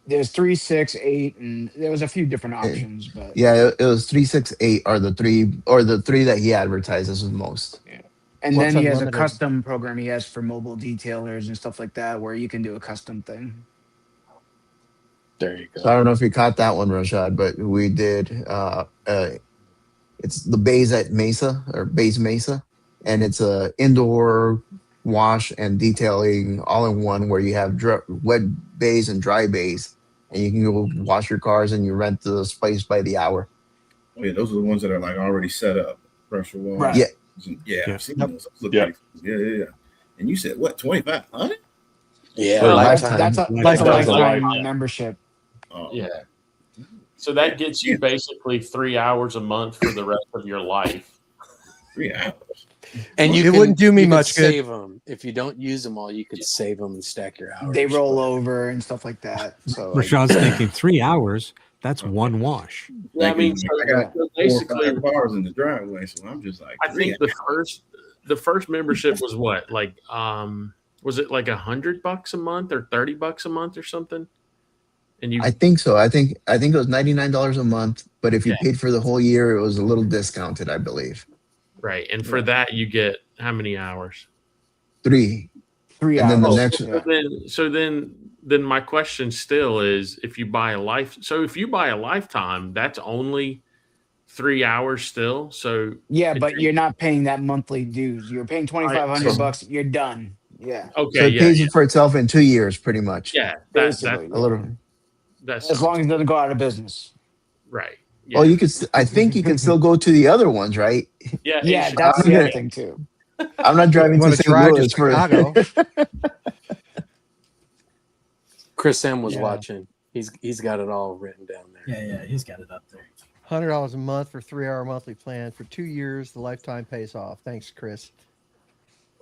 There's 3, 6, 8, and there was a few different options, but yeah, it was 3, 6, 8 are the three that he advertises the most. Yeah. And then he has a custom program he has for mobile detailers and stuff like that, where you can do a custom thing. There you go. So I don't know if you caught that one, Rashad, but we did. It's the Bays at Mesa, or Bays Mesa, and it's a indoor wash and detailing all in one, where you have wet bays and dry bays, and you can go wash your cars, and you rent the space by the hour. Oh yeah, those are the ones that are like already set up, pressure wash. Right. Yeah. I've seen those. Yeah. And you said what, 2,500? Yeah, that's a lifetime membership. Oh, yeah. So that gets you basically 3 hours a month for the rest of your life. 3 hours. And it wouldn't do me much good. Save them if you don't use them all. You could save them and stack your hours. They roll over and stuff like that. So Rashad's thinking 3 hours. That's one wash. Yeah, I mean, I got basically 4 or 5 cars in the driveway, so I'm just like. I think the first membership was what, like, was it like $100 a month or $30 a month or something? And I think so. I think it was $99 a month, but if you paid for the whole year, it was a little discounted, I believe. Right, and for that you get how many hours? 3. 3 and hours. then the next. So then my question still is, if you buy a lifetime, that's only 3 hours still. So yeah, but you're not paying that monthly dues. You're paying $2,500. You're done. Yeah. Okay. So it pays for itself in 2 years, pretty much. Yeah, basically a little. That's as long as it doesn't go out of business. Right. Oh, you could. I think you can still go to the other ones, right? Yeah, Yeah, that's the other thing too. I'm not driving You to want to St. drive to Louis for. Chicago? Chris M was Yeah. watching. He's got it all written down there. Yeah, he's got it up there. $100 a month for 3-hour monthly plan for 2 years. The lifetime pays off. Thanks, Chris.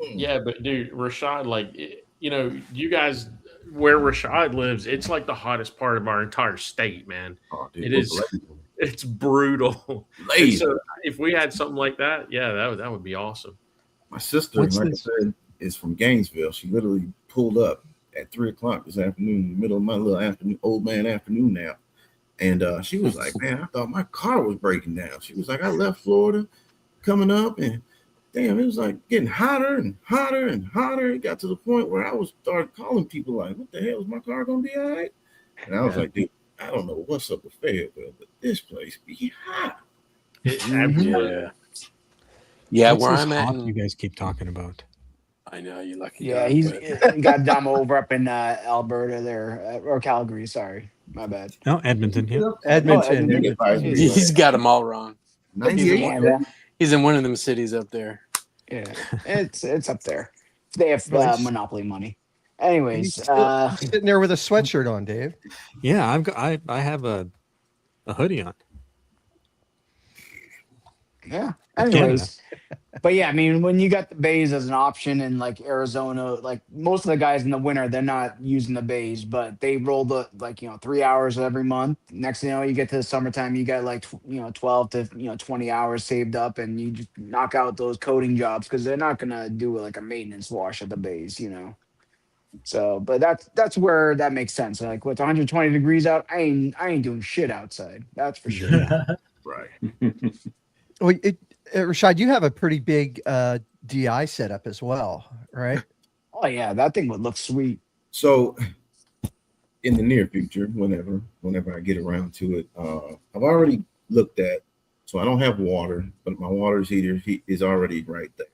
Yeah, but dude, Rashad, like, you guys, where Rashad lives, it's like the hottest part of our entire state, man. Oh, dude, It is. It's brutal. And so if we had something like that, yeah, that would be awesome. My sister, like I said, is from Gainesville. She literally pulled up at 3:00 this afternoon, in the middle of my little old man afternoon nap. And she was like, man, I thought my car was breaking down. She was like, I left Florida coming up, and damn, it was like getting hotter and hotter and hotter. It got to the point where I started calling people like, what the hell, is my car going to be all right? And I was like, dude, I don't know what's up with Fayetteville, but this place be hot. Yeah, What's where this I'm at. hawk you guys keep talking about? I know, you lucky. Yeah, guy, he's but- got Dom over up in Alberta there, or Calgary. Sorry, my bad. No, Edmonton. Yeah. Edmonton. He's got them all wrong. 98. He's in one of them cities up there. Yeah, it's up there. They have monopoly money. Anyways, sitting there with a sweatshirt on, Dave. Yeah, I have a hoodie on. Yeah. Anyways, but yeah, I mean, when you got the bays as an option in like Arizona, like most of the guys in the winter, they're not using the bays, but they roll the 3 hours every month. Next thing you know, you get to the summertime, you got like 12 to 20 hours saved up, and you just knock out those coating jobs because they're not gonna do like a maintenance wash at the bays, So, but that's where that makes sense. Like, with 120 degrees out, I ain't doing shit outside. That's for sure. Right. Well, Rashad, you have a pretty big DI setup as well, right? Oh yeah, that thing would look sweet. So, in the near future, whenever I get around to it, I've already looked at. So I don't have water, but my water heater is already right there.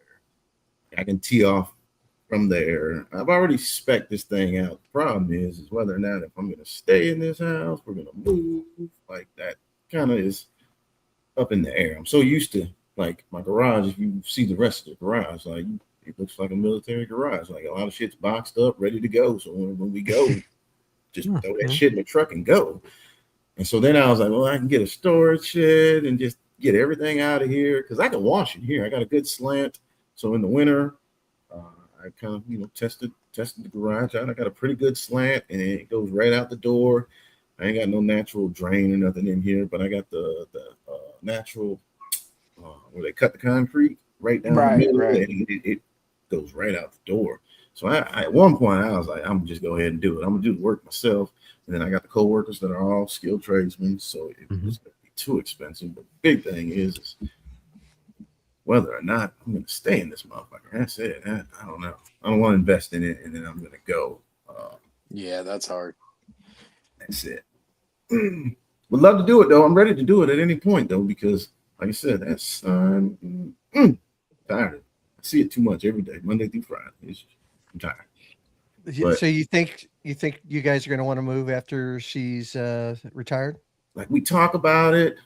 I can tee off from there. I've already spec'd this thing out. The problem is whether or not if I'm going to stay in this house, we're going to move. Like, that kind of is up in the air. I'm so used to, like, my garage. If you see the rest of the garage, like, it looks like a military garage. Like, a lot of shit's boxed up, ready to go. So when we go, just throw that shit in the truck and go. And so then I was like, well, I can get a storage shed and just get everything out of here, because I can wash it here. I got a good slant. So in the winter, I kind of tested the garage out. I got a pretty good slant, and it goes right out the door. I ain't got no natural drain or nothing in here, but I got the natural where they cut the concrete right down the middle, and it goes right out the door. So I at one point I was like, I'm gonna just go ahead and do it. I'm gonna do the work myself, and then I got the co-workers that are all skilled tradesmen, so it was gonna be too expensive. But the big thing is whether or not I'm gonna stay in this motherfucker. That's it. I don't know. I don't want to invest in it, and then I'm gonna go. Yeah, that's hard. That's it. Would love to do it though. I'm ready to do it at any point though, because like I said, that's tired. I see it too much every day, Monday through Friday. I'm tired. But, so you think you guys are going to want to move after she's retired? Like, we talk about it.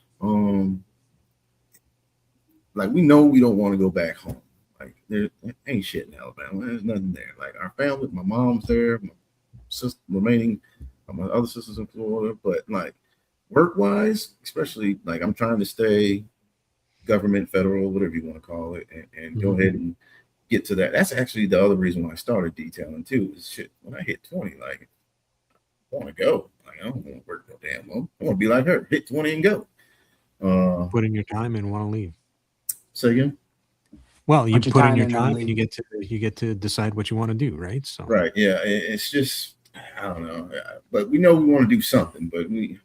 Like, we know we don't want to go back home. Like, there ain't shit in Alabama. There's nothing there. Like, our family, my mom's there, my sister remaining. My other sisters in Florida, but like work-wise, especially, like, I'm trying to stay government, federal, whatever you want to call it, and go ahead and get to that. That's actually the other reason why I started detailing too. Is shit, when I hit 20, like, I want to go. Like, I don't want to work no damn long. I want to be like her, hit 20 and go. Put in your time and want to leave. Say again? Well, you put in your time and you get to decide what you want to do, right? So right, yeah. It's just, I don't know, but we know we want to do something.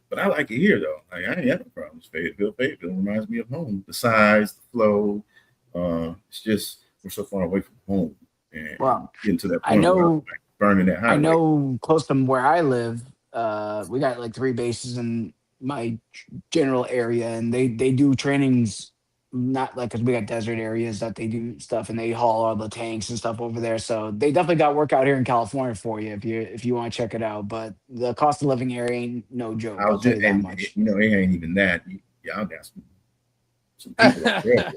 But I like it here though. Like, I ain't have no problems. Fayetteville reminds me of home. The size, the flow. It's just we're so far away from home, and getting to that point. I know, where I'm, like, burning that highway. I know, close to where I live, we got like 3 bases in my general area, and they do trainings. Not like, because we got desert areas that they do stuff, and they haul all the tanks and stuff over there. So they definitely got work out here in California for you if you want to check it out. But the cost of living area ain't no joke. I'll tell you that much. It ain't even that. y'all got some people up there.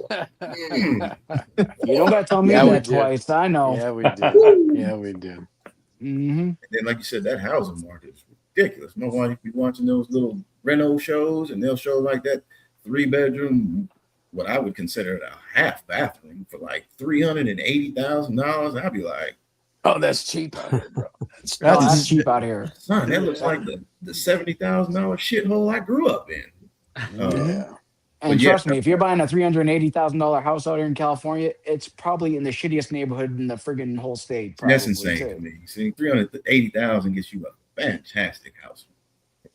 You don't got to tell me Yeah, we that did. twice. I know. Yeah, we do. Yeah, we do. And then, like you said, that housing market is ridiculous. My wife be watching those little reno shows, and they'll show like that 3-bedroom, what I would consider a half bathroom for like $380,000. I'd be like, oh, that's cheap out here, bro. That's cheap out here. Son, that looks like the $70,000 shithole I grew up in. Yeah. And trust me, if you're buying a $380,000 house out here in California, it's probably in the shittiest neighborhood in the friggin' whole state. Probably, that's insane to me. See, $380,000 gets you a fantastic house.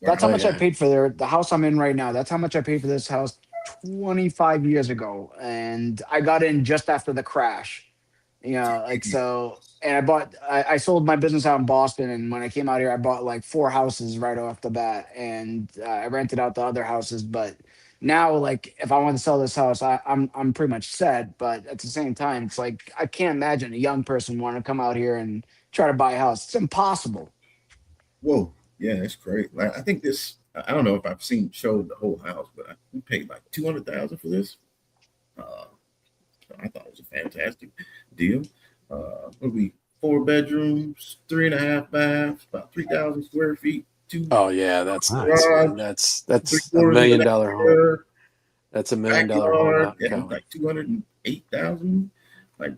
That's how much I paid for the house I'm in right now. That's how much I paid for this house 25 years ago, and I got in just after the crash. You know, like so. And I sold my business out in Boston, and when I came out here, I bought like 4 houses right off the bat, and I rented out the other houses. But now, like, if I want to sell this house, I'm pretty much set. But at the same time, it's like I can't imagine a young person want to come out here and try to buy a house. It's impossible. Whoa, yeah, that's great. Like, I think this. I don't know if I've showed the whole house, but we paid like $200,000 for this. I thought it was a fantastic deal. What we 4 bedrooms, 3.5 baths, about 3,000 square feet. Oh yeah, that's nice. That's $1 million home. That's $1 million home. Yeah, like 208,000. Like,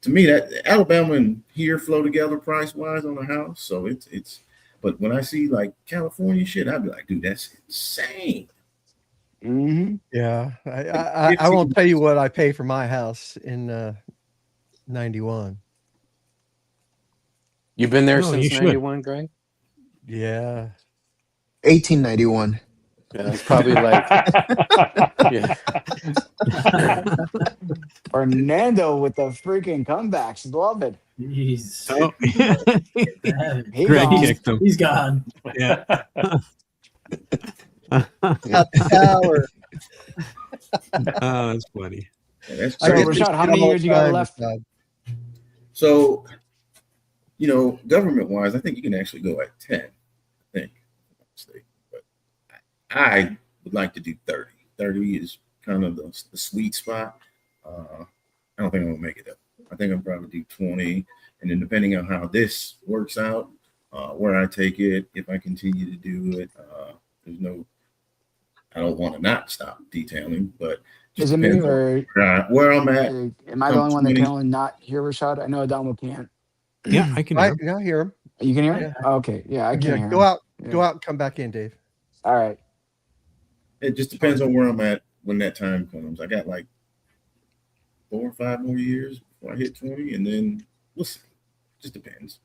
to me, that Alabama and here flow together price wise on a house. So it's. But when I see like California shit, I'd be like, dude, that's insane. Mm-hmm. Yeah, I won't tell you what I pay for my house in 91. You've been there since 91, Greg? Yeah. 1891. Yeah, it's probably like yeah. Fernando with the freaking comebacks. Love it. Jeez. Oh. Greg kicked him. He's gone. Yeah. Got the power. Oh, that's funny. Yeah, that's So, Rashad, how many years you got left? So, you know, government-wise, I think you can actually go at 10. I think, but I would like to do 30. 30 is kind of the sweet spot. I don't think I'm gonna make it up. I think I'll probably do 20, and then depending on how this works out, where I take it, if I continue to do it, there's no. I don't want to not stop detailing, but is it me or where I'm at? Am I the only one that can only not hear Rashad? I know Adamo can't. Yeah, I can. I hear him. You can hear him? Yeah. Oh, okay, yeah, I can hear Go him. out, go out, and come back in, Dave. All right. It just depends on where I'm at when that time comes. I got like 4 or 5 more years before I hit 20, and then we'll see. Just depends.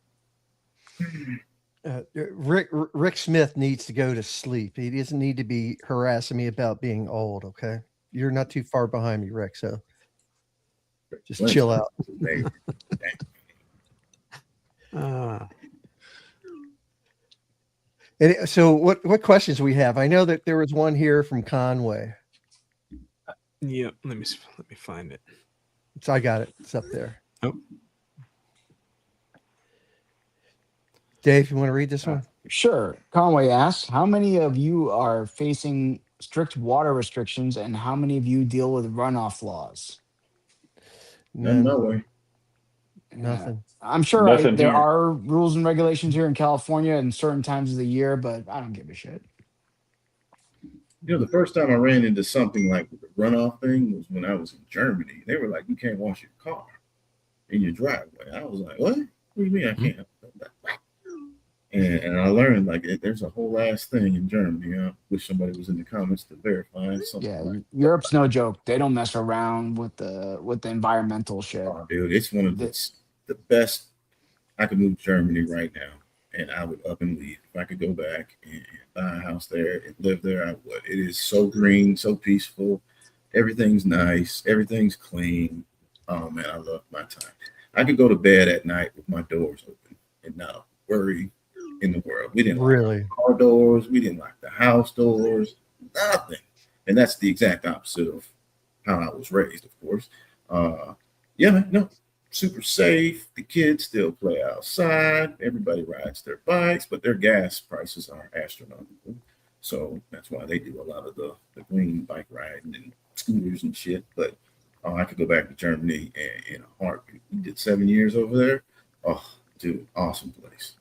Rick Smith needs to go to sleep. He doesn't need to be harassing me about being old. Okay, you're not too far behind me, Rick. So just chill out. So what questions we have? I know that there was one here from Conway. Yep. Let me find it. So I got it. It's up there. Oh. Dave, you want to read this one? Sure. Conway asks, how many of you are facing strict water restrictions and how many of you deal with runoff laws? None. No way. Nothing. I'm sure Nothing there here. are rules and regulations here in California in certain times of the year, but I don't give a shit. You know, the first time I ran into something like the runoff thing was when I was in Germany. They were like, you can't wash your car in your driveway. I was like, what? What do you mean I can't? And I learned like there's a whole ass thing in Germany. I wish somebody was in the comments to verify something. Yeah, like Europe's no joke. They don't mess around with the environmental shit. Oh, dude, it's one of the best. I could move to Germany right now, and I would up and leave. If I could go back and buy a house there and live there, I would. It is so green, so peaceful. Everything's nice. Everything's clean. Oh man, I love my time. I could go to bed at night with my doors open and not worry in the world. We didn't really lock the car doors. We didn't lock the house doors. Nothing. And that's the exact opposite of how I was raised, of course. Yeah, man, no, super safe. The kids still play outside. Everybody rides their bikes, but their gas prices are astronomical. So that's why they do a lot of the green bike riding and scooters and shit. But I could go back to Germany in a heartbeat. We did 7 years over there. Oh, dude, awesome place.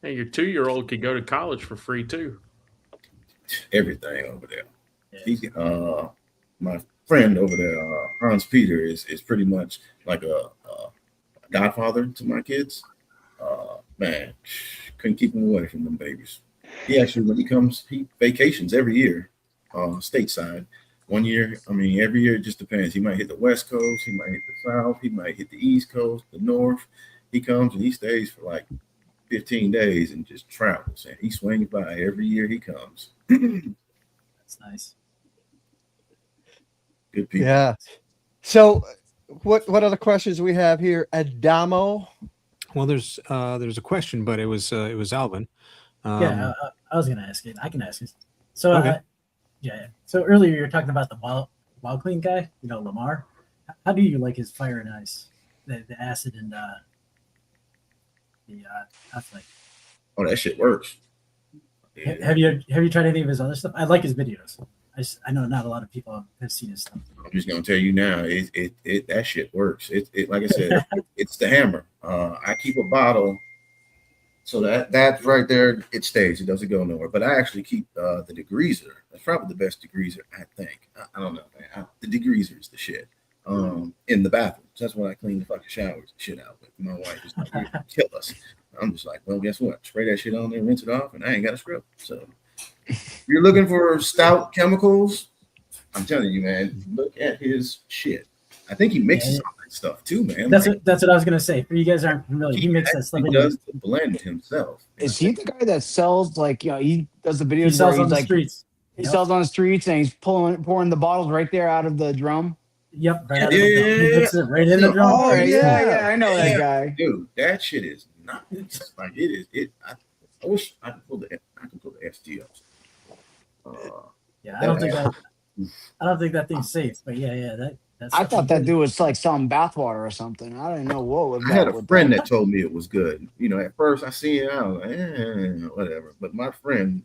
Hey, your 2-year-old could go to college for free too. Everything over there. He, my friend over there, Hans Peter, is pretty much like a godfather to my kids. Man, couldn't keep him away from them babies. He actually, when he comes, he vacations every year, stateside. 1 year, I mean, every year it just depends. He might hit the West Coast, he might hit the South, he might hit the East Coast, the North. He comes and he stays for like 15 days and just travels. And he swings by every year he comes. That's nice. Good people. Yeah. So, what other questions we have here? Adamo. Well, there's a question, but it was Alvin. I was gonna ask it. I can ask it. So, Okay. So earlier you were talking about the wild clean guy. You know, Lamar. How do you like his fire and ice, the acid and the like? Oh, that shit works. Yeah. Have you tried any of his other stuff? I like his videos. I know not a lot of people have seen his stuff. I'm just gonna tell you now, it that shit works. It like I said, it's the hammer. I keep a bottle, so that's right there. It stays. It doesn't go nowhere. But I actually keep the degreaser. That's probably the best degreaser, I think. I don't know, man. The degreaser is the shit. In the bathroom. That's when I clean the fucking showers and shit out with. My wife is like, "You're gonna kill us." I'm just like, well, guess what? Spray that shit on there, rinse it off, and I ain't got a scrub. So if you're looking for stout chemicals, I'm telling you, man, look at his shit. I think he mixes all that stuff too, man. That's what I was gonna say. For you guys aren't familiar, he mixes that stuff. He does the blend himself. Is he the guy that sells he does the videos He sells where on he's the like streets. he sells on the streets and he's pouring the bottles right there out of the drum? Yep, right out of the drum. He mixes it right in the drum. Oh yeah, I know that guy. Dude, that shit is nuts. Like it is. I wish I could pull the SG up. I don't think that thing's safe. But that's. I thought that dude was like selling bathwater or something. I didn't know what was. I had a friend that told me it was good. You know, at first I see it, I was like, whatever. But my friend,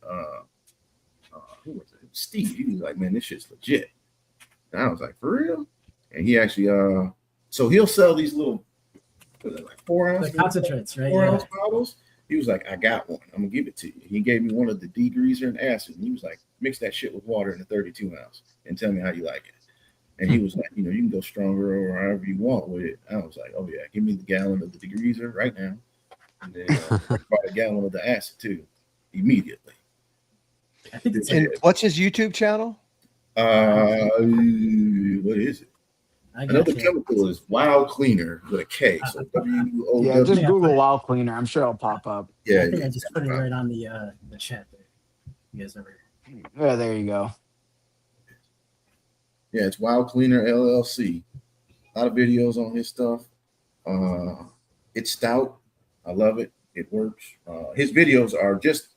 who was it? Steve, he was like, man, this shit's legit. And I was like, for real? And he actually, so he'll sell these little, like 4 ounce, the concentrates, right? 4 ounce bottles. He was like, I got one. I'm gonna give it to you. He gave me one of the degreaser and acid. And he was like, mix that shit with water in a 32 ounce and tell me how you like it. And he was like, you know, you can go stronger or however you want with it. I was like, oh yeah, give me the gallon of the degreaser right now. And then about a gallon of the acid too, immediately. I think it's And what's his YouTube channel? What is it? Another chemical is Wild Cleaner with a K. So W-O-W. Yeah, just Google Wild Cleaner. I'm sure it'll pop up. Yeah, I think I just put it right on the chat there. You guys over here. Yeah, there you go. Yeah, it's Wild Cleaner LLC. A lot of videos on his stuff. It's stout. I love it. It works. His videos are just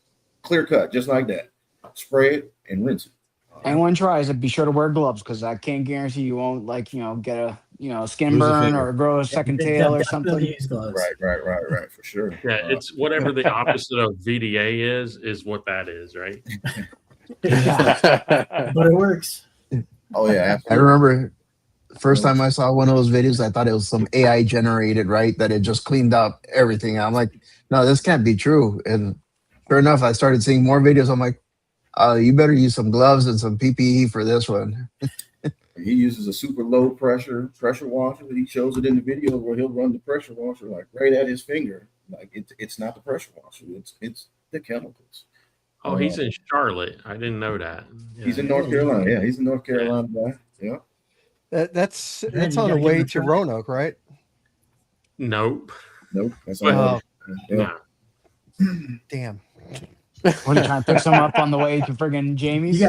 clear cut, just like that. Spray it and rinse it. Anyone tries it, be sure to wear gloves because I can't guarantee you won't get a skin burn or grow a second tail or something. Use gloves. Right, for sure. Yeah, it's whatever the opposite of VDA is what that is, right? But it works. Oh yeah, I remember the first time I saw one of those videos, I thought it was some AI generated, right? That it just cleaned up everything. I'm like, no, this can't be true. And sure enough, I started seeing more videos. I'm like, you better use some gloves and some PPE for this one. He uses a super low pressure washer. He shows it in the video where he'll run the pressure washer like right at his finger. Like it's not the pressure washer. It's the chemicals. Oh, he's in Charlotte. I didn't know that. Yeah. He's in North Carolina. Yeah, he's in North Carolina guy. Yeah. That's on the way to Roanoke, right? Nope. That's No. Damn. What are you trying to pick some up on the way to friggin' Jamie's?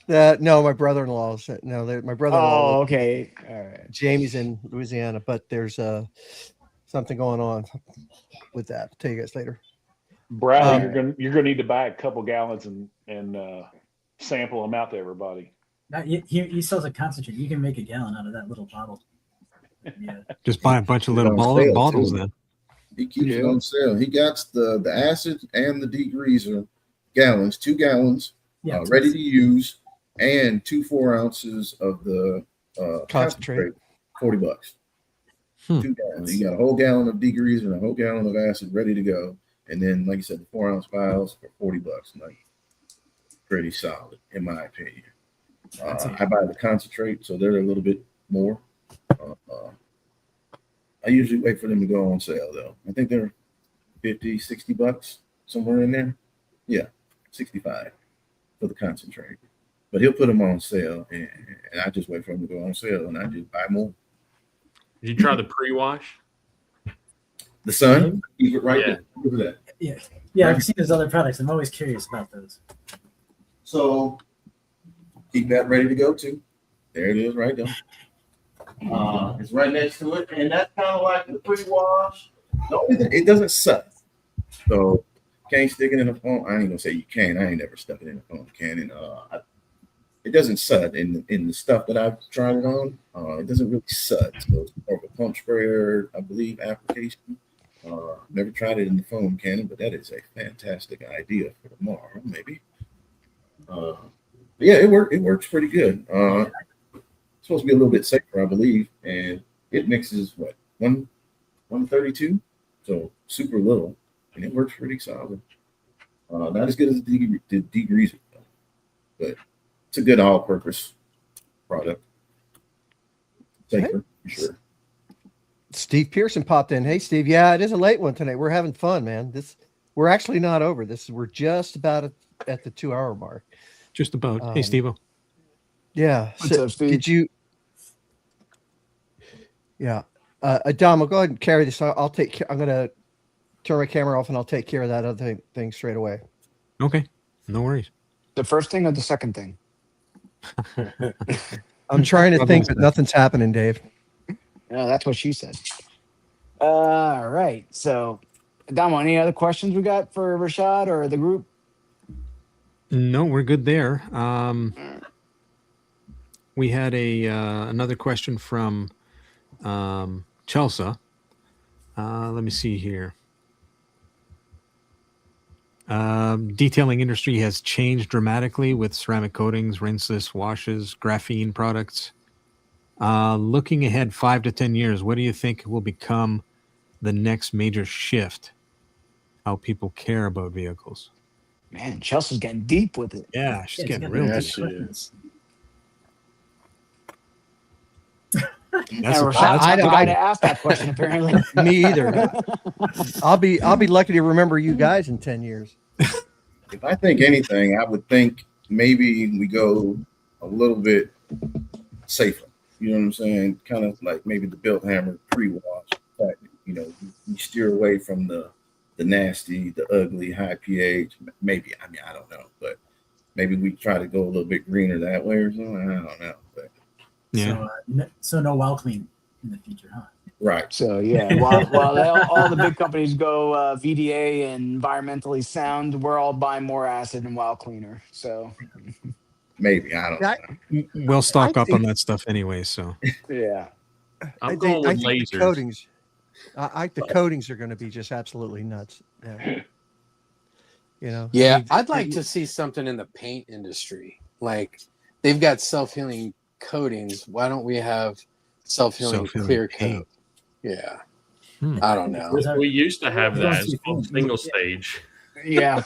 No, my brother-in-law's. My brother-in-law. Oh, okay. All right. Jamie's in Louisiana, but there's something going on with that. I'll tell you guys later. Brad, you're gonna need to buy a couple gallons and sample them out to everybody. He sells a concentrate. You can make a gallon out of that little bottle. Yeah. Just buy a bunch of little bottles then. He keeps it on sale. He got the acid and the degreaser gallons, 2 gallons, ready to use, and 2 4-ounces of the concentrate, $40. 2 gallons. You got a whole gallon of degreaser and a whole gallon of acid ready to go. And then, like you said, the 4-ounce vials for $40. Like, pretty solid, in my opinion. I buy the concentrate, so they're a little bit more. I usually wait for them to go on sale, though. I think they're $50-$60, somewhere in there. Yeah, 65 for the concentrate. But he'll put them on sale, and I just wait for them to go on sale, and I just buy more. Did you try the pre-wash? The sun? Keep it right there. Look at that. Yeah. I've seen his other products. I'm always curious about those. So keep that ready to go too. There it is, right there. It's right next to it, and that's kind of like the pre-wash. No, it doesn't suck. So can't stick it in the phone. I ain't gonna say you can. I ain't never stuck it in the phone can, and it doesn't sud in the stuff that I've tried it on. It doesn't really sud. So it's more of a pump sprayer, I believe, application. Never tried it in the foam cannon, but that is a fantastic idea for tomorrow, maybe. Yeah, it works pretty good. It's supposed to be a little bit safer, I believe, and it mixes 132, so super little, and it works pretty solid. Not as good as the degreaser, but it's a good all-purpose product. Safer, for sure. Steve Pearson popped in. Hey, Steve. Yeah, it is a late one tonight. We're having fun, man. We're actually not over. We're just about at the 2-hour mark. Just about. Hey, Steve. Yeah. What's up, Steve? Did you? Yeah. Dom, I'll go ahead and carry this. I'm going to turn my camera off and I'll take care of that other thing straight away. Okay. No worries. The first thing or the second thing? I'm trying to think, but nothing's happening, Dave. No, that's what she said. All right. So, Dom, any other questions we got for Rashad or the group? No, we're good there. We had another question from Chelsea. Let me see here. Detailing industry has changed dramatically with ceramic coatings, rinseless washes, graphene products. Looking ahead 5 to 10 years, what do you think will become the next major shift? How people care about vehicles? Man, Chelsea's getting deep with it. Yeah, she's getting real deep. She is. Rashad's not the guy to ask that question, apparently. Me either. I'll be lucky to remember you guys in 10 years. If I think anything, I would think maybe we go a little bit safer. You know what I'm saying? Kind of like maybe the Built Hammer pre-wash. You steer away from the nasty, the ugly, high pH. Maybe, I don't know, but maybe we try to go a little bit greener that way or something. I don't know, but yeah. So no well clean in the future, huh? Right. So yeah, while all the big companies go VDA and environmentally sound, we're all buying more acid and wild cleaner. So maybe I don't know. We'll stock up on that stuff anyway. So yeah, I'm going with lasers. The coatings. The coatings are going to be just absolutely nuts. Yeah. Yeah, I'd like to see something in the paint industry. Like they've got self-healing coatings. Why don't we have self-healing clear coat? Yeah. I don't know. We used to have that. It's called single stage. Yeah.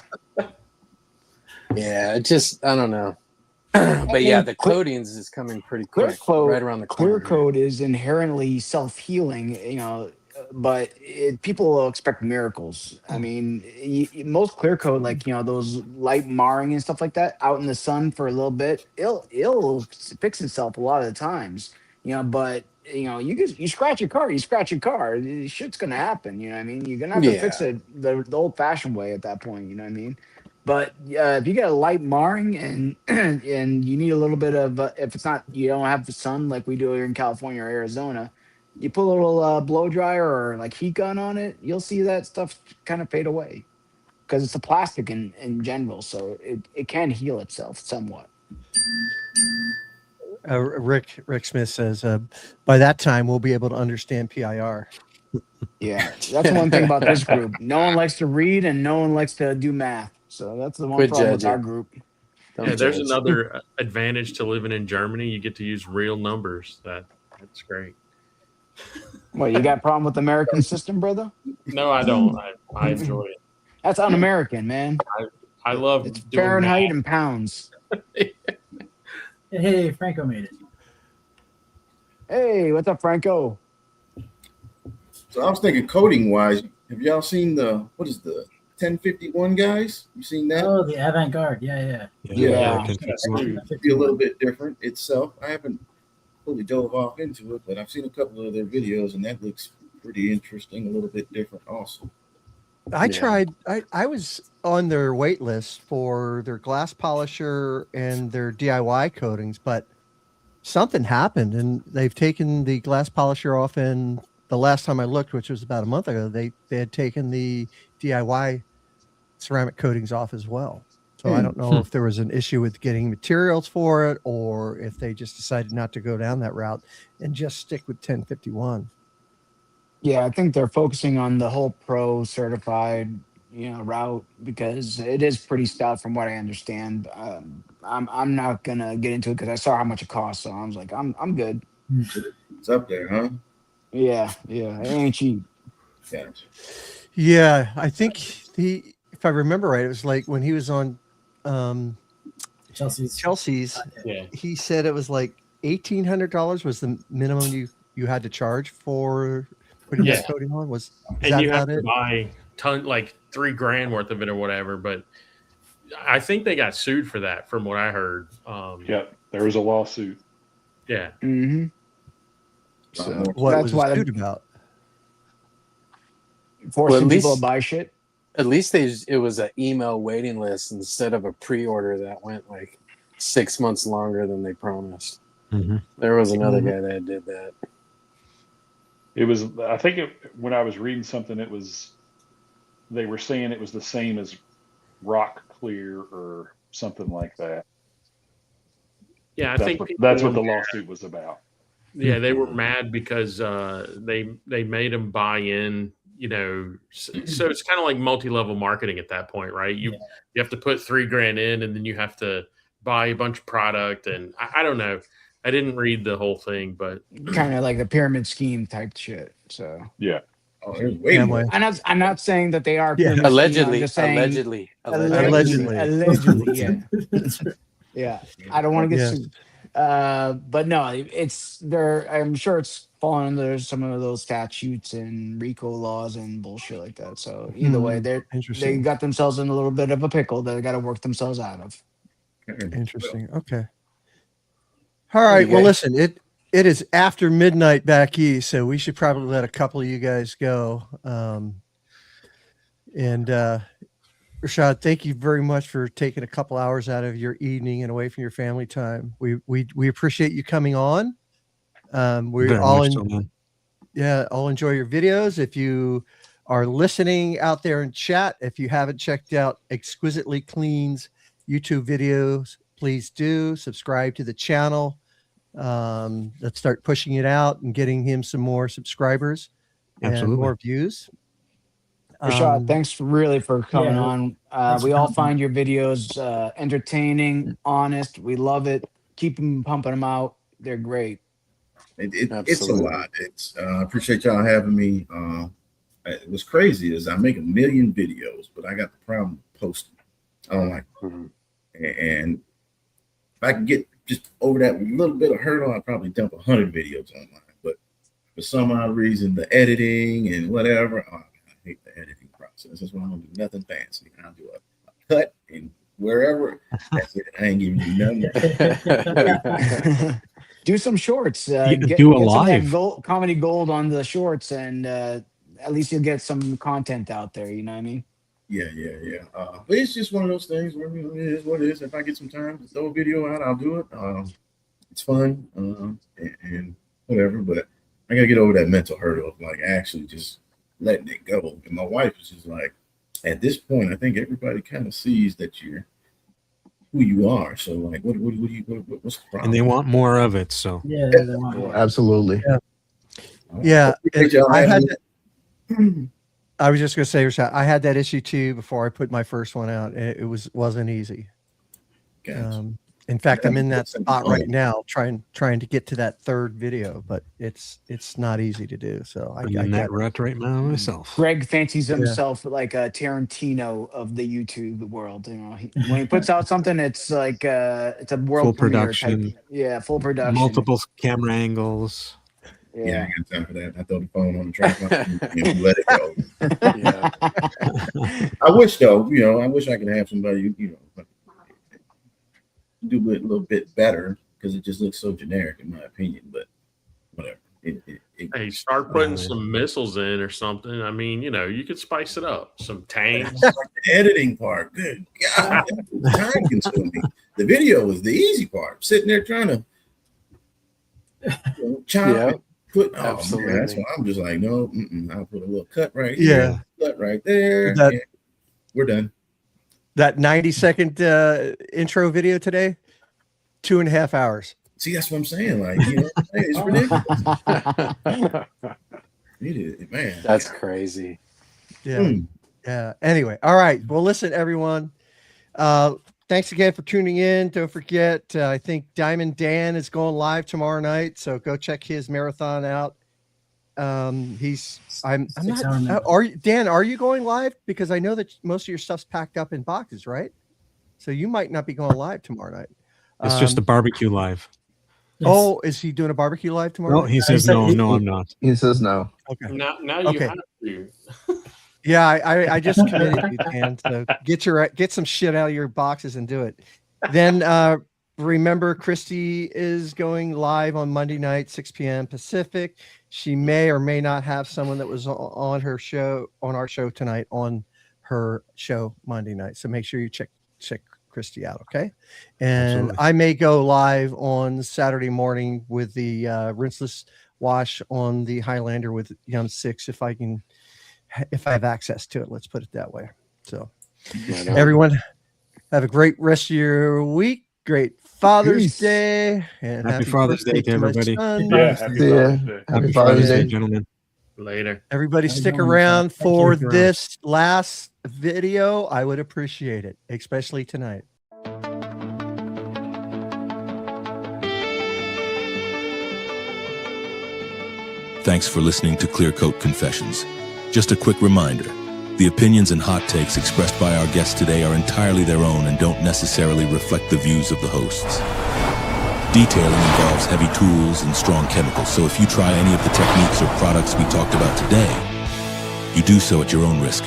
Yeah, just I don't know. But yeah, the coatings is coming pretty quick. Right around the corner. Clearcoat is inherently self-healing, but people will expect miracles. I mean, most Clearcoat, like those light marring and stuff like that, out in the sun for a little bit, it'll fix itself a lot of the times. But you scratch your car, shit's gonna happen. You know what I mean? You're gonna have to fix it the old-fashioned way at that point. You know what I mean? But if you get a light marring and you need a little bit of if it's not, you don't have the sun like we do here in California or Arizona, you put a little blow dryer or like heat gun on it, you'll see that stuff kind of fade away because it's a plastic in general, so it can heal itself somewhat. Rick Smith says by that time we'll be able to understand PIR. Yeah, that's one thing about this group. No one likes to read and no one likes to do math. So that's the one Quit problem with judging. our group. Don't Yeah, there's judge. another advantage to living in Germany. You get to use real numbers. That's great. What, you got a problem with the American system, brother? No, I don't. I enjoy it. That's un-American, man. I love It's doing Fahrenheit math. and pounds. Hey, Franco made it. Hey, what's up, Franco? So I was thinking coding wise, have y'all seen the 1051 guys? You seen that? Oh, the avant-garde. Yeah. Yeah. It's be a little bit different itself. I haven't fully dove off into it, but I've seen a couple of their videos and that looks pretty interesting, a little bit different also. I tried, I was on their wait list for their glass polisher and their DIY coatings, but something happened and they've taken the glass polisher off. And the last time I looked, which was about a month ago, they had taken the DIY ceramic coatings off as well. So I don't know if there was an issue with getting materials for it or if they just decided not to go down that route and just stick with 1051. Yeah, I think they're focusing on the whole pro certified, route because it is pretty stout from what I understand. I'm not gonna get into it because I saw how much it costs, so I was like, I'm good. It's up there, huh? Yeah, it ain't cheap. Yeah, I think if I remember right, it was like when he was on Chelsea's. Yeah. He said it was like $1,800 was the minimum you had to charge for putting that coating on. Is and that you about have to it? buy like $3,000 worth of it or whatever. But I think they got sued for that, from what I heard. Yep, there was a lawsuit. Yeah. Mm-hmm. So what was the suit about? Forcing people to buy shit. At least it was an email waiting list instead of a pre-order that went like 6 months longer than they promised. Mm-hmm. There was another guy that did that. It was, I think when I was reading something, they were saying it was the same as rock clear or something like that. Yeah, That's what the lawsuit was about. Yeah, they were mad because they made them buy in. So it's kind of like multi-level marketing at that point, right? You have to put $3,000 in, and then you have to buy a bunch of product, and I don't know. I didn't read the whole thing, but kind of like the pyramid scheme type shit. So yeah. I'm not saying that they are Yeah. Allegedly, just saying allegedly. Yeah. Yeah. I don't want to get sued. But no, it's there. I'm sure it's falling under some of those statutes and RICO laws and bullshit like that. So either way, they got themselves in a little bit of a pickle that they got to work themselves out of. Interesting. Okay. All right. Well, listen, it is after midnight back east, so we should probably let a couple of you guys go. And Rashad, thank you very much for taking a couple hours out of your evening and away from your family time. We appreciate you coming on. We all enjoy your videos. If you are listening out there in chat, if you haven't checked out Exquisitely Clean's YouTube videos, please do subscribe to the channel. Let's start pushing it out and getting him some more subscribers and more views. Rashad, thanks really for coming on. We all find your videos entertaining, honest. We love it. Keep them pumping them out. They're great. It's a lot. I appreciate y'all having me. What's crazy is I make 1 million videos, but I got the problem posting. I don't like it. And if I could get just over that little bit of hurdle, I'd probably dump 100 videos online. But for some odd reason, the editing and whatever, I hate the editing process. That's why I don't do nothing fancy. I'll do a cut and wherever. That's it. I ain't giving you nothing. Do some shorts. Do a get live. some of that comedy gold on the shorts, and at least you'll get some content out there. You know what I mean? Yeah. But it's just one of those things where it is what it is. If I get some time to throw a video out, I'll do it. It's fun and whatever. But I gotta get over that mental hurdle of like actually just letting it go. And my wife is just like, at this point, I think everybody kind of sees that you're who you are. So like, what's the problem? And they want more of it. So yeah, they want more. Absolutely. Yeah. And I had I was just going to say, Rashad, I had that issue too before I put my first one out. It wasn't easy. Gotcha. In fact, I'm in that spot right now, trying to get to that third video, but it's not easy to do. So I'm in that rut right now myself. Greg fancies himself like a Tarantino of the YouTube world. You know, when he puts out something, it's like it's a world Full premiere production. type. Yeah, full production. Multiple camera angles. Yeah, I got time for that. I throw the phone on the tripod and let it go. I wish though, I wish I could have somebody, do it a little bit better because it just looks so generic in my opinion. But whatever. Hey, start putting some missiles in or something. I mean, you could spice it up. Some tanks. Like the editing part. Good God, time consuming. The video is the easy part. Sitting there trying to chop. Absolutely. Man, that's why I'm just like, no, I'll put a little cut right here, cut right there. And we're done. That 90-second intro video today, 2.5 hours. See, that's what I'm saying. Like, it's ridiculous. It is, man. That's crazy. Yeah. Yeah. Anyway, all right. Well, listen, everyone. Thanks again for tuning in. Don't forget, I think Diamond Dan is going live tomorrow night, so go check his marathon out. I'm not. Are you going live? Because I know that most of your stuff's packed up in boxes, right? So you might not be going live tomorrow night. It's just a barbecue live. Oh, is he doing a barbecue live tomorrow? No, he says no. I'm not. He says no. Okay. Now you have to. Yeah, I just committed you, Dan. So get some shit out of your boxes and do it. Then remember, Christy is going live on Monday night, 6 p.m. Pacific. She may or may not have someone that was on our show tonight on her show Monday night. So make sure you check Christy out, okay? And absolutely. I may go live on Saturday morning with the rinseless wash on the Highlander with Yum 6 if I have access to it. Let's put it that way. So everyone have a great rest of your week. Great Father's Day. And happy Father's Day to everybody. Yeah, happy Father's Day, gentlemen. Later. Everybody stick around for this last video. I would appreciate it, especially tonight. Thanks for listening to Clearcoat Confessions. Just a quick reminder, the opinions and hot takes expressed by our guests today are entirely their own and don't necessarily reflect the views of the hosts. Detailing involves heavy tools and strong chemicals, so if you try any of the techniques or products we talked about today, you do so at your own risk.